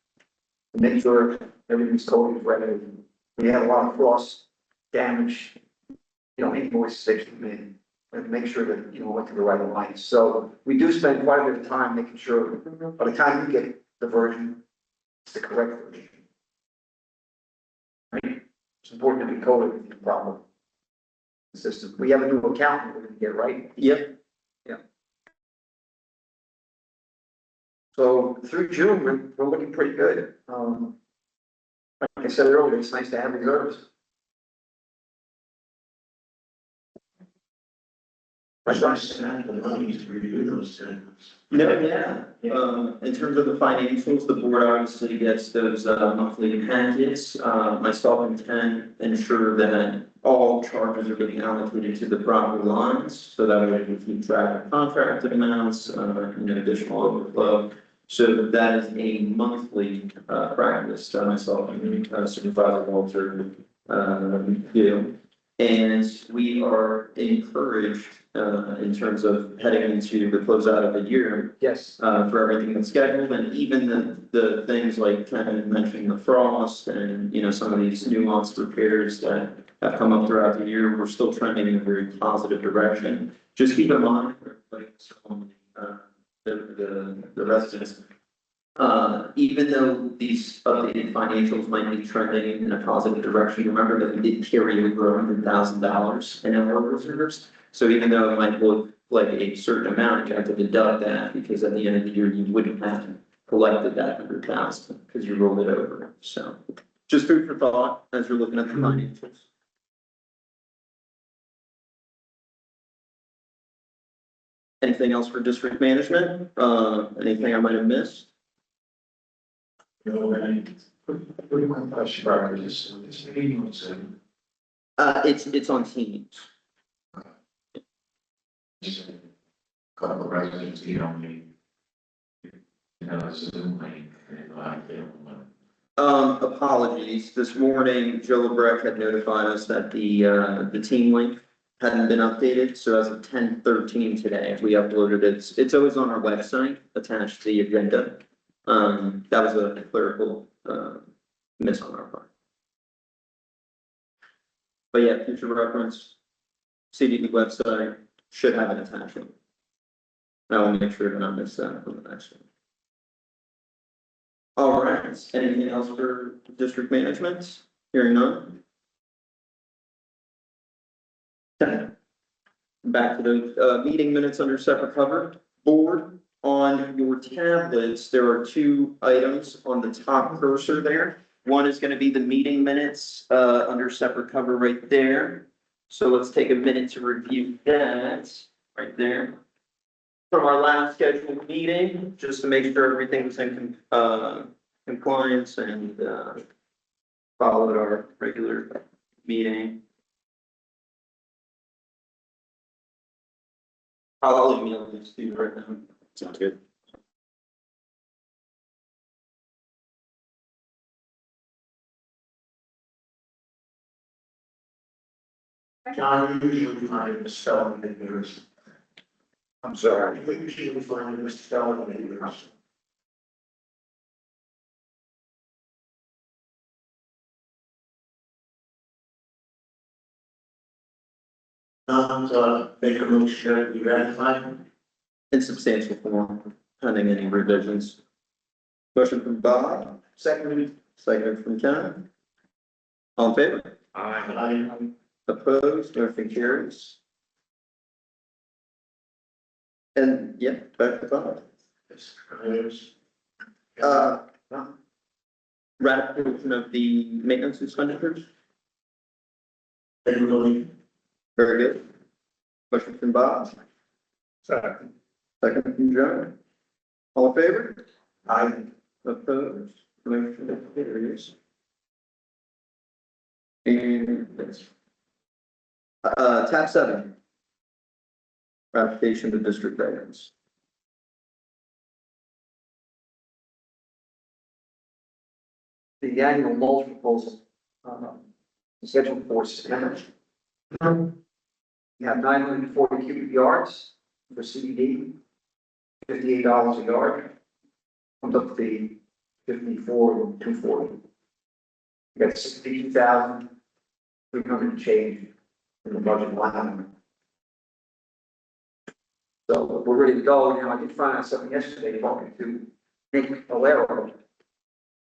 Speaker 15: To make sure everything's totally ready. We had a lot of cross damage, invoices that came in, and make sure that, you know, went to the right lines. So we do spend quite a bit of time making sure by the time we get the version, it's the correct version. Right? It's important to be coded the problem. System. We have a new accountant we're gonna get, right?
Speaker 9: Yep.
Speaker 15: So through June, we're looking pretty good. Like I said earlier, it's nice to have reserves.
Speaker 14: It's nice to have the money to review those things.
Speaker 9: No, yeah, in terms of the financials, the board obviously gets those, monthly packets. Myself and Ken ensure that all charges are getting allocated to the proper lines, so that way we can keep track of contracted amounts, additional overflow. So that is a monthly, practice that myself and Supervisor Walter, do. And we are encouraged, in terms of heading into the closeout of the year,
Speaker 15: Yes.
Speaker 9: for everything that's scheduled, and even the things like Kevin mentioned, the frost and, some of these nuanced repairs that have come up throughout the year, we're still trending in a very positive direction. Just keep in mind, like, the residents, even though these updated financials might be trending in a positive direction, remember that we did carry over $100,000 in our reserves. So even though it might look like a certain amount, you have to deduct that, because at the end of the year, you wouldn't have collected that 100,000 because you rolled it over. So just food for thought as you're looking at the financials. Anything else for district management? Anything I might have missed?
Speaker 14: No, pretty much question, this meeting was in.
Speaker 9: It's on Teams.
Speaker 14: Couple of residents, Zoom link, and like they
Speaker 9: Apologies. This morning, Joe LeBrecq had notified us that the team link hadn't been updated. So as of 10:13 today, we uploaded it. It's always on our website, attached to the agenda. That was a clerical, miss on our part. But yeah, future reference, CDD website should have an attachment. I will make sure to not miss that for the next one. All right, anything else for district management? Hearing none. Okay. Back to the, meeting minutes under separate cover. Board, on your tablets, there are two items on the top cursor there. One is gonna be the meeting minutes, under separate cover right there. So let's take a minute to review that right there. From our last scheduled meeting, just to make sure everything was in, compliance and, followed our regular meeting. I'll email this to you right now.
Speaker 6: Sounds good.
Speaker 2: John, you usually find misspelling in yours.
Speaker 15: I'm sorry.
Speaker 2: You usually find misspelling in yours. Make a motion that we ratify.
Speaker 9: In substantial form, pending any revisions. Motion from Bob, seconded from Ken. All in favor?
Speaker 2: Aye.
Speaker 9: Opposed, motion carries. And, yeah, back to Bob. Ratification of the maintenance expenditures,
Speaker 2: Favorably.
Speaker 9: very good. Motion from Bob,
Speaker 11: Second.
Speaker 9: second from John. All in favor?
Speaker 2: Aye.
Speaker 9: Opposed, motion carries. And, tab 7. Ratification of district items.
Speaker 15: The annual mulch proposal, scheduled for September. You have 940 cubic yards for CDD, $58 a yard. Comes up to the 54,240. You got 62,300 change in the budget line. So we're ready to go. Now, I did find out something yesterday talking to Nick Valero,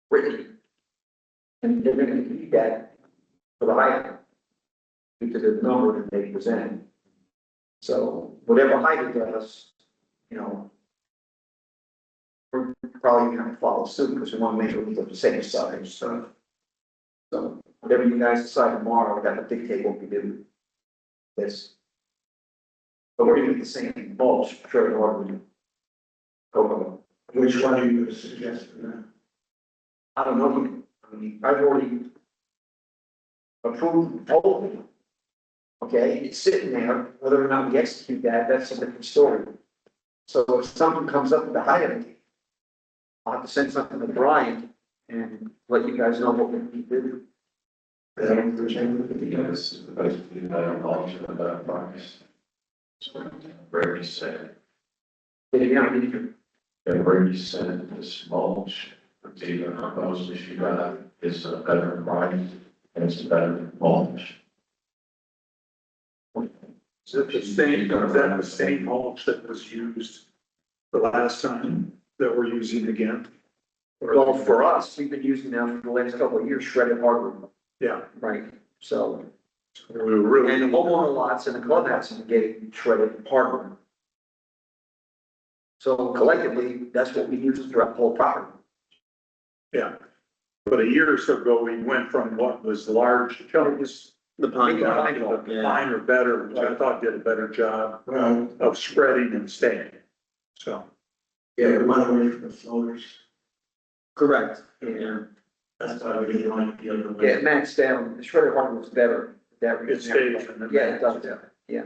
Speaker 15: Brittany. And they're gonna need that for the height, due to the number that they present. So whatever height it does, you know, we're probably gonna have to follow suit because we want to make sure we get the same size, so. So whatever you guys decide tomorrow, that will dictate what we do. This. But we're gonna get the same mulch, sure, in order to go.
Speaker 2: Which one are you suggesting?
Speaker 15: I don't know, I mean, I've already approved the whole. Okay, it's sitting there, whether or not we execute that, that's a different story. So if something comes up with the height of it, I'll have to send something to Brian and let you guys know what we need to do.
Speaker 14: Because basically better knowledge of the price. So Brady said, Brady said this mulch, the proposal she got is a better price and it's a better mulch.
Speaker 17: Is it the same, is that the same mulch that was used the last time that we're using again?
Speaker 15: Well, for us, we've been using them for the last couple of years, shredded hardwood,
Speaker 17: Yeah,
Speaker 15: right? So,
Speaker 17: we were really.
Speaker 15: and the homeowner lots and the clubhouse have been getting shredded hardwood. So collectively, that's what we use throughout the whole property.
Speaker 17: Yeah, but a year or so ago, we went from what was large chunks.
Speaker 9: The pine.
Speaker 17: down to the pine or better, which I thought did a better job of spreading and staying. So.
Speaker 2: Yeah, we went away from the floaters.
Speaker 9: Correct, yeah.
Speaker 2: That's why we didn't like the other way.
Speaker 15: Yeah, it maxed down, the shredded hardwood was better. That
Speaker 17: It stays in the.
Speaker 15: Yeah, it does, yeah.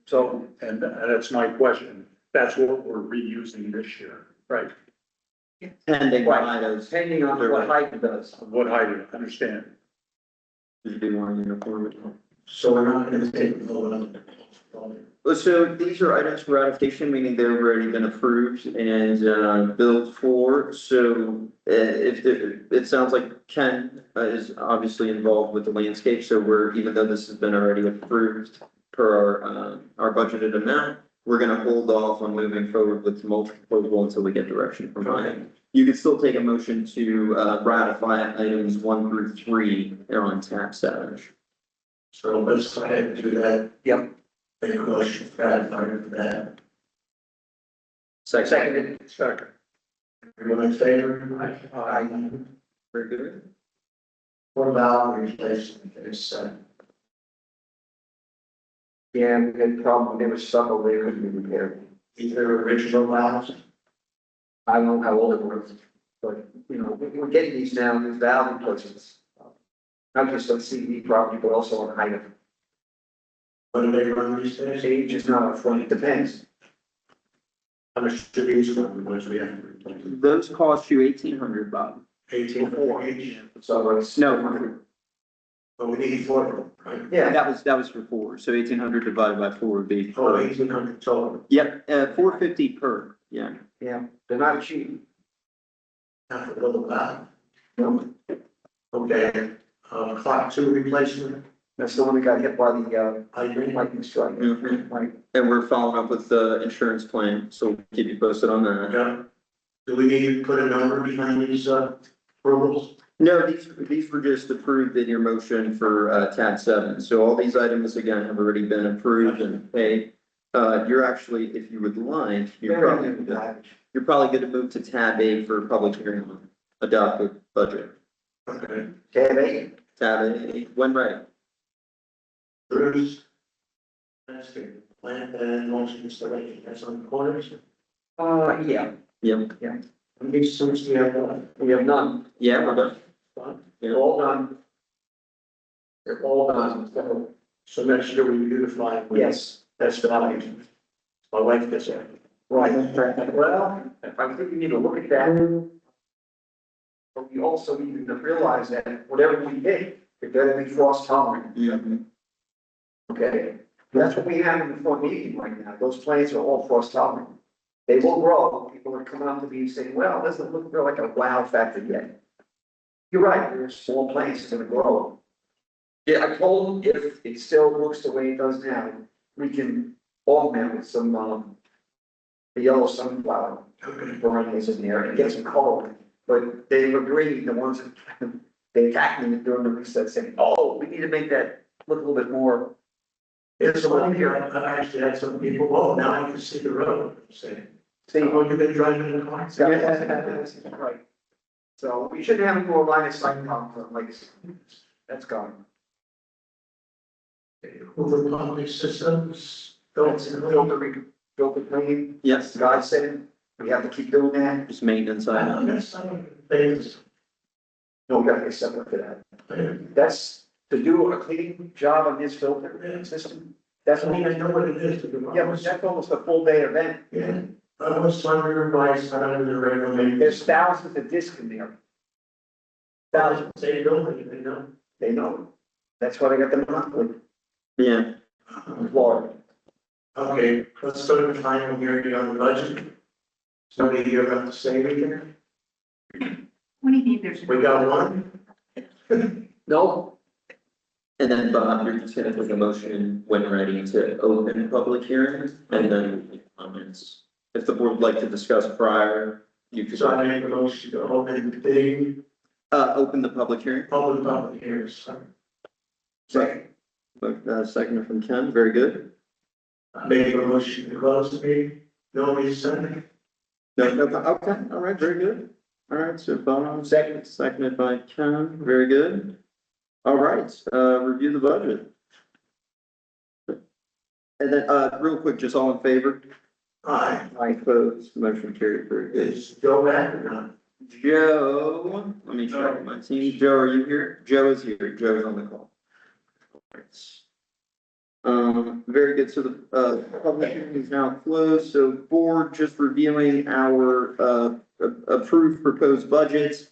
Speaker 15: So,
Speaker 17: And that's my question. That's what we're reusing this year. Right.
Speaker 9: Pending
Speaker 15: Right.
Speaker 9: items,
Speaker 15: depending on what height it does.
Speaker 17: What I understand.
Speaker 9: you do more uniformity.
Speaker 2: So we're not gonna take a vote on the floater.
Speaker 9: Well, so these are items for ratification, meaning they've already been approved and billed for. So it sounds like Ken is obviously involved with the landscape. So even though this has been already approved per our budgeted amount, we're gonna hold off on moving forward with the mulch proposal until we get direction from Brian. You could still take a motion to ratify items 1 through 3 on tab 7.
Speaker 2: So let's go ahead and do that.
Speaker 15: Yep.
Speaker 2: Make a motion for that.
Speaker 15: Second.
Speaker 17: Second.
Speaker 2: Everyone in favor?
Speaker 15: Aye.
Speaker 9: Very good.
Speaker 2: What about replacement? There's,
Speaker 15: Yeah, we had a problem, there was some over there couldn't be repaired.
Speaker 2: either original valves.
Speaker 15: I don't know how old it was, but, you know, we're getting these now, these valve replacements. Not just on CD property, but also on item.
Speaker 2: What do they run these days?
Speaker 15: Age is not upfront, it depends.
Speaker 2: How much do these run, once we have to replace?
Speaker 9: Those cost you 1,800, Bob.
Speaker 2: 18 for each,
Speaker 15: So it's.
Speaker 9: No,
Speaker 2: but we need 4 of them, right?
Speaker 15: Yeah,
Speaker 9: that was for 4. So 1,800 divided by 4 would be.
Speaker 2: Oh, 1,800 total.
Speaker 9: Yep, 450 per, yeah.
Speaker 15: yeah, they're not cheap.
Speaker 2: Not for a little while.
Speaker 15: No,
Speaker 2: Okay, clock 2 replacement.
Speaker 15: that's the one that got hit by the,
Speaker 2: Hydrant.
Speaker 15: lightning strike.
Speaker 9: Mhm.
Speaker 15: Right.
Speaker 9: And we're following up with the insurance claim, so we'll keep you posted on that.
Speaker 2: Yeah. Do we need to put a number behind these, approvals?
Speaker 9: No, these were just approved in your motion for tab 7. So all these items, again, have already been approved and paid. You're actually, if you would like, you're probably going to move to tab 8 for public hearing on adopted budget.
Speaker 2: Okay.
Speaker 15: Okay,
Speaker 9: Tab 8, when ready.
Speaker 2: Bruce. That's good. Plant and launch installation, that's on the corners.
Speaker 15: yeah,
Speaker 9: Yep.
Speaker 2: And these suits
Speaker 15: we have none.
Speaker 9: Yeah, we're done.
Speaker 15: They're all done. They're all done, so,
Speaker 2: So next year we beautify.
Speaker 15: yes,
Speaker 2: That's the value. I like this.
Speaker 15: right. Well, I think we need to look at that. But we also need to realize that whatever we pick, it better be frost tolerant.
Speaker 9: Mhm.
Speaker 15: Okay, that's what we have in the front meeting right now, those plants are all frost tolerant. They will grow, people are coming up to me and saying, well, it doesn't look like a wow factor yet. You're right, there's small plants that's gonna grow. Yeah, I told them if it still looks the way it does now, we can augment with some, the yellow sunflower, perennials in there, and get some color. But they've agreed, the ones that, they attacked me during the recess saying, oh, we need to make that look a little bit more.
Speaker 2: It's funny here, I actually had some people, oh, now I can see the road, say,
Speaker 15: See,
Speaker 2: oh, you've been driving in the car.
Speaker 15: yeah, right. So we shouldn't have more line of sight from like, that's gone.
Speaker 2: Over public systems,
Speaker 15: Filter clean,
Speaker 9: Yes,
Speaker 15: God said, we have to keep doing that.
Speaker 9: just maintenance
Speaker 2: I
Speaker 9: item.
Speaker 2: know that's some of the things.
Speaker 15: No, we gotta get separate for that. That's to do a cleaning job on this filter system. That's
Speaker 2: I mean, I know what it is to do.
Speaker 15: yeah, but that's almost a full day event.
Speaker 2: Yeah, I was wondering why it's not under the regular maintenance.
Speaker 15: There's thousands of discs in there. Thousands,
Speaker 2: They don't, they know.
Speaker 15: they know. That's why they got the monopoly.
Speaker 9: Yeah,
Speaker 15: Florida.
Speaker 2: Okay, let's go to the final hearing on the budget. Somebody here about to say anything?
Speaker 16: What do you mean there's?
Speaker 2: We got one?
Speaker 15: No,
Speaker 9: and then Bob, you're just gonna take a motion when ready to open public hearing and then comments. If the board would like to discuss prior, you could.
Speaker 2: So I make a motion to open the
Speaker 9: Open the public hearing.
Speaker 2: public hearings.
Speaker 15: second,
Speaker 9: Second from Ken, very good.
Speaker 2: I make a motion to close the meeting. Nobody said it.
Speaker 9: No, okay, all right, very good. All right, so Bob, seconded by Ken, very good. All right, review the budget. And then, real quick, just all in favor?
Speaker 2: Aye.
Speaker 9: I oppose, motion carried, very good.
Speaker 2: Is Joe back or not?
Speaker 9: Joe, let me check my team. Joe, are you here? Joe is here. Joe's on the call. Very good. So the public hearing is now closed. So board just reviewing our approved proposed budgets.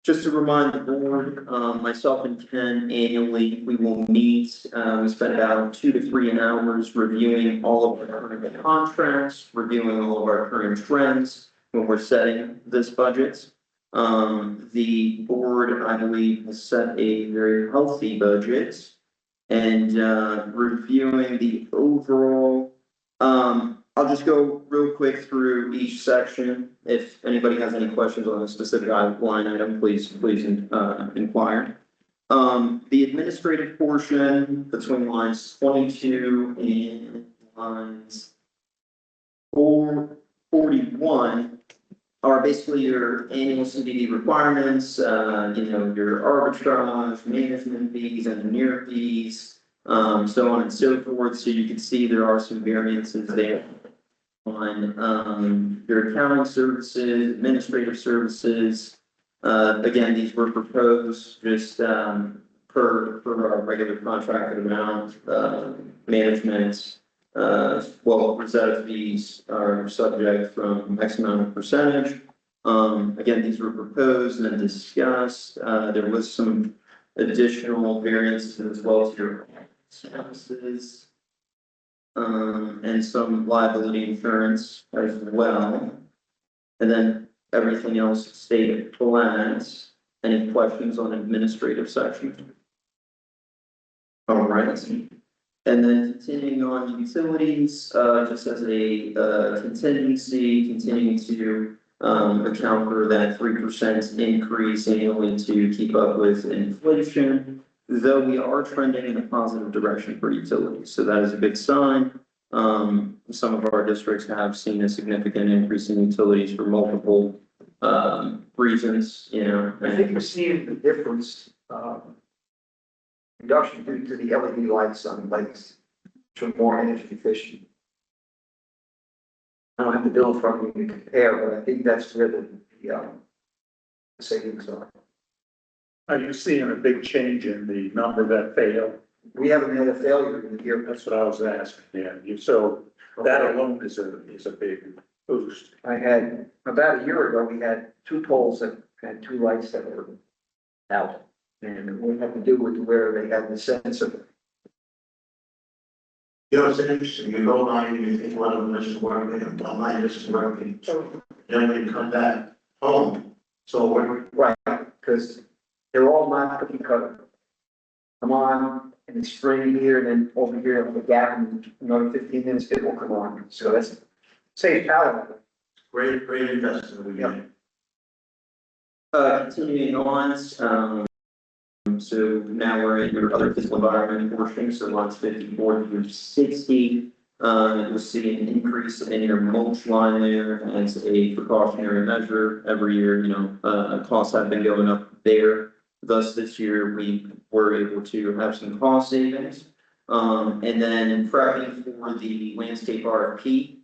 Speaker 9: Just to remind the board, myself and Ken annually, we will meet, we spend about 2 to 3 hours reviewing all of our current contracts, reviewing all of our current trends when we're setting this budget. The board, I believe, has set a very healthy budget and, reviewing the overall, I'll just go real quick through each section. If anybody has any questions on a specific line item, please inquire. The administrative portion between lines 22 and lines 41 are basically your annual CDD requirements, your arbitrage, management fees, engineer fees, so on and so forth. So you can see there are some variances there on your accounting services, administrative services. Again, these were proposed just per our regular contracted amount. Management, Rosetta fees are subject from X amount of percentage. Again, these were proposed and discussed. There was some additional variances as well to your services. And some liability insurance as well. And then everything else stayed flat. Any questions on administrative section? All right. And then continuing on utilities, just as a contingency, continuing to account for that 3% increase annually to keep up with inflation. Though we are trending in a positive direction for utilities, so that is a big sign. Some of our districts have seen a significant increase in utilities for multiple reasons,
Speaker 15: I think you're seeing the difference, reduction due to the LED lights on the lights, which are more energy efficient. I don't have the bill from you to compare, but I think that's where the savings are.
Speaker 17: Are you seeing a big change in the number that fail?
Speaker 15: We haven't had a failure in the year.
Speaker 17: That's what I was asking, yeah. So that alone is a big boost.
Speaker 15: I had, about a year ago, we had 2 poles that had 2 lights that were out. And we had to do with where they had the sensor.
Speaker 2: It's interesting, you go by and you think one of them isn't working, well, mine isn't working. Then when you come back home, so we're.
Speaker 15: Right, because they're all not cookie cutter. Come on, and it's spring here, and then over here, the gap, in another 15 minutes, it will come on. So Save power.
Speaker 14: Great investment we made.
Speaker 9: Continuing on, so now we're in your other physical environment portion, so lots 54 through 60. You'll see an increase in your mulch line there as a precautionary measure. Every year, costs have been going up there. Thus, this year, we were able to have some cost savings. And then prepping for the landscape RFP.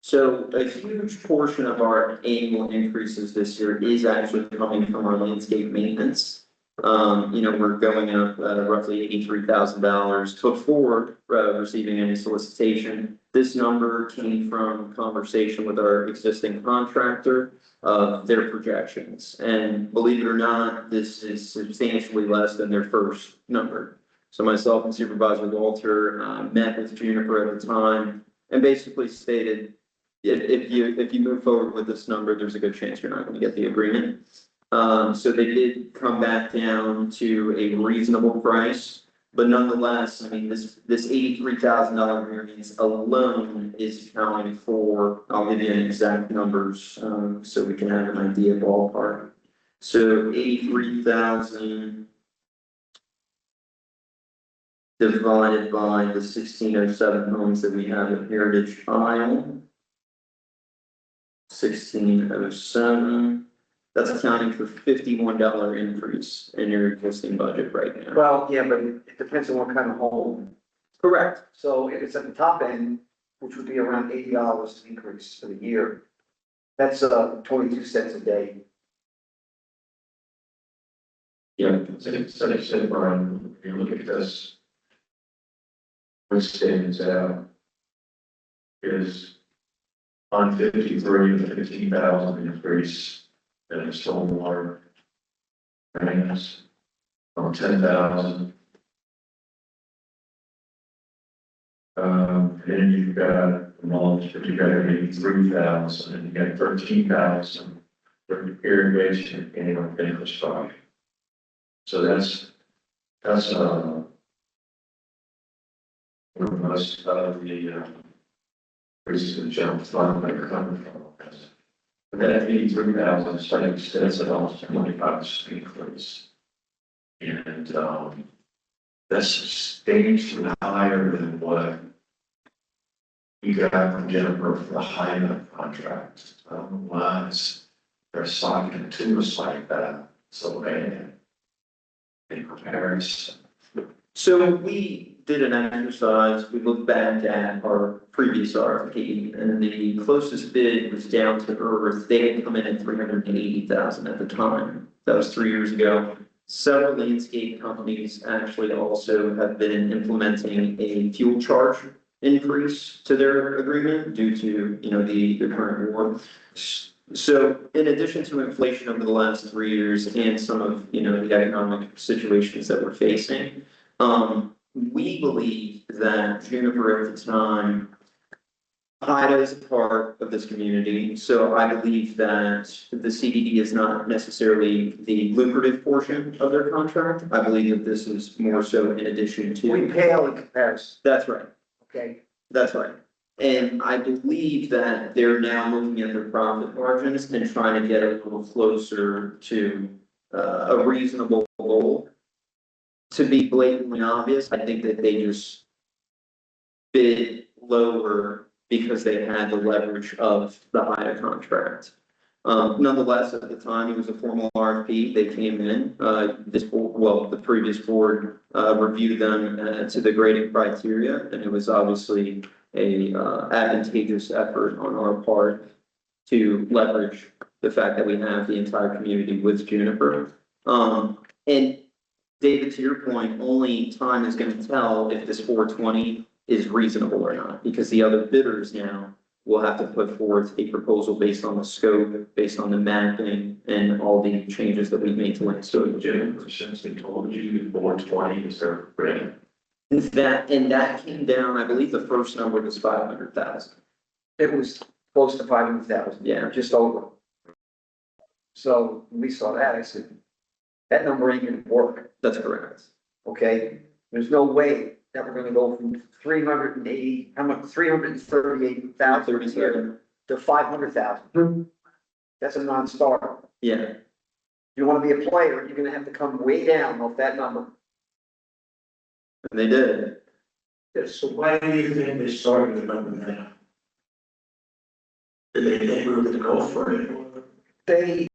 Speaker 9: So a huge portion of our annual increases this year is actually coming from our landscape maintenance. We're going up roughly $83,000 before receiving any solicitation. This number came from conversation with our existing contractor of their projections. And believe it or not, this is substantially less than their first number. So myself and Supervisor Walter met with Juniper at the time and basically stated, if you move forward with this number, there's a good chance you're not going to get the agreement. So they did come back down to a reasonable price, but nonetheless, I mean, this $83,000 variance alone is accounting for, I'll give you an exact numbers, so we can have an idea ballpark. So 83,000 divided by the 1607 homes that we have at Heritage Isle. 1607. That's accounting for $51 increase in your existing budget right now.
Speaker 15: Well, yeah, but it depends on what kind of home.
Speaker 9: Correct.
Speaker 15: So if it's at the top end, which would be around $80 increase for the year, that's 22 cents a day.
Speaker 14: Yeah, so I said, Brian, if you look at this, what stands out is on 53, the 15,000 increase in stormwater drainage on 10,000. And you've got mulch, but you've got 83,000, and you got 13,000 for irrigation and infrastructure. So that's where most of the increases in general fund that are coming from. But that 83,000 is starting to almost 25% increase. And that's substantially higher than what you got from Jennifer for the high-end contract. Otherwise, they're socking to us like that, so bad in comparison.
Speaker 9: So we did an exercise, we looked back at our previous RFP, and the closest bid was down to earth. They had come in at 380,000 at the time. That was 3 years ago. Several landscape companies actually also have been implementing a fuel charge increase to their agreement due to, the current war. So in addition to inflation over the last 3 years and some of, the economic situations that we're facing, we believe that Juniper at the time, HIDA is a part of this community, so I believe that the CDD is not necessarily the lucrative portion of their contract. I believe that this is more so in addition to.
Speaker 15: We pale in comparison.
Speaker 9: That's right.
Speaker 15: Okay.
Speaker 9: That's right. And I believe that they're now looking at their profit margins and trying to get a little closer to a reasonable goal. To be blatantly obvious, I think that they just bid lower because they had the leverage of the HIDA contract. Nonetheless, at the time, it was a formal RFP. They came in, the previous board reviewed them to the grading criteria, and it was obviously a advantageous effort on our part to leverage the fact that we have the entire community with Juniper. And David, to your point, only time is going to tell if this 420 is reasonable or not, because the other bidders now will have to put forth a proposal based on the scope, based on the mapping, and all the changes that we've made to it. So
Speaker 14: Jennifer essentially told you 420 is their grant.
Speaker 9: That came down, I believe the first number was 500,000.
Speaker 15: It was close to 500,000.
Speaker 9: Yeah.
Speaker 15: Just over. So when we saw that, I said, that number ain't gonna work.
Speaker 9: That's correct.
Speaker 15: Okay, there's no way that we're gonna go from 380, how much, 338,000 a year to 500,000. That's a non-starter.
Speaker 9: Yeah,
Speaker 15: If you wanna be a player, you're gonna have to come way down off that number.
Speaker 9: and they did.
Speaker 2: Yeah, so why do you think they started the number now? Did they think we were gonna go for it?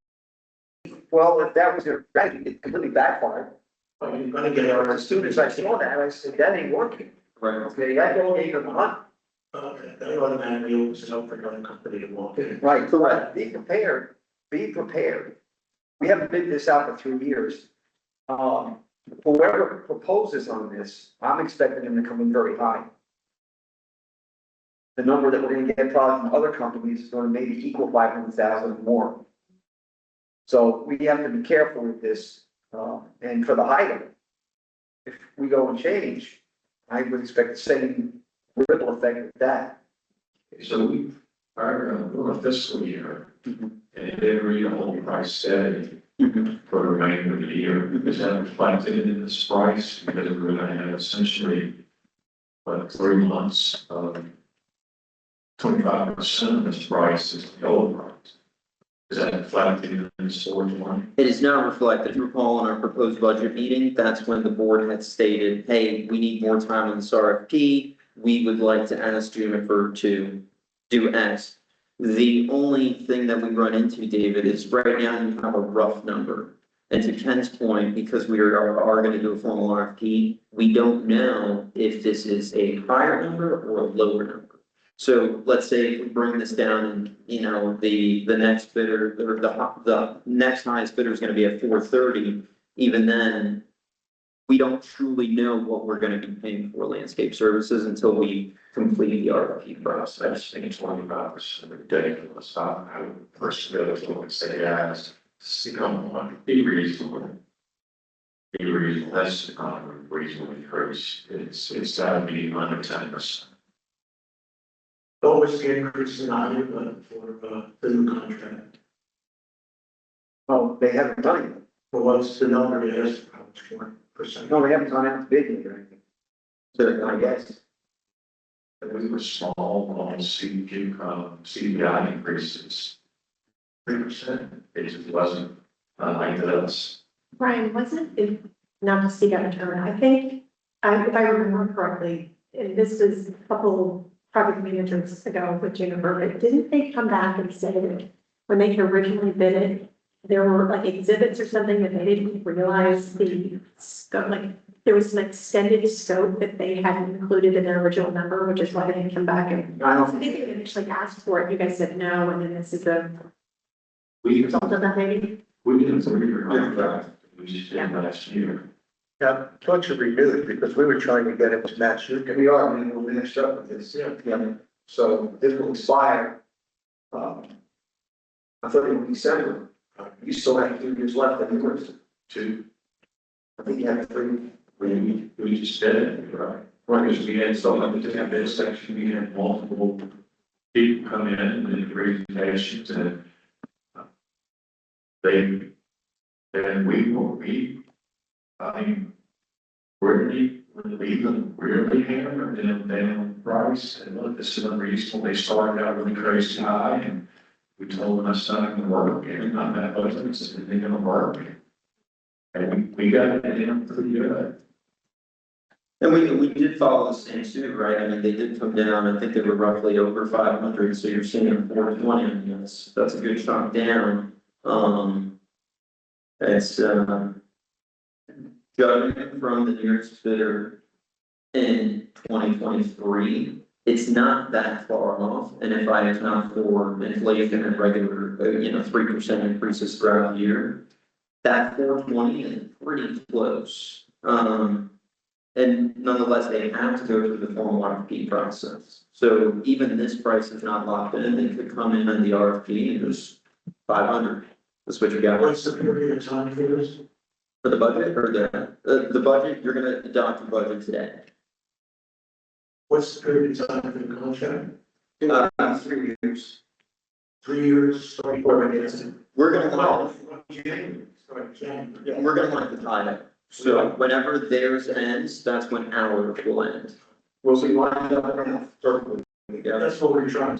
Speaker 15: Well, if that was their strategy, it completely backfired.
Speaker 2: Well, you're gonna get our
Speaker 15: As soon as I saw that, I said, that ain't working.
Speaker 9: Right.
Speaker 15: Okay, I don't need them on.
Speaker 2: Okay, that automatically opens it up for another company to walk in.
Speaker 15: Right, correct. Be prepared, be prepared. We haven't bid this out for 3 years. Whoever proposes on this, I'm expecting them to come in very high. The number that we're gonna get probably from other companies is gonna maybe equal 500,000 or more. So we have to be careful with this, and for the item, if we go and change, I would expect the same ripple effect with that.
Speaker 14: So we're a fiscal year, and they read a whole price steady for the remainder of the year. Is that reflected in this price? Because we're gonna have essentially, 3 months of 25% of this price is the old price. Is that reflected in the storage one?
Speaker 9: It is not reflected. If you recall in our proposed budget meeting, that's when the board had stated, hey, we need more time on this RFP. We would like to ask Juniper to do X. The only thing that we run into, David, is right now you have a rough number. And to Ken's point, because we are going to do a formal RFP, we don't know if this is a higher number or a lower number. So let's say if we bring this down and, the next bidder, or the next highest bidder is gonna be at 430, even then, we don't truly know what we're gonna be paying for landscape services until we complete the RFP process.
Speaker 14: I think it's 25% ridiculous. I would personally say, yes, come on, be reasonable. Be reasonable, that's the kind of reasonable increase. It's gotta be under 10%.
Speaker 2: What was the increase in item for the new contract?
Speaker 15: Oh, they haven't done it.
Speaker 2: What was the number they asked for, how much more percent?
Speaker 15: No, they haven't gone out to bid yet or anything. So I guess.
Speaker 14: We were small on CPI increases. 3%, it just wasn't like this.
Speaker 3: Brian, wasn't it, not to speak out of turn, I think, if I remember correctly, and this was a couple project managers ago with Juniper, but didn't they come back and say that when they originally bid it, there were like exhibits or something that they didn't realize the scope, like there was an extended scope that they hadn't included in their original number, which is why they didn't come back and
Speaker 15: I don't
Speaker 3: I think they initially asked for it, you guys said no, and then this is a
Speaker 14: We
Speaker 3: result of that maybe?
Speaker 14: did a 3-year contract, we just did last year.
Speaker 4: Now, thought you renewed because we were trying to get it to match you.
Speaker 15: We are, and we'll finish up with this. Yeah. So this will expire. I thought it was December. You still have 2 years left in the first.
Speaker 14: 2,
Speaker 15: I think you have 3.
Speaker 14: we just did it, right? Because we had so much to have this section, we had multiple people come in and presentations and we really hammered them down price and look, this is unreasonable. They started out really crazy high and we told them that's not gonna work and not that budget, it's not gonna work. And we got it in pretty good.
Speaker 9: And we did follow the same suit, right? I mean, they did come down, I think they were roughly over 500, so you're seeing 420, I mean, that's a good chunk down. It's, judging from the nearest bidder in 2023, it's not that far off. And if I account for inflation and regular, 3% increases throughout the year, that 420 is pretty close. And nonetheless, they have to go through the formal RFP process. So even this price is not locked in. They could come in on the RFP and just 500. That's what you got.
Speaker 2: What's the period of time for this?
Speaker 9: For the budget or the budget, you're gonna adopt the budget today.
Speaker 2: What's the period of time for the contract?
Speaker 15: 3 years.
Speaker 2: 3 years, starting for it.
Speaker 9: We're gonna
Speaker 2: Well,
Speaker 9: want,
Speaker 2: January, starting January.
Speaker 9: we're gonna want the tie up. So whenever theirs ends, that's when ours will end.
Speaker 15: We'll see lines up and circle.
Speaker 9: Yeah.
Speaker 2: That's what we're trying.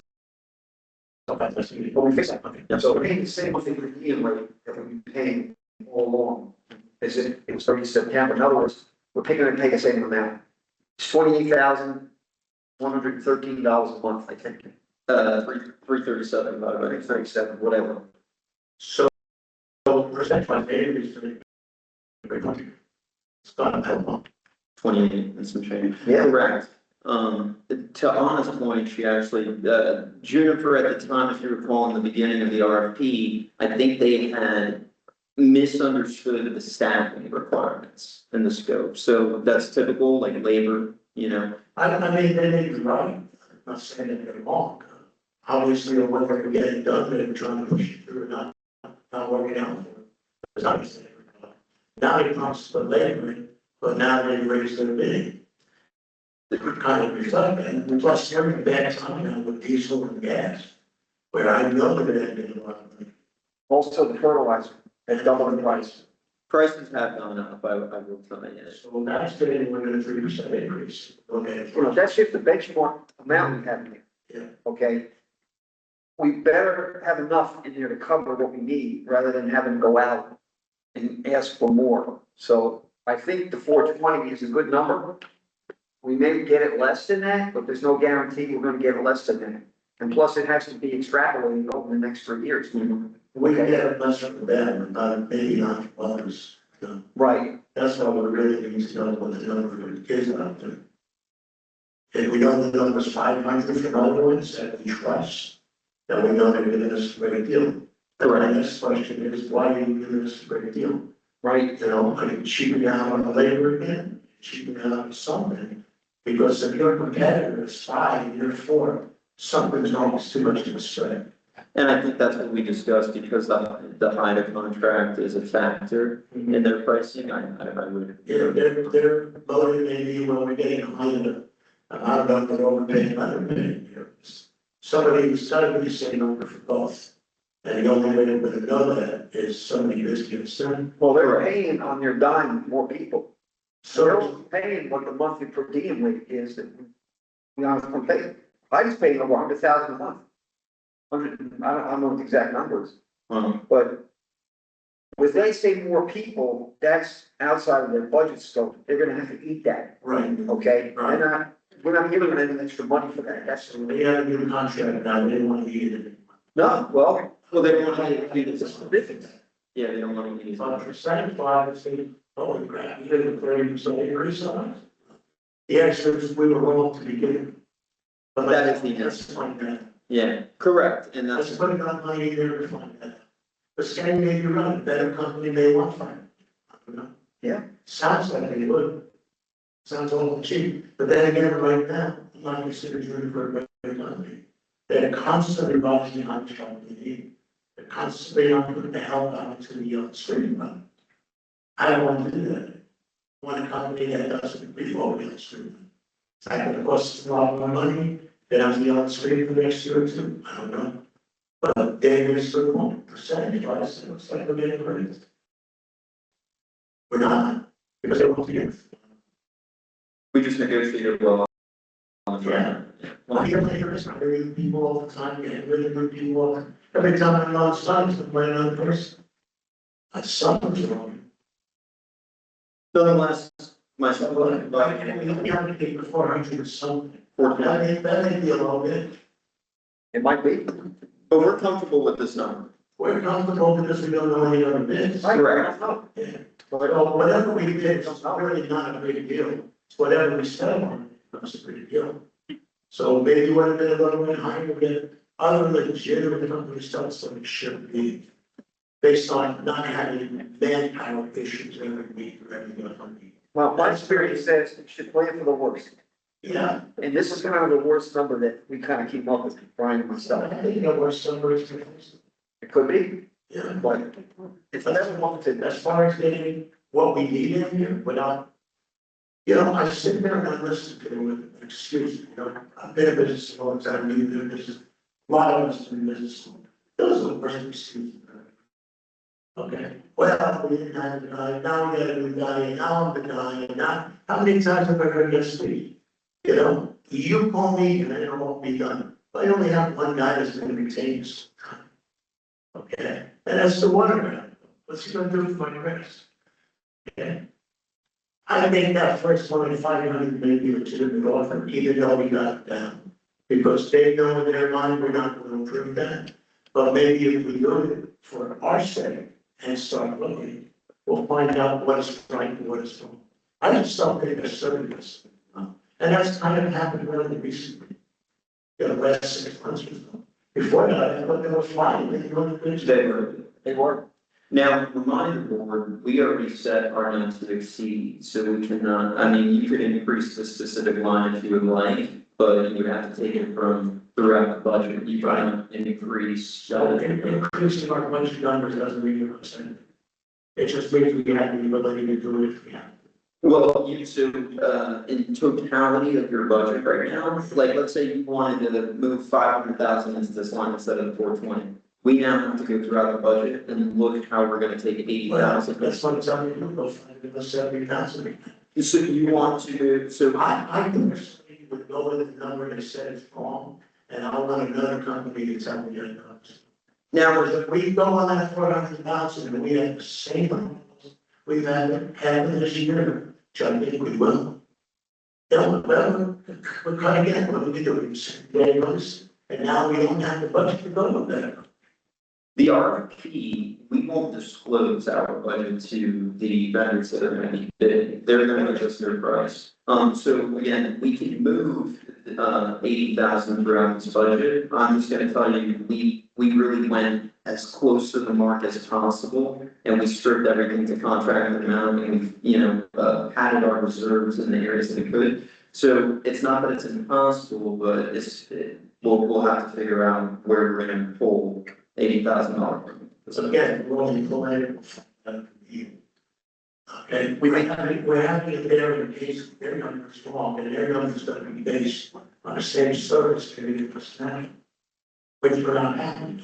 Speaker 15: But we fix that. So we're paying the same monthly per diem rate that we've been paying all along. Is it was 30 September. In other words, we're paying the same amount. It's $28,113 a month, I think.
Speaker 9: 337, by the way.
Speaker 15: 337, whatever.
Speaker 2: So percent by neighbor is it's gonna help.
Speaker 9: 28 and some change.
Speaker 15: Yeah.
Speaker 9: Correct. To Anna's point, she actually, Juniper at the time, if you recall, in the beginning of the RFP, I think they had misunderstood the staffing requirements and the scope. So that's typical, like labor, you know.
Speaker 2: I mean, they may be right, I'm not saying that they're wrong. Obviously, what they're getting done, they're trying to push it through, not working out for it. It's obviously, now it comes to labor, but now they raise their bid. It would kind of reflect that, and plus every bad time now with diesel and gas, where I know that they're getting a lot of money.
Speaker 15: Also the fertilizer at double the price.
Speaker 9: Prices have gone up, I will tell you.
Speaker 2: So that's getting within a 3% increase. Okay.
Speaker 15: You know, that's just the benchmark amount we have in there.
Speaker 2: Yeah.
Speaker 15: Okay? We better have enough in there to cover what we need, rather than having to go out and ask for more. So I think the 420 is a good number. We may get it less than that, but there's no guarantee we're gonna get it less than that. And plus, it has to be extrapolated over the next 3 years.
Speaker 2: We can get it less from them, but maybe not from others.
Speaker 15: Right.
Speaker 2: That's why we really need to know what the number of the kids out there. If we know the number is 500 from other ones that we trust, then we know they're giving us a great deal.
Speaker 9: Correct.
Speaker 2: The next question is, why are you giving us a great deal?
Speaker 15: Right.
Speaker 2: You know, are you cheaping out on the labor again, cheaping out on something? Because if your competitor is 5 and you're 4, something's almost too much to expect.
Speaker 9: And I think that's what we discussed, because the HIDA contract is a factor in their pricing, I would.
Speaker 2: Yeah, they're motive maybe when we're getting higher, I don't know if they're overpaying, underpaying here. Somebody who's gotta be the same number for both. And the only way we're gonna know that is somebody who's concerned.
Speaker 15: Well, they're paying on their dime more people. So
Speaker 2: So,
Speaker 15: they're paying what the monthly per diem rate is that we honestly pay. I was paying over 100,000 a month. I don't know the exact numbers, but when they say more people, that's outside of their budget scope. They're gonna have to eat that,
Speaker 2: right,
Speaker 15: okay?
Speaker 2: Right.
Speaker 15: We're not giving them any extra money for that. That's,
Speaker 2: so they have a new contract now, they don't wanna eat it.
Speaker 15: no, well,
Speaker 9: Well, they want to do
Speaker 15: it's
Speaker 9: this.
Speaker 15: a difference.
Speaker 9: Yeah, they don't want to use.
Speaker 2: But for second five, it's like, holy crap, you did a 30% increase on us. The extras, we were wrong to begin. But
Speaker 9: That is the
Speaker 2: let's find that.
Speaker 9: Yeah, correct, and
Speaker 2: Let's
Speaker 9: that's,
Speaker 2: put it on money there to find that. But Stan may be right, a better company may want to find it. I don't know.
Speaker 15: Yeah.
Speaker 2: Sounds like they would. Sounds awful cheap, but then again, right now, I'm not considering it for a better company. They're constantly rising how much money they need. They're constantly on putting the hell out to the street run. I don't want to do that. I want a company that doesn't before we on the street. It's not gonna cost us a lot more money. Then I'll be on the street for the next year or two, I don't know. But then there's the 1% price, it looks like we're getting raised. We're not, because they want to give.
Speaker 9: we just negotiated well.
Speaker 2: Yeah. Well, you're hiring people all the time, getting rid of good people. Every time I'm on site, I'm playing another person. That's something's wrong.
Speaker 9: Nonetheless, myself,
Speaker 2: Why can't we allocate the 400 or something? That may be a little bit.
Speaker 15: It might be.
Speaker 9: but we're comfortable with this number.
Speaker 2: We're comfortable because we don't know any other bids.
Speaker 9: Correct.
Speaker 2: Yeah. So whatever we bid, it's not really not a big deal. It's whatever we sell on, it's a big deal. So maybe we're a bit a little bit higher, but other legitimate companies tell us that it should be. Based on not having manpower issues every week or every other week.
Speaker 15: Well, my experience says you should plan for the worst.
Speaker 2: Yeah.
Speaker 15: And this is kind of the worst number that we kind of keep up with, Brian and myself.
Speaker 2: I think the worst number is.
Speaker 15: It could be,
Speaker 2: Yeah.
Speaker 15: but it's
Speaker 2: But
Speaker 15: never wanted.
Speaker 2: as far as getting what we need in here without, you know, I sit there and I listen to them with excuse, you know, I've been in business a long time, you've been in business, a lot of us in business. Those are the worst excuses. Okay, well, we didn't have the guy, now we got a new guy, and now I'm the guy, and now, how many times have I heard this speak? You know, you call me and it won't be done. I only have one guy that's gonna retain this. Okay, and that's the water guy. What's he gonna do for my rest? Okay. I think that first one in 500 may be legitimate offer, even though we got it down. Because they know in their mind, we're not gonna approve that. But maybe if we do it for our sake and start looking, we'll find out what is right and what is wrong. I just don't think they're serving us. And that's kind of happened really recently. The last 6 months or so. Before that, I thought they were fine, they were good.
Speaker 9: They were. Now, remind the board, we already set our not to exceed, so we cannot, I mean, you could increase the specific line if you would like, but you would have to take it from throughout the budget, you cannot increase.
Speaker 2: So increasing our budget numbers doesn't mean we're saying. It just means we have the ability to do it if we have.
Speaker 9: Well, you, so, in totality of your budget right now, like, let's say you wanted to move 500,000 into this line instead of 420. We now have to go throughout the budget and look how we're gonna take 80,000.
Speaker 2: That's what I'm telling you, go find the 70,000.
Speaker 9: So you want to, so
Speaker 2: I personally would go with the number that said it's wrong, and I want another company to tell me that.
Speaker 9: now,
Speaker 2: Because if we go on that 400,000 and we have the same numbers we've had this year, which I think we will. Then, well, we're trying to get what we do, and now we don't have the budget to go with that.
Speaker 9: the RFP, we won't disclose our budget to the vendors that are gonna be bidding. They're gonna adjust their price. So again, we can move, 80,000 throughout this budget. I'm just gonna tell you, we really went as close to the mark as possible. And we stripped everything to contract amount and we, padded our reserves in the areas that we could. So it's not that it's impossible, but we'll have to figure out where we're gonna pull $80,000.
Speaker 2: So again, we're only collecting. Okay, we're having a very case, their numbers wrong, and their numbers going to be based on the same service area percent, which we're not having.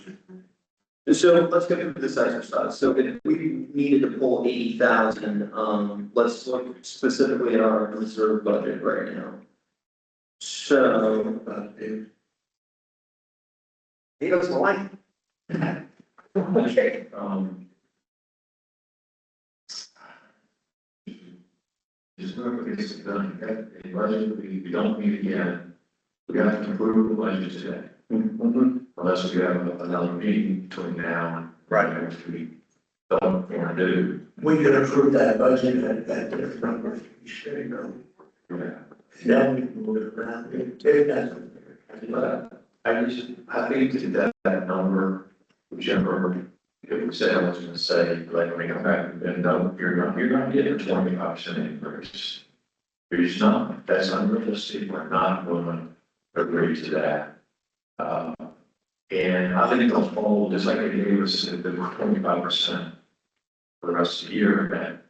Speaker 9: So let's go through this exercise. So if we needed to pull 80,000, let's look specifically at our reserve budget right now. So,
Speaker 15: He doesn't like.
Speaker 9: okay.
Speaker 14: Just look at this, a budget, we don't need again. We have to approve the budget today. Unless we have another meeting between now and right next week. Don't want to do.
Speaker 2: We could approve that budget at different number, we should go.
Speaker 14: Yeah.
Speaker 2: Then we can move it around, if that's.
Speaker 14: But I think that number, whichever, if we say, I was gonna say, like, when you come back and no, you're not getting a 25% increase. You're just not, that's unrealistic, we're not going to agree to that. And I think they'll fall, just like they gave us, if they were 25% for the rest of the year, that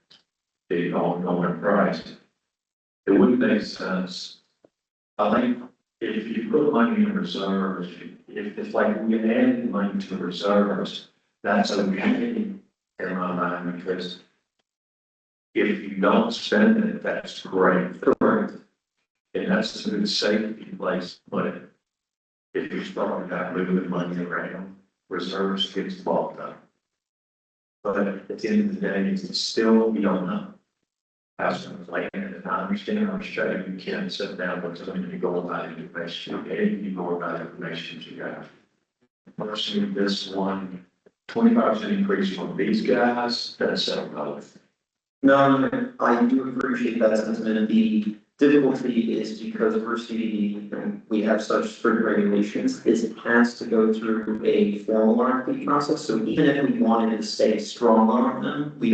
Speaker 14: they all know in price. It wouldn't make sense. I think if you put money in reserves, if it's like we add money to reserves, that's okay in my mind, because if you don't spend it, that's great. Correct. And that's a good safety place, but if you start not moving money around, reserves gets bulked up. But at the end of the day, it's still, we don't know. That's what I'm like, and I understand how much better you can sit down with somebody to go about information, you go about information you got. Personally, this one, 25% increase from these guys, that's $7.
Speaker 9: No, I do appreciate that sentiment. The difficulty is because we're CDD and we have such strict regulations, is it has to go through a formal RFP process. So even if we wanted to stay strong on them, we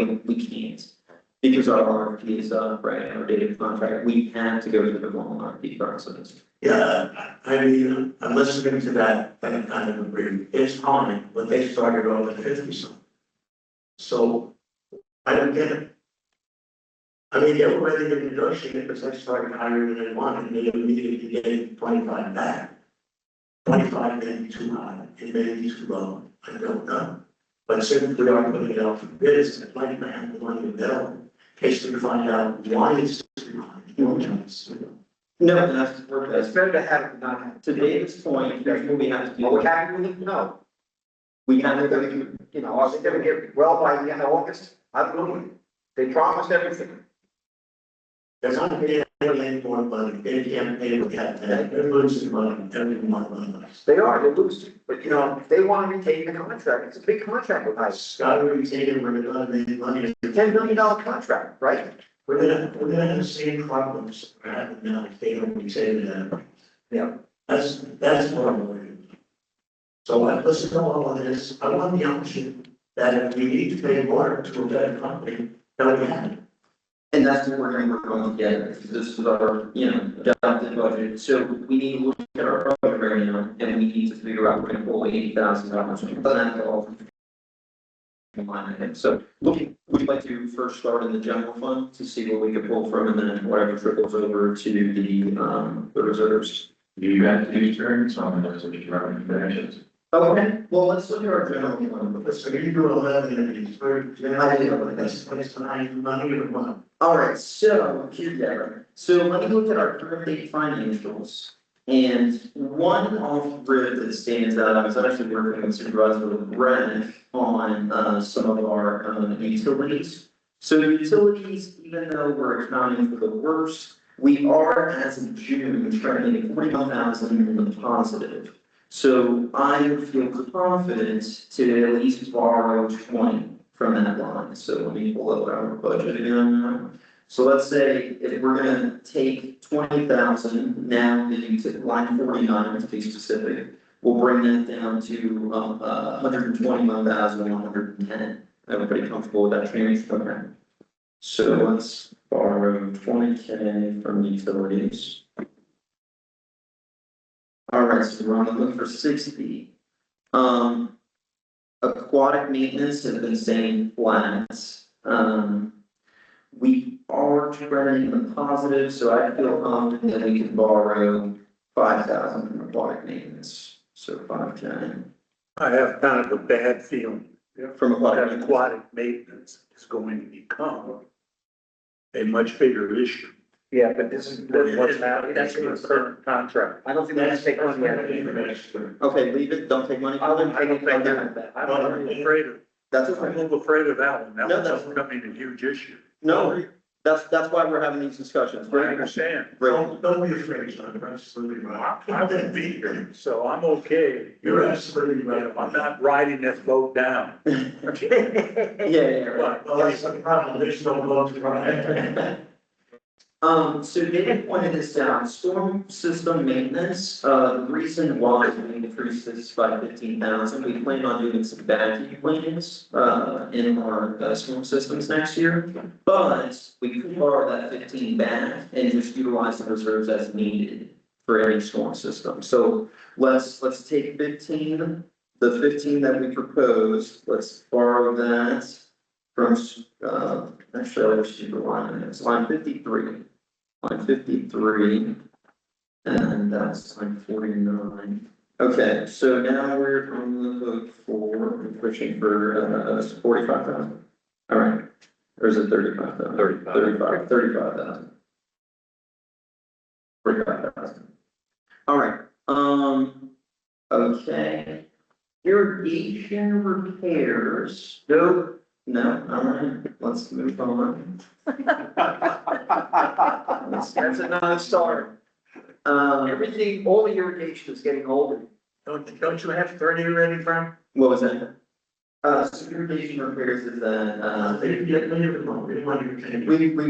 Speaker 9: can't. Because our RFP is up, right, our data contract, we have to go through the formal RFP process.
Speaker 2: Yeah, I mean, I'm listening to that, and I kind of agree, it's fine, but they started off at 50 something. So, I don't get it. I mean, they were ready to negotiate it, because they started higher than they wanted, and they immediately gave 25 back. 25 may be too high, it may be too low, I don't know. But since we are putting it out for bids, I'd like to have the money available, in case we find out why it's.
Speaker 9: No, that's
Speaker 15: It's better to have it than not have it.
Speaker 9: to David's point, here's what we have to do.
Speaker 15: Are we happy with it? No.
Speaker 9: We
Speaker 15: Are
Speaker 9: have
Speaker 15: they
Speaker 9: to,
Speaker 15: gonna, are they gonna get well by the end of August? I don't know. They promised everything.
Speaker 2: They're not paying any more money, they can't pay what they have to have, they're losing money every month.
Speaker 15: They're losing, but if they want to retain the contract, it's a big contract with us.
Speaker 2: Scott, we take it, we're gonna make money.
Speaker 15: $10 million contract, right?
Speaker 2: We're gonna have the same problems we're having now, if they don't retain that.
Speaker 15: Yeah.
Speaker 2: That's what I'm worried about. So I listen to all of this, I want the option that if we need to pay more to a better company, that we have.
Speaker 9: and that's what we're gonna work on together, because this is our, adopted budget. So we need to look at our budget right now, and we need to figure out, we're gonna pull $80,000 from that all. So, would you like to first start in the general fund to see what we could pull from, and then whatever trickles over to the reserves?
Speaker 14: You have to do turns on those, if you recommendations.
Speaker 9: Okay, well, let's look at our general fund.
Speaker 2: So you do 11 and it's very, that's behind money or what?
Speaker 9: All right, so here's that. So let me look at our current date financials. And one off grid that stands out, I was actually working with Supervisor Brennan on some of our utilities. So utilities, even though we're accounting for the worst, we are, as of June, trending 41,000 in the positive. So I feel confident to at least borrow 20 from that line. So let me pull up our budget again. So let's say if we're gonna take 20,000 now, to line 49 to be specific, we'll bring that down to 121,110. Everybody comfortable with that change? Okay. So let's borrow 20K from utilities. All right, so we're on the look for 60. Aquatic maintenance has been staying flat. We are trending in the positive, so I feel confident that we can borrow 5,000 from aquatic maintenance. So 5K.
Speaker 17: I have kind of a bad feeling
Speaker 9: From aquatic
Speaker 17: that aquatic maintenance is going to become a much bigger issue.
Speaker 15: Yeah, but this is what's now,
Speaker 17: That's in the current contract.
Speaker 15: I don't think that's take money out of it.
Speaker 9: Okay, leave it, don't take money.
Speaker 15: I wouldn't take
Speaker 17: think
Speaker 15: money out
Speaker 17: that-
Speaker 15: of that.
Speaker 17: I'm a little afraid of,
Speaker 9: That's
Speaker 17: I'm a
Speaker 9: okay.
Speaker 17: little afraid of that one. That
Speaker 9: No,
Speaker 17: one's
Speaker 9: that's-
Speaker 17: becoming a huge issue.
Speaker 9: No, that's why we're having these discussions.
Speaker 17: I understand.
Speaker 2: Don't be afraid, John, you're absolutely right.
Speaker 17: I wouldn't be here, so I'm okay.
Speaker 2: You're absolutely right.
Speaker 17: I'm not riding this boat down.
Speaker 9: Yeah.
Speaker 2: Well, that's the problem, there's no vote to run.
Speaker 9: So David pointed this out, storm system maintenance, the reason why we increased this by 15,000, we plan on doing some battery plans, in our, storm systems next year. But we could borrow that 15 back and just utilize the reserves as needed for any storm system. So let's take 15, the 15 that we proposed, let's borrow that from, actually, I'll just do the line, it's line 53. Line 53, and that's line 49. Okay, so now we're on the hook for, pushing for, 45,000. All right, or is it 35,000? 35,000. 45,000. All right, okay. Irrigation repairs. No, all right, let's move on.
Speaker 15: That's a non-starter. Everything, all the irrigation is getting older.
Speaker 2: Don't you have 30 already, Frank?
Speaker 9: What was that? So irrigation repairs is that, we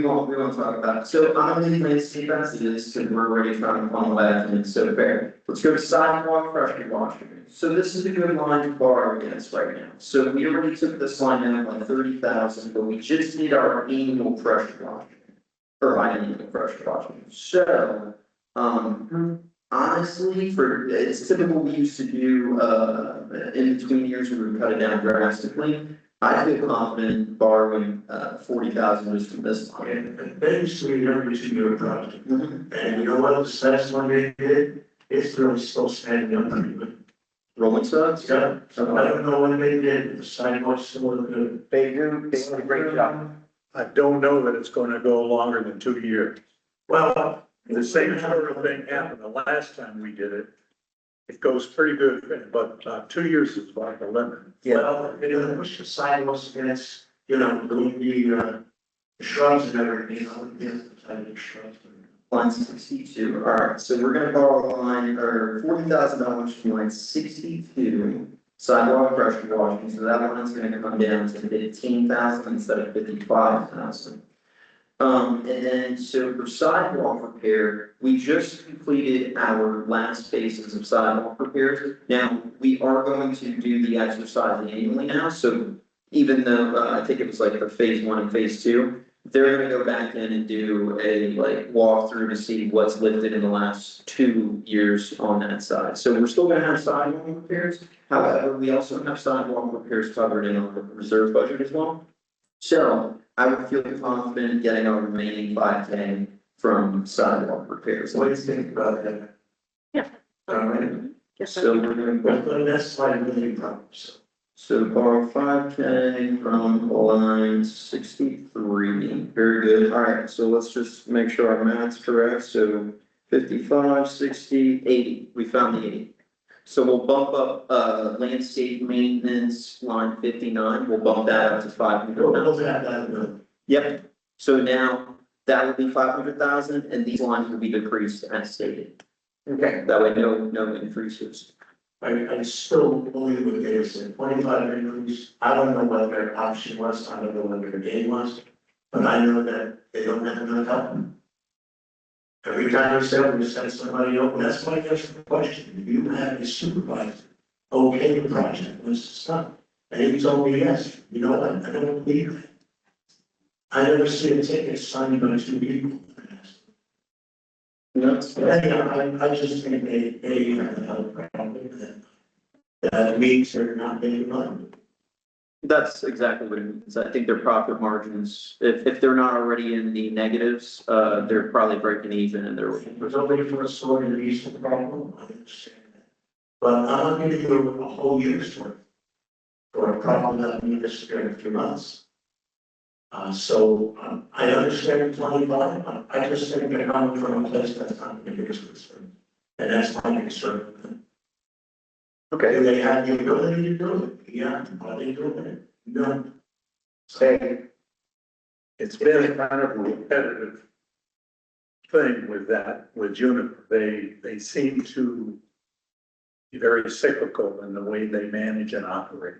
Speaker 9: won't talk about it. So I'm gonna leave landscape as it is, because we're already trying to funnel that in, so fair. Let's go to sidewalk pressure washing. So this is a good line to borrow against right now. So we already took this line down by 30,000, but we just did our annual pressure washing. Or biannual pressure washing. So, honestly, it's typical we used to do, in between years, we would cut it down drastically. I feel confident borrowing, 40,000 just from this line.
Speaker 2: And basically, every 2 year project.
Speaker 9: Mhm.
Speaker 2: And you know what, the last one they did, it's really still standing up pretty good.
Speaker 9: Rolling studs?
Speaker 2: Yeah, so I don't know when they did, the sidewalks still look good.
Speaker 15: They do a great job.
Speaker 17: I don't know that it's gonna go longer than 2 years.
Speaker 2: Well,
Speaker 17: The same sort of thing happened the last time we did it. It goes pretty good, but 2 years is about the limit.
Speaker 2: well, they're gonna push the sidewalks against, you know, doing the shrubs and everything, you know, against the side of the shrubs.
Speaker 9: Line 62, all right, so we're gonna borrow line, or $40,000 from line 62, sidewalk pressure washing, so that line's gonna come down to 15,000 instead of 55,000. And then, so for sidewalk repair, we just completed our last phases of sidewalk repairs. Now, we are going to do the exercise annually now, so even though, I think it was like for phase 1 and phase 2, they're gonna go back in and do a like walkthrough to see what's lifted in the last 2 years on that side. So we're still gonna have sidewalk repairs. However, we also have sidewalk repairs covered in our reserve budget as well. So I would feel confident getting our remaining 5K from sidewalk repairs.
Speaker 2: What do you think about that?
Speaker 3: Yeah.
Speaker 2: All right,
Speaker 9: So we're gonna
Speaker 2: well, that's why I'm really proud, so.
Speaker 9: So borrow 5K from line 63, very good, all right, so let's just make sure our math's correct, so 55, 60, 80, we found the 80. So we'll bump up, landscape maintenance, line 59, we'll bump that up to 500.
Speaker 2: We'll have that,
Speaker 9: Yep, so now that would be 500,000 and these lines will be decreased as stated.
Speaker 15: Okay.
Speaker 9: That way, no increases.
Speaker 2: I still believe what they said, 25 increase, I don't know what their option was, I don't know what their game was, but I know that they don't have enough help. Every time we said we send somebody over, that's why I asked the question, do you have a supervisor, okay, the project was stuff? And he told me, yes, you know what, I don't believe it. I never see a ticket signed by 2 people. Anyhow, I just think they have a problem that means they're not making money.
Speaker 9: That's exactly what it means. I think their profit margins, if they're not already in the negatives, they're probably breaking even and they're.
Speaker 2: There's nobody for a story to be the problem, I understand that. But I'm not gonna go a whole year's worth for a problem that we just in a few months. I understand 25, I just think they're coming from a place that's not the biggest concern. And that's my concern.
Speaker 15: Okay.
Speaker 2: Do they have the ability to do it? Yeah, are they doing it? No.
Speaker 15: Say,
Speaker 17: It's been kind of a repetitive thing with that, with Juniper. They seem to be very cyclical in the way they manage and operate.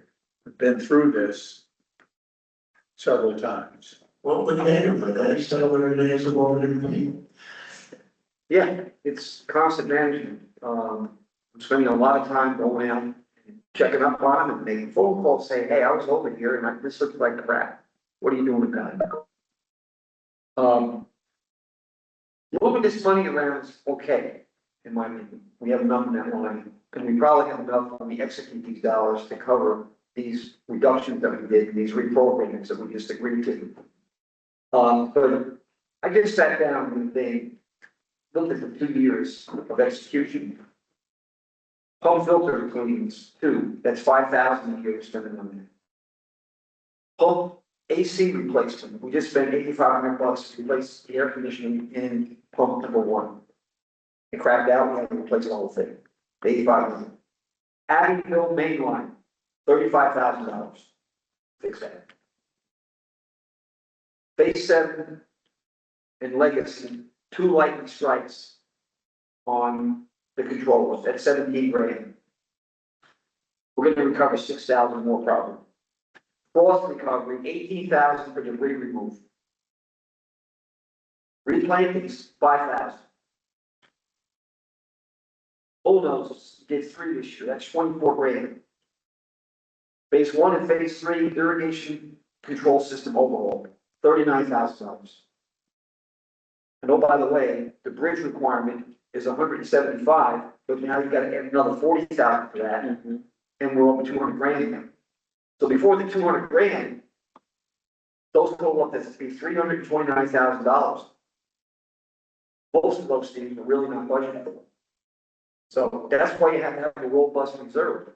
Speaker 17: We've been through this several times.
Speaker 2: What would they do, but they still where it is more than people.
Speaker 15: yeah, it's constant management. I'm spending a lot of time going out, checking up on them and making phone calls saying, hey, I was over here and this looks like crap. What are you doing about it? Moving this money around is okay, in my opinion. We have enough in that line, and we probably have enough when we execute these dollars to cover these reductions that we did, these reprogrammings that we just agreed to. But I just sat down and they looked at the 2 years of execution. Home filter cleanings, 2, that's 5,000 a year spending on that. Home AC replacement, we just spent $8,500 to replace the air conditioning in pump number 1. It cracked out, we had to replace the whole thing, $8,500. Abbey Hill main line, $35,000. Fix that. Phase 7 and Legacy, 2 lightning strikes on the controllers at 17 grand. We're gonna recover 6,000 more probably. Frost recovery, 18,000 for debris removal. Replantings, 5,000. Bulldozers did 3 this year, that's 24 grand. Phase 1 and phase 3 irrigation control system overhaul, $39,000. And oh, by the way, the bridge requirement is 175, but now you gotta add another 40,000 for that, and we're over 200 grand again. So before the 200 grand, those total up to be $329,000. Most of those things are really not budgeted for. So that's why you have to have a robust reserve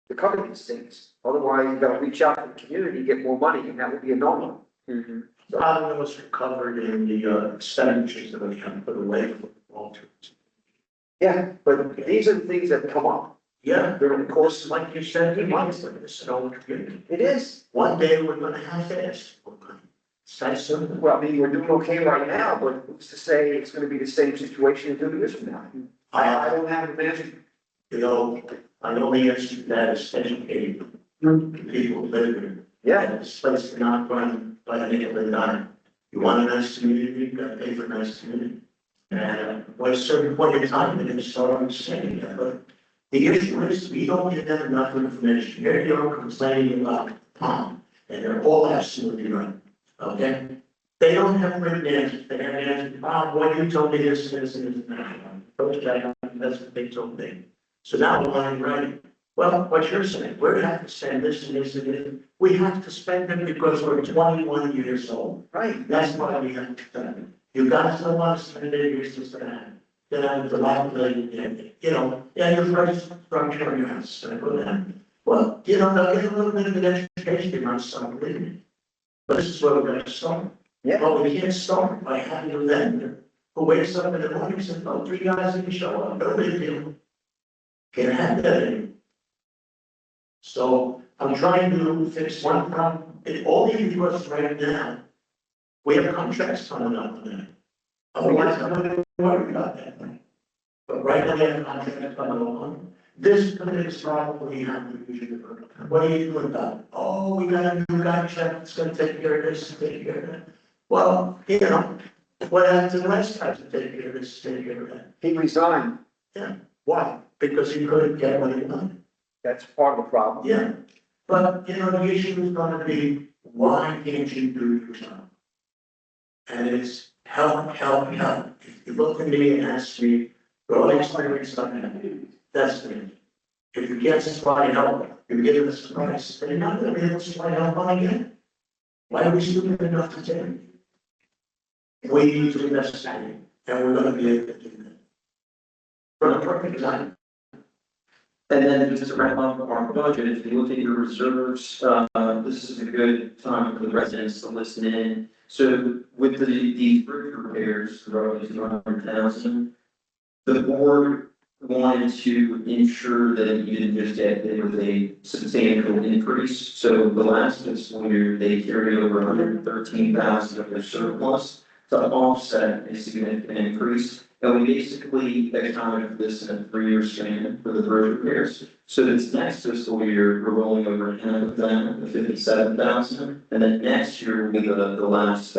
Speaker 15: to cover these things. Otherwise, you gotta reach out to the community, get more money, and that would be a no-no.
Speaker 2: A lot of those are covered in the expenditures that we have put away for long term.
Speaker 15: Yeah, but these are the things that come up.
Speaker 2: Yeah, during the course, like you said, he wants like this, so
Speaker 15: It is.
Speaker 2: one day we're gonna have fast. It's that simple.
Speaker 15: Well, I mean, we're doing okay right now, but who's to say it's gonna be the same situation in 2 years from now? I don't have a magic.
Speaker 2: You know, I know the answer to that is educate the people who live here.
Speaker 15: Yeah.
Speaker 2: This place is not run by a nickel and dime. You want a nice community, you gotta pay for a nice community. And at a certain point in time, they're gonna start understanding that, but the issue is, we don't get enough information. Here you are complaining about the pond, and they're all absolutely right, okay? They don't have written answers, they have answers, boy, you told me this, and that. Okay, that's what they told me. So now we're running right. Well, what you're saying, we're gonna have to spend this and this and this. We have to spend it because we're 21 years old.
Speaker 15: Right.
Speaker 2: That's why we have to spend it. You guys don't want to spend it, you're just gonna have the dilapidated, you know, yeah, your first structure on your house, and go down. Well, you know, they'll get a little bit of an education on some, believe me. But this is where we're gonna start.
Speaker 15: Yeah.
Speaker 2: But we can't start by having a vendor who wakes up in the morning and says, oh, 3 guys didn't show up, no big deal. Can't have that anymore. So I'm trying to fix one problem, it only because right now, we have contracts coming up on that. Otherwise, I wouldn't worry about that. But right now, we have contracts coming on. This is probably how we usually work. What are you doing about it? Oh, we got a new guy check, it's gonna take care of this, take care of that. Well, you know, what happened to the last guy to take care of this, take care of that?
Speaker 15: He resigned.
Speaker 2: Yeah, why? Because he couldn't get what he wanted.
Speaker 15: That's part of the problem.
Speaker 2: Yeah, but you know, the issue is gonna be, why can't you do your job? And it's help. If you look at me and ask me, go experience something, that's me. If you can't supply help, you're giving us a price, then you're not gonna be able to supply help on again. Why are we stupid enough to take? We need to investigate, and we're gonna be able to do that. For a perfect time.
Speaker 9: And then just to wrap up our budget, if you look at your reserves, this is a good time for the residents to listen in. So with these bridge repairs, roughly 200,000, the board wanted to ensure that you didn't just get hit with a substantial increase. So the last fiscal year, they carried over 113,000 of their surplus to offset a significant increase. And we basically accounted for this in a 3-year span for the bridge repairs. So this next fiscal year, we're rolling over half of that, the 57,000. And then next year will be the last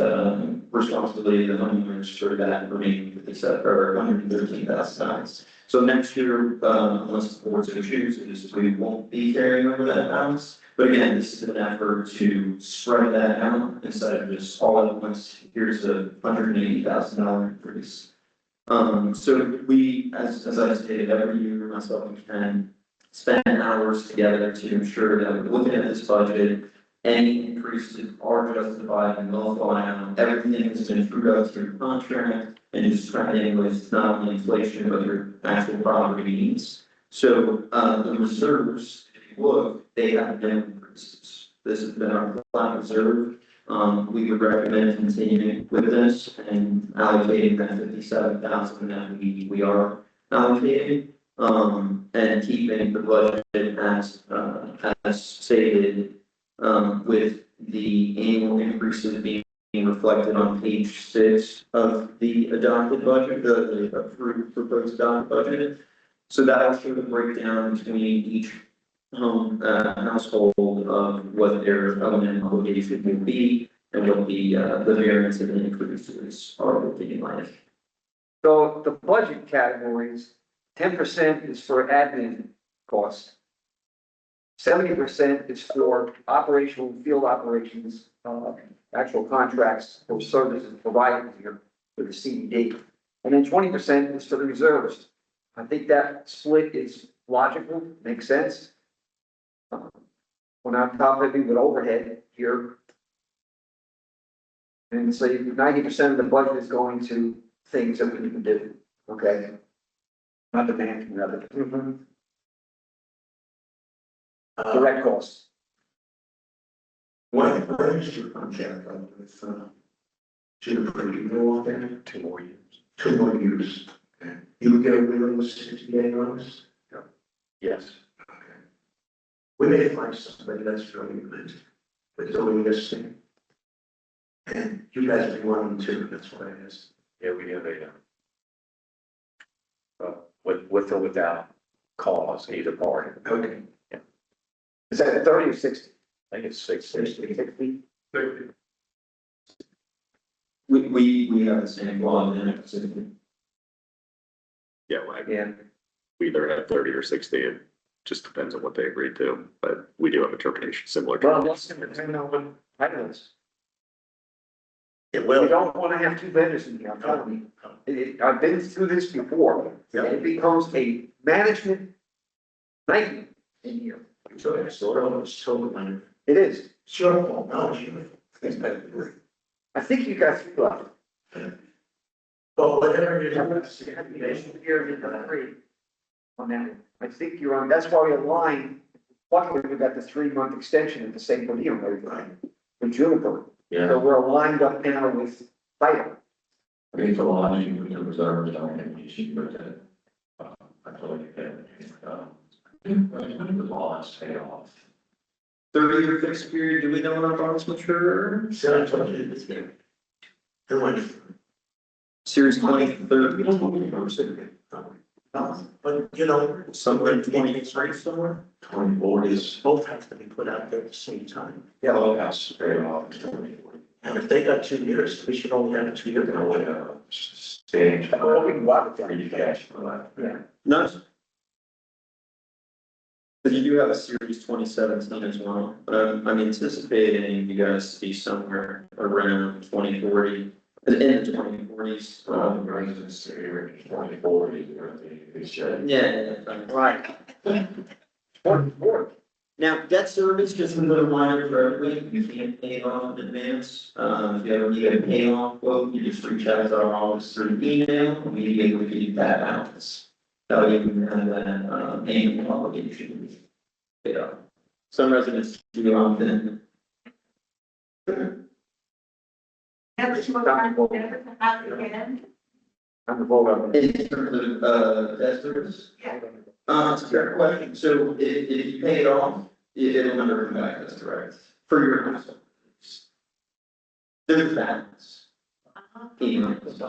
Speaker 9: responsibility of the homeowners for that remaining 57 or $113,000. So next year, unless the board so chooses, we won't be carrying over that balance. But again, this is an effort to spread that out instead of just all at once. Here's a $180,000 increase. So we, as I stated, every year, myself and Ken spend hours together to ensure that we're looking at this budget. Any increases are justified and well thought out. Everything has been true up to your contract and just tracking with not only inflation, but your actual property needs. So, the reserves, if you look, they have been increases. This has been our flat reserve. We would recommend continuing with this and allocating that 57,000 that we are allocating, and keeping the budget as stated, with the annual increases being reflected on page 6 of the adopted budget, the approved proposed adopted budget. So that'll show the breakdown between each household of what their element obligation will be and what the variance of the increases are looking like.
Speaker 15: So the budget categories, 10% is for admin costs. 70% is for operational field operations, actual contracts or services provided here for the CDD. And then 20% is for the reserves. I think that split is logical, makes sense. We're not top heavy with overhead here. And so 90% of the budget is going to things that we need to do, okay?
Speaker 4: not the banking revenue. Direct costs.
Speaker 2: When is your contract up with, Juniper, do you know off there?
Speaker 14: 2 more years.
Speaker 2: 2 more years. Okay. You get away with 60-day notice?
Speaker 14: Yes.
Speaker 2: Okay. We may find somebody that's really good, but doing this thing. And you guys be one too, that's what I asked.
Speaker 14: Yeah, we have with or without cause, either party.
Speaker 2: Okay.
Speaker 14: Yeah.
Speaker 4: Is that 30 or 60?
Speaker 14: I think it's 6.
Speaker 4: 60.
Speaker 9: We have the same law in it.
Speaker 6: Yeah, well,
Speaker 4: Again.
Speaker 6: we either have 30 or 60, it just depends on what they agreed to, but we do have a termination similar to.
Speaker 4: Well, let's depend on what items.
Speaker 2: It
Speaker 4: We
Speaker 2: will.
Speaker 4: don't want to have 2 vendors in here, I'm telling you. I've been through this before.
Speaker 2: Yeah.
Speaker 4: It becomes a management nightmare in here.
Speaker 2: So it's sort of, it's totally,
Speaker 4: It is.
Speaker 2: sure, no, you.
Speaker 4: I think you got 3 left.
Speaker 2: But whatever you
Speaker 4: You
Speaker 2: have.
Speaker 4: have a activation period of 3 on that. I think you're on, that's why we aligned. Luckily, we got the 3-month extension at the same time, right? With Juniper. So we're aligned up now with Vital.
Speaker 14: I mean, for lodging, with the reserves, I don't have any issue with that. I feel like the bonds pay off.
Speaker 9: 30-year fixed period, do we know when our bonds mature?
Speaker 2: So I told you this game. It went.
Speaker 9: Series 2030,
Speaker 2: But, you know.
Speaker 9: somewhere in 2023 somewhere?
Speaker 2: 24 is, both have to be put out there at the same time.
Speaker 14: Yeah, well, that's paid off.
Speaker 2: And if they got 2 years, we should only have a 2-year.
Speaker 14: Stage.
Speaker 4: Well, we can go out there.
Speaker 14: Free cash for that.
Speaker 4: Yeah.
Speaker 9: No. But you do have a series 2017 as well, but I'm anticipating you guys to be somewhere around 2040, in the 2040s.
Speaker 14: Residents here, 2040, they said.
Speaker 9: Yeah,
Speaker 4: Right. 24.
Speaker 9: now, debt service, just a little reminder for everybody, you can't pay it off in advance. If you ever need a pay off quote, you just reach out to our office through email, and we'll be able to give you that balance. So you can have that, payment obligation. Yeah. Some residents do often.
Speaker 16: Never to happen again.
Speaker 4: I'm the vote on it.
Speaker 9: In terms of, debt service?
Speaker 16: Yeah.
Speaker 9: It's a fair question. So if you pay it off, it'll never come back, that's correct. For your household. There's balance.
Speaker 16: I reached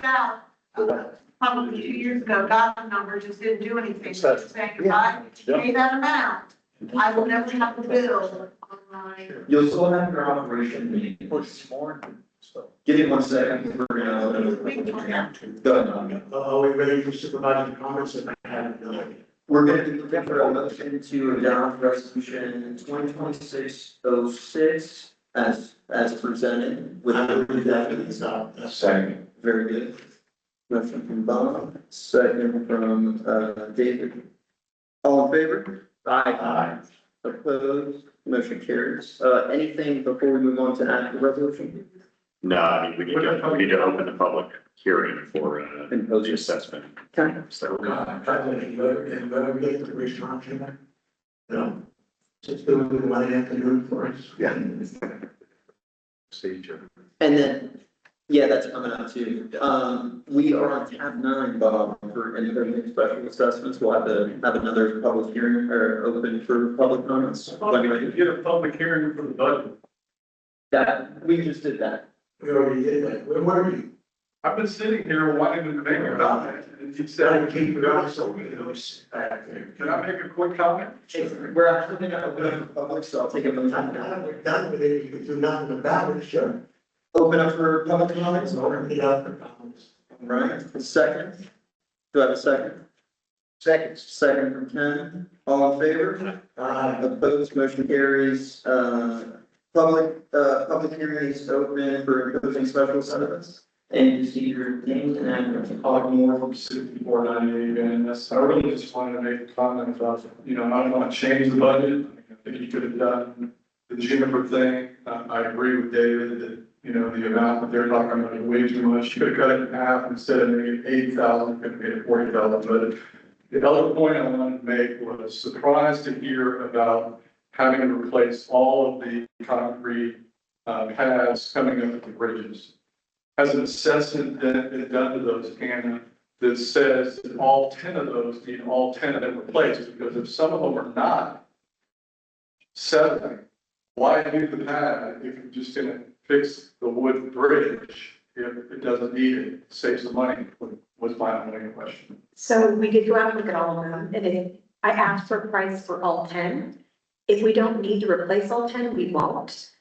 Speaker 16: out, probably 2 years ago, got the number, just didn't do anything, just saying, if I pay that amount, I will never have the bill on my.
Speaker 9: You'll still have your operation meeting. Give me 1 second, we're gonna. Go ahead.
Speaker 2: Are we ready for supervisor comments? And I have no idea.
Speaker 9: We're gonna be looking for a motion to adopt resolution 2026-06 as presented with.
Speaker 2: I would do that in this,
Speaker 14: Second.
Speaker 9: Very good. Motion from Bob, second from, David. All in favor?
Speaker 14: Aye.
Speaker 9: Opposed, motion carries. Anything before we move on to act the resolution?
Speaker 6: No, I mean, we need to open the public hearing for, the assessment.
Speaker 9: Okay.
Speaker 6: So,
Speaker 2: Can you get the response to that? No. Just do it one afternoon for us.
Speaker 6: yeah.
Speaker 14: Procedure.
Speaker 9: And then, yeah, that's coming up too. We are on tab 9, Bob, for any other special assessments. We'll have to have another public hearing or open for public comments.
Speaker 11: Get a public hearing for the budget.
Speaker 9: That, we just did that.
Speaker 2: We already did that. What are you?
Speaker 11: I've been sitting here wanting to make a comment, and you
Speaker 2: Trying
Speaker 11: said,
Speaker 2: to keep it on so we know it's back there.
Speaker 11: can I make a quick comment?
Speaker 9: We're actually going to open up for public, so I'll take a motion.
Speaker 2: We're done with it. You can do nothing about it, sure.
Speaker 9: Open up for public comments.
Speaker 2: Open it up for comments.
Speaker 9: Right, second. Do I have a second?
Speaker 4: Seconds.
Speaker 9: Second from Ken. All in favor? Opposed, motion carries. Public hearing is open for imposing special assessments. And you see your names and address.
Speaker 11: More from 6498, and that's, I really just wanted to make a comment about, I don't want to change the budget. I think you could have done the Juniper thing. I agree with David that, you know, the amount that they're talking about is way too much. You could have cut it in half instead of making 80,000, could have made it 40,000. But the other point I wanted to make was surprised to hear about having to replace all of the concrete pads coming up the bridges. Has an assessment been done to those, Hannah, that says that all 10 of those need all 10 of them replaced? Because if some of them are not settling, why do the pad if you're just gonna fix the wood bridge if it doesn't need it? Saves the money, was my only question.
Speaker 3: So we did go out and look at all of them, and I asked for a price for all 10. If we don't need to replace all 10, we won't.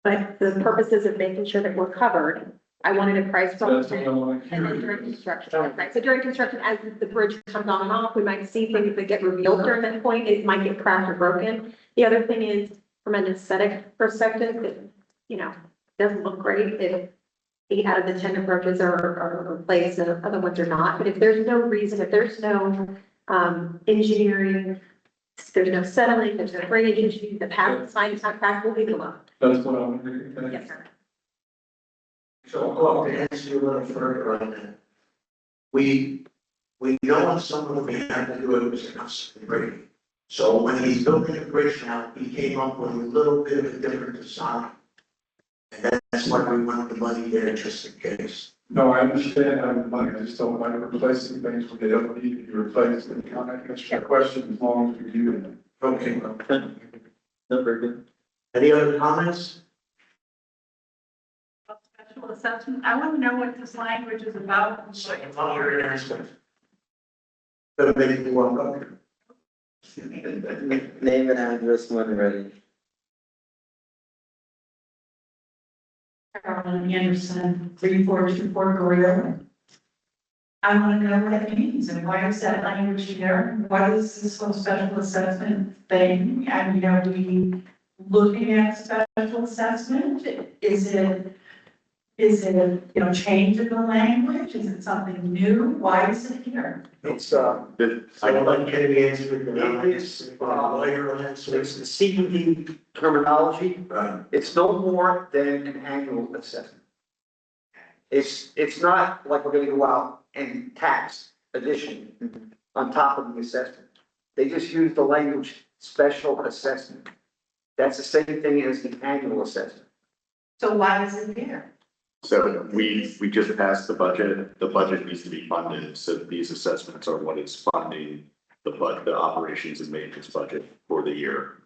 Speaker 3: But the purposes of making sure that we're covered, I wanted a price for all
Speaker 11: That's what I
Speaker 3: 10.
Speaker 11: want to
Speaker 3: And then
Speaker 11: hear.
Speaker 3: during construction, right? So during construction, as the bridge comes on and off, we might see things that get revealed during that point. It might get cracked or broken. The other thing is, from an aesthetic perspective, it, you know, doesn't look great if 8 out of the 10 approaches are replaced and other ones are not. But if there's no reason, if there's no engineering, there's no settling, there's no drainage issue, the path is fine, it's not cracked, we'll leave it alone.
Speaker 11: That's what I'm thinking.
Speaker 3: Yes, sir.
Speaker 2: So, well, to answer you a little further on that, we know on some of them we had to do it was a custom bridge. So when he's building a bridge now, he came up with a little bit of a different design. And that's why we want the money there just in case.
Speaker 11: No, I understand having the money, I just don't like replacing things when they don't need to be replaced. And I answer your question as long as we do it.
Speaker 2: Okay,
Speaker 9: No, very good.
Speaker 2: any other comments?
Speaker 5: Special assessment, I want to know what this language is about.
Speaker 2: Gonna make you welcome.
Speaker 9: Name and address when ready.
Speaker 5: Carolyn Anderson, 3424 Gorilla. I want to know what that means and why is that language there? What is this whole special assessment thing? And, you know, are we looking at special assessment? Is it, you know, change in the language? Is it something new? Why is it here?
Speaker 2: It's, I would like Kenny answer it, lawyer on that, so
Speaker 15: It's the CDD terminology. It's no more than an annual assessment. It's not like we're gonna go out and tax addition on top of the assessment. They just use the language special assessment. That's the same thing as the annual assessment.
Speaker 5: So why is it here?
Speaker 6: So we just passed the budget needs to be funded, so these assessments are what is funding the operations and maintenance budget for the year.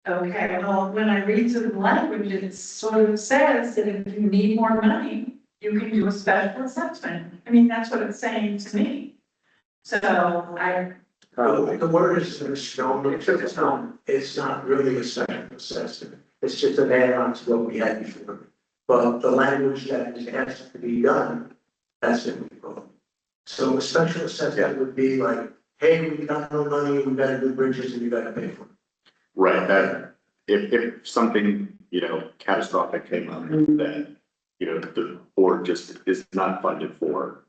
Speaker 5: Okay, well, when I read through the language, it sort of says that if you need more money, you can do a special assessment. I mean, that's what it's saying to me. So
Speaker 2: the word is misnomer, it's not really a special assessment, it's just an add-on to what we had before. But the language that is asked to be done, that's what we call it. So a special assessment would be like, hey, we got no money, we gotta do bridges and you gotta pay for it.
Speaker 6: Right, that if something, you know, catastrophic came up that, you know, the board just is not funded for,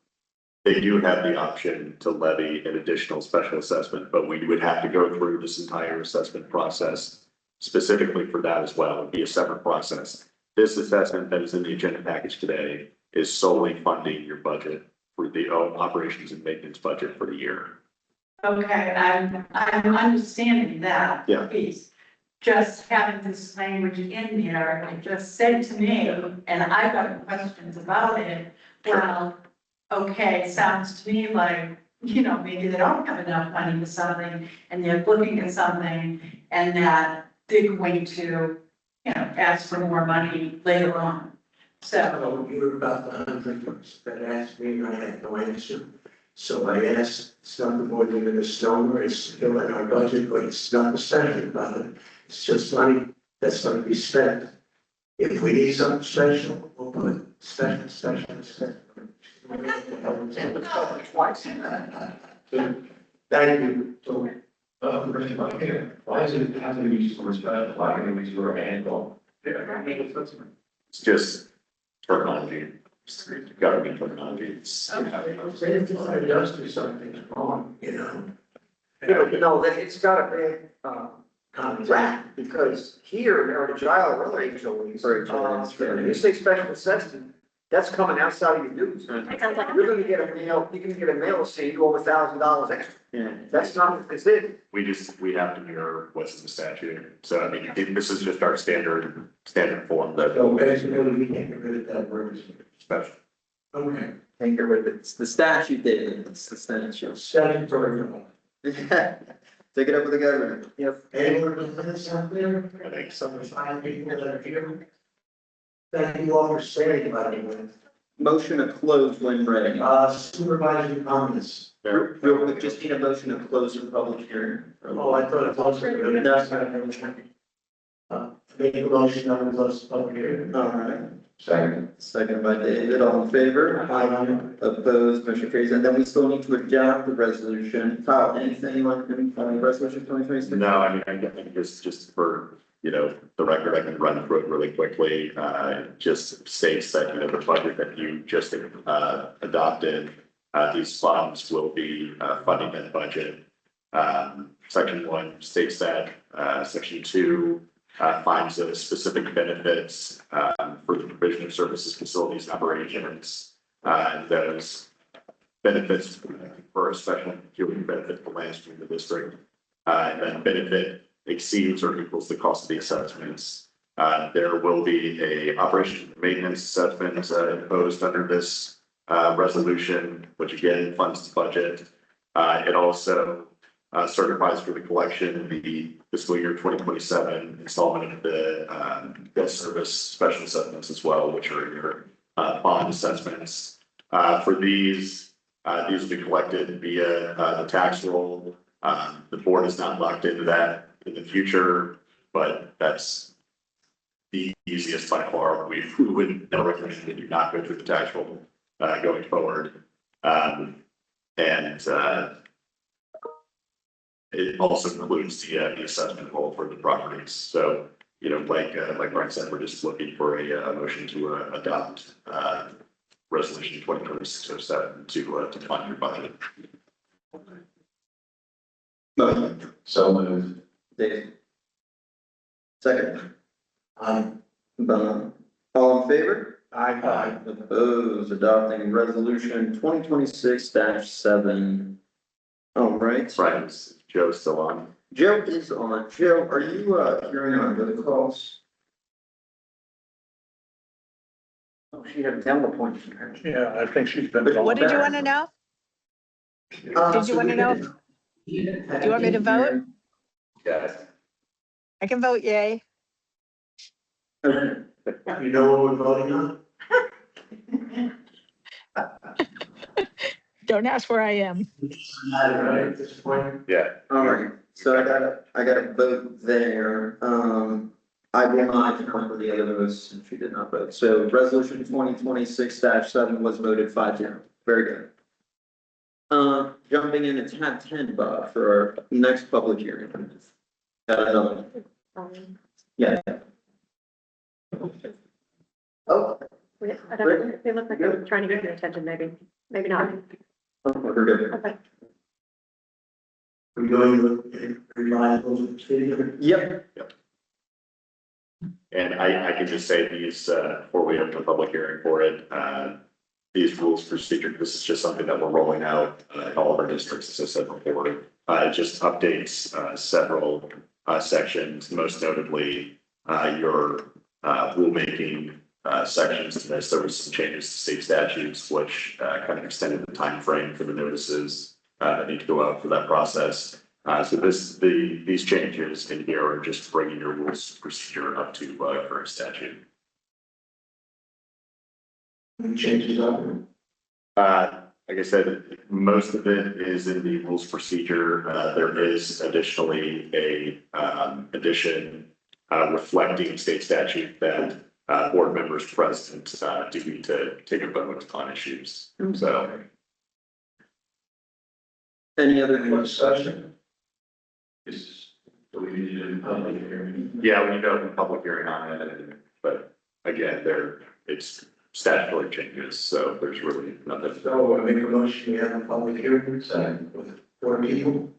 Speaker 6: they do have the option to levy an additional special assessment, but we would have to go through this entire assessment process specifically for that as well. It'd be a separate process. This assessment that is in the agenda package today is solely funding your budget for the operations and maintenance budget for the year.
Speaker 5: okay, I'm understanding that
Speaker 6: Yeah.
Speaker 5: piece. Just having this language in there, it just said to me, and I got questions about it. Well, okay, sounds to me like, you know, maybe they don't have enough money for something and they're looking at something and that they're going to, you know, ask for more money later on. So,
Speaker 2: You were about the 100 that asked me, and I had no answer. So I asked, it's nothing more than a misnomer, it's still in our budget, but it's not a special about it. It's just money that's gonna be spent. If we need something special, we'll put special. Twice. Thank you. So,
Speaker 14: Why is it have to be used for special, why can't we use for annual?
Speaker 6: It's just terminology, government terminology. It's,
Speaker 2: if it does do something wrong, you know.
Speaker 15: No, that it's got a bad, Right, because here in Heritage Island, or other HOAs, when you say special assessment, that's coming outside of your dues. You're gonna get a mail, you can get a mail saying you owe $1,000 extra.
Speaker 9: Yeah.
Speaker 15: That's not, it's it.
Speaker 6: We have to mirror what's in the statute. So I mean, this is just our standard form that.
Speaker 4: So basically, we can't get rid of that word.
Speaker 6: Special.
Speaker 4: Okay.
Speaker 9: Can't get rid of it. It's the statute, David. It's the statute.
Speaker 4: Statutory.
Speaker 9: Take it up with the governor.
Speaker 15: Yep.
Speaker 2: Any more business out there?
Speaker 6: I think
Speaker 2: Some fine people that are here. Thank you all for staying, by the way.
Speaker 9: Motion to close when ready.
Speaker 2: Supervisory comments.
Speaker 9: Real quick, just need a motion to close the public hearing.
Speaker 2: Oh, I thought it was also. Make a motion on the public hearing.
Speaker 9: All right.
Speaker 4: Second.
Speaker 9: Second by David, all in favor? Opposed, motion carries, and then we still need to adopt the resolution. Kyle, anything on resolution 2026?
Speaker 6: No, I mean, I think just for, the record, I can run through it really quickly. Just states that, the budget that you just adopted, these funds will be funding that budget. Section 1 states that, Section 2 finds the specific benefits for the provision of services, facilities, and operations. Those benefits for a special peculiar benefit for lands from the district. And then benefit exceeds or equals the cost of the assessments. There will be a operation and maintenance assessment imposed under this resolution, which again funds the budget. It also certifies for the collection of the fiscal year 2027 installment of the debt service special assessments as well, which are your bond assessments. For these will be collected via the tax roll. The board is not locked into that in the future, but that's the easiest by far. We would never recommend that you not go through the tax roll going forward. It also includes the assessment roll for the properties. So, like Brian said, we're just looking for a motion to adopt resolution 2026-07 to fund your budget.
Speaker 9: Motion.
Speaker 4: So moved.
Speaker 9: Dave. Second. Bob. All in favor?
Speaker 4: Aye.
Speaker 9: Opposed, adopting resolution 2026-7. All right.
Speaker 6: Right, Joe's still on.
Speaker 9: Joe is on. Joe, are you hearing on the calls?
Speaker 15: Oh, she had a demo point.
Speaker 17: Yeah, I think she's been.
Speaker 13: What did you want to know? Did you want to know? Do you want me to vote?
Speaker 6: Yes.
Speaker 13: I can vote yay.
Speaker 2: You know what we're voting on?
Speaker 13: Don't ask where I am.
Speaker 2: Right at this point.
Speaker 6: Yeah.
Speaker 9: All right, so I got a vote there. I will not remember the other votes since she did not vote. So resolution 2026-7 was voted 5-0. Very good. Jumping in at tab 10, Bob, for our next public hearing. Got another one. Yeah. Oh.
Speaker 3: I don't, they look like they're trying to get your attention, maybe not.
Speaker 9: We're good.
Speaker 3: Okay.
Speaker 2: We're going with reliable procedure.
Speaker 9: Yep.
Speaker 6: And I can just say these, before we open the public hearing for it, these rules procedure, this is just something that we're rolling out in all of our districts, as I said before. It just updates several sections, most notably your rulemaking sections to this. There was some changes to state statutes, which kind of extended the time frame for the notices that need to go out for that process. So these changes in here are just bringing your rules of procedure up to current statute.
Speaker 2: Any changes on
Speaker 6: Like I said, most of it is in the rules of procedure. There is additionally a addition reflecting state statute that board members present do need to take a vote on issues. So.
Speaker 9: Any other
Speaker 4: Discussion?
Speaker 14: Do we need to do public hearing?
Speaker 6: Yeah, we need to open a public hearing on it, but again, it's statutory changes, so there's really nothing.
Speaker 2: So I make a motion, we have a public hearing, with 4 people.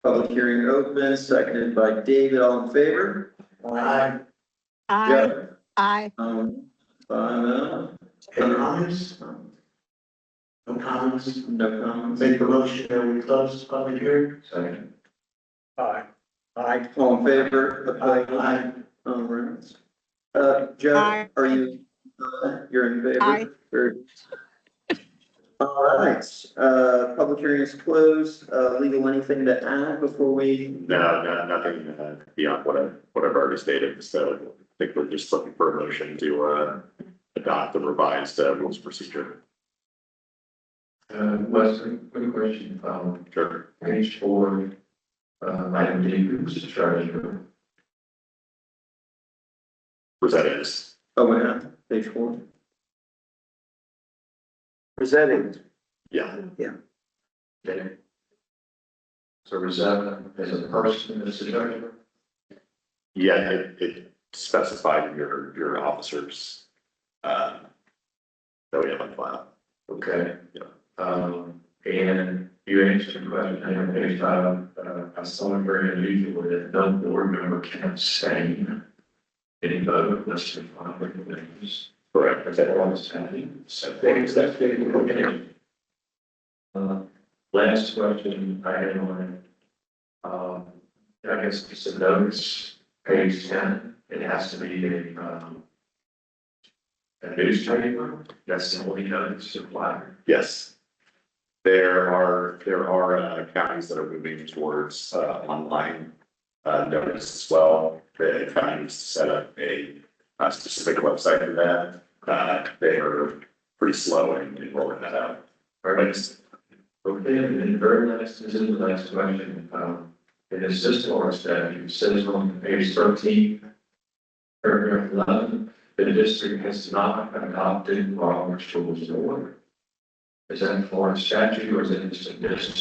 Speaker 9: Public hearing open, seconded by David, all in favor?
Speaker 2: Aye.
Speaker 9: Joe?
Speaker 10: Aye.
Speaker 9: 5-0.
Speaker 2: Any comments? No comments?
Speaker 9: No comments.
Speaker 2: Make a motion that we close the public hearing.
Speaker 14: Second.
Speaker 2: Aye. Aye.
Speaker 9: All in favor? Opposed?
Speaker 2: Aye.
Speaker 9: All right. Joe,
Speaker 10: Aye.
Speaker 9: are you, you're in favor?
Speaker 10: Aye.
Speaker 9: Very- All right, public hearing is closed. Legal, anything to add before we?
Speaker 6: Nothing beyond what I've already stated. So I think we're just looking for a motion to adopt the revised rules of procedure.
Speaker 14: Wesley, quick question,
Speaker 6: Sure.
Speaker 14: page 4, item D, who's the treasurer?
Speaker 6: Representatives.
Speaker 9: Oh, yeah, page 4.
Speaker 15: Presenting.
Speaker 6: Yeah.
Speaker 14: Okay. So Rosetta is a person, is the treasurer?
Speaker 6: Yeah, it specified your officers. That we have on file.
Speaker 14: Okay.
Speaker 6: Yeah.
Speaker 14: And you answered the question, I have page 5, I saw it very unusual that no board member can abstain. Any vote, less than 5 names.
Speaker 6: Correct.
Speaker 14: Is that all that's happening? So things that's getting okay. Last question I had on it, I guess it's a notice, page 10, it has to be a newspaper, that's the only notice applied.
Speaker 6: Yes. There are counties that are moving towards online notice as well. The county needs to set up a specific website for that. They are pretty slow in rolling that out.
Speaker 14: Right. Okay, and then the very last, this is the last question, in the system or statute, it says on page 13, paragraph 11, the district has not adopted Robert's rules of order. Is that for a statute or is it just a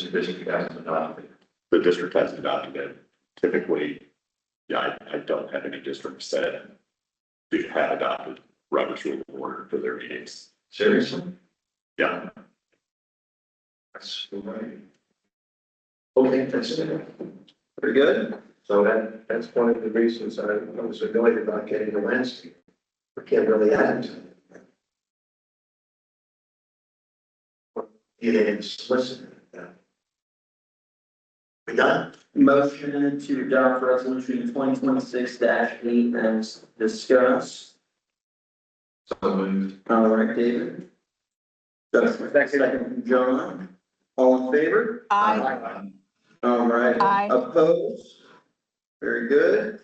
Speaker 14: district hasn't adopted?
Speaker 6: The district has adopted it. Typically, yeah, I don't have any districts that do have adopted Robert's Rule of Order for their meetings.
Speaker 14: Seriously?
Speaker 6: Yeah.
Speaker 14: That's right. Okay, that's it.
Speaker 9: Pretty good.
Speaker 14: So that's one of the reasons I was annoyed about getting the landscape. We can't really add to it. You didn't listen.
Speaker 2: We done?
Speaker 9: Motion to adopt resolution 2026-8 as discussed.
Speaker 14: So moved.
Speaker 9: All right, David. Second, John. All in favor?
Speaker 10: Aye.
Speaker 9: All right.
Speaker 10: Aye.
Speaker 9: Opposed? Very good.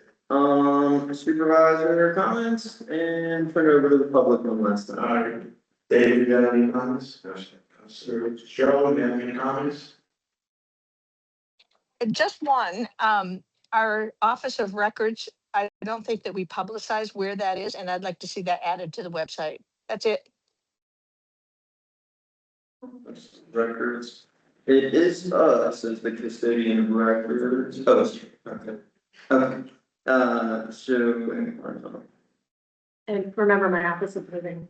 Speaker 9: Supervisor comments and turn it over to the public one last time.
Speaker 2: All right. David, you got any comments? Sir, Cheryl, you have any comments?
Speaker 10: Just one, our Office of Records, I don't think that we publicize where that is, and I'd like to see that added to the website. That's it.
Speaker 9: Records. It is us as the custodian of records. Oh, okay. Okay.
Speaker 3: And remember, my office is moving.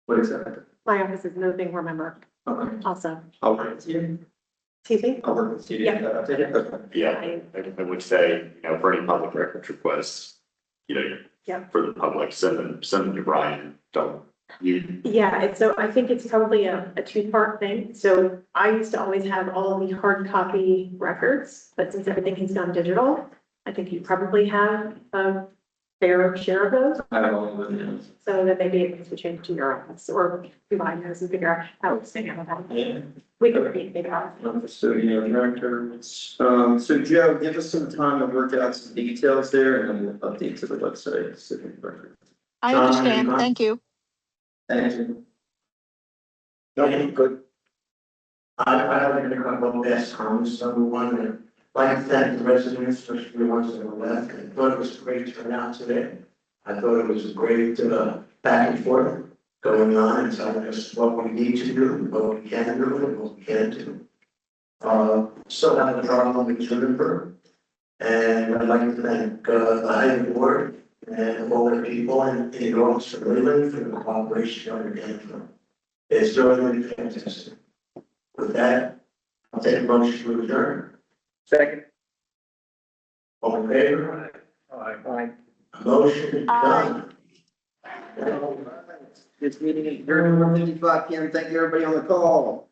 Speaker 9: What is that?
Speaker 3: My office is moving, remember,
Speaker 9: Okay.
Speaker 3: also.
Speaker 9: I'll work with you.
Speaker 3: Excuse me?
Speaker 9: I'll work with you.
Speaker 3: Yeah.
Speaker 9: Okay.
Speaker 6: Yeah, I would say, for any public records requests,
Speaker 3: Yeah.
Speaker 6: for the public, send them to Brian. Don't you?
Speaker 3: Yeah, and so I think it's probably a two-part thing. So I used to always have all of the hard copy records, but since everything has gone digital, I think you probably have a fair share of those.
Speaker 9: I have all of them.
Speaker 3: So that maybe it needs to change to your office or combine those and figure out how it's going to
Speaker 9: Yeah.
Speaker 3: We can figure out.
Speaker 9: Custodian of records. So Joe, give us some time to work out some details there and then we'll update to the website. Custodian of records.
Speaker 10: I understand. Thank you.
Speaker 9: Thank you.
Speaker 2: No, good. I have a couple of best comments. Number one, I'd like to thank the residents, especially the ones that were left. I thought it was a great turnout today. I thought it was a great back and forth going on and telling us what we need to do, what we can do, and what we can't do. Still have a problem with Juniper. And I'd like to thank the high board and all the people in the office of Leland for the cooperation on the game. It's really fantastic. With that, I'll take a motion to adjourn.
Speaker 15: Second.
Speaker 2: All in favor?
Speaker 15: Aye.
Speaker 2: Motion is done.
Speaker 15: This meeting is adjourned at 1:55 PM. Thank you, everybody on the call.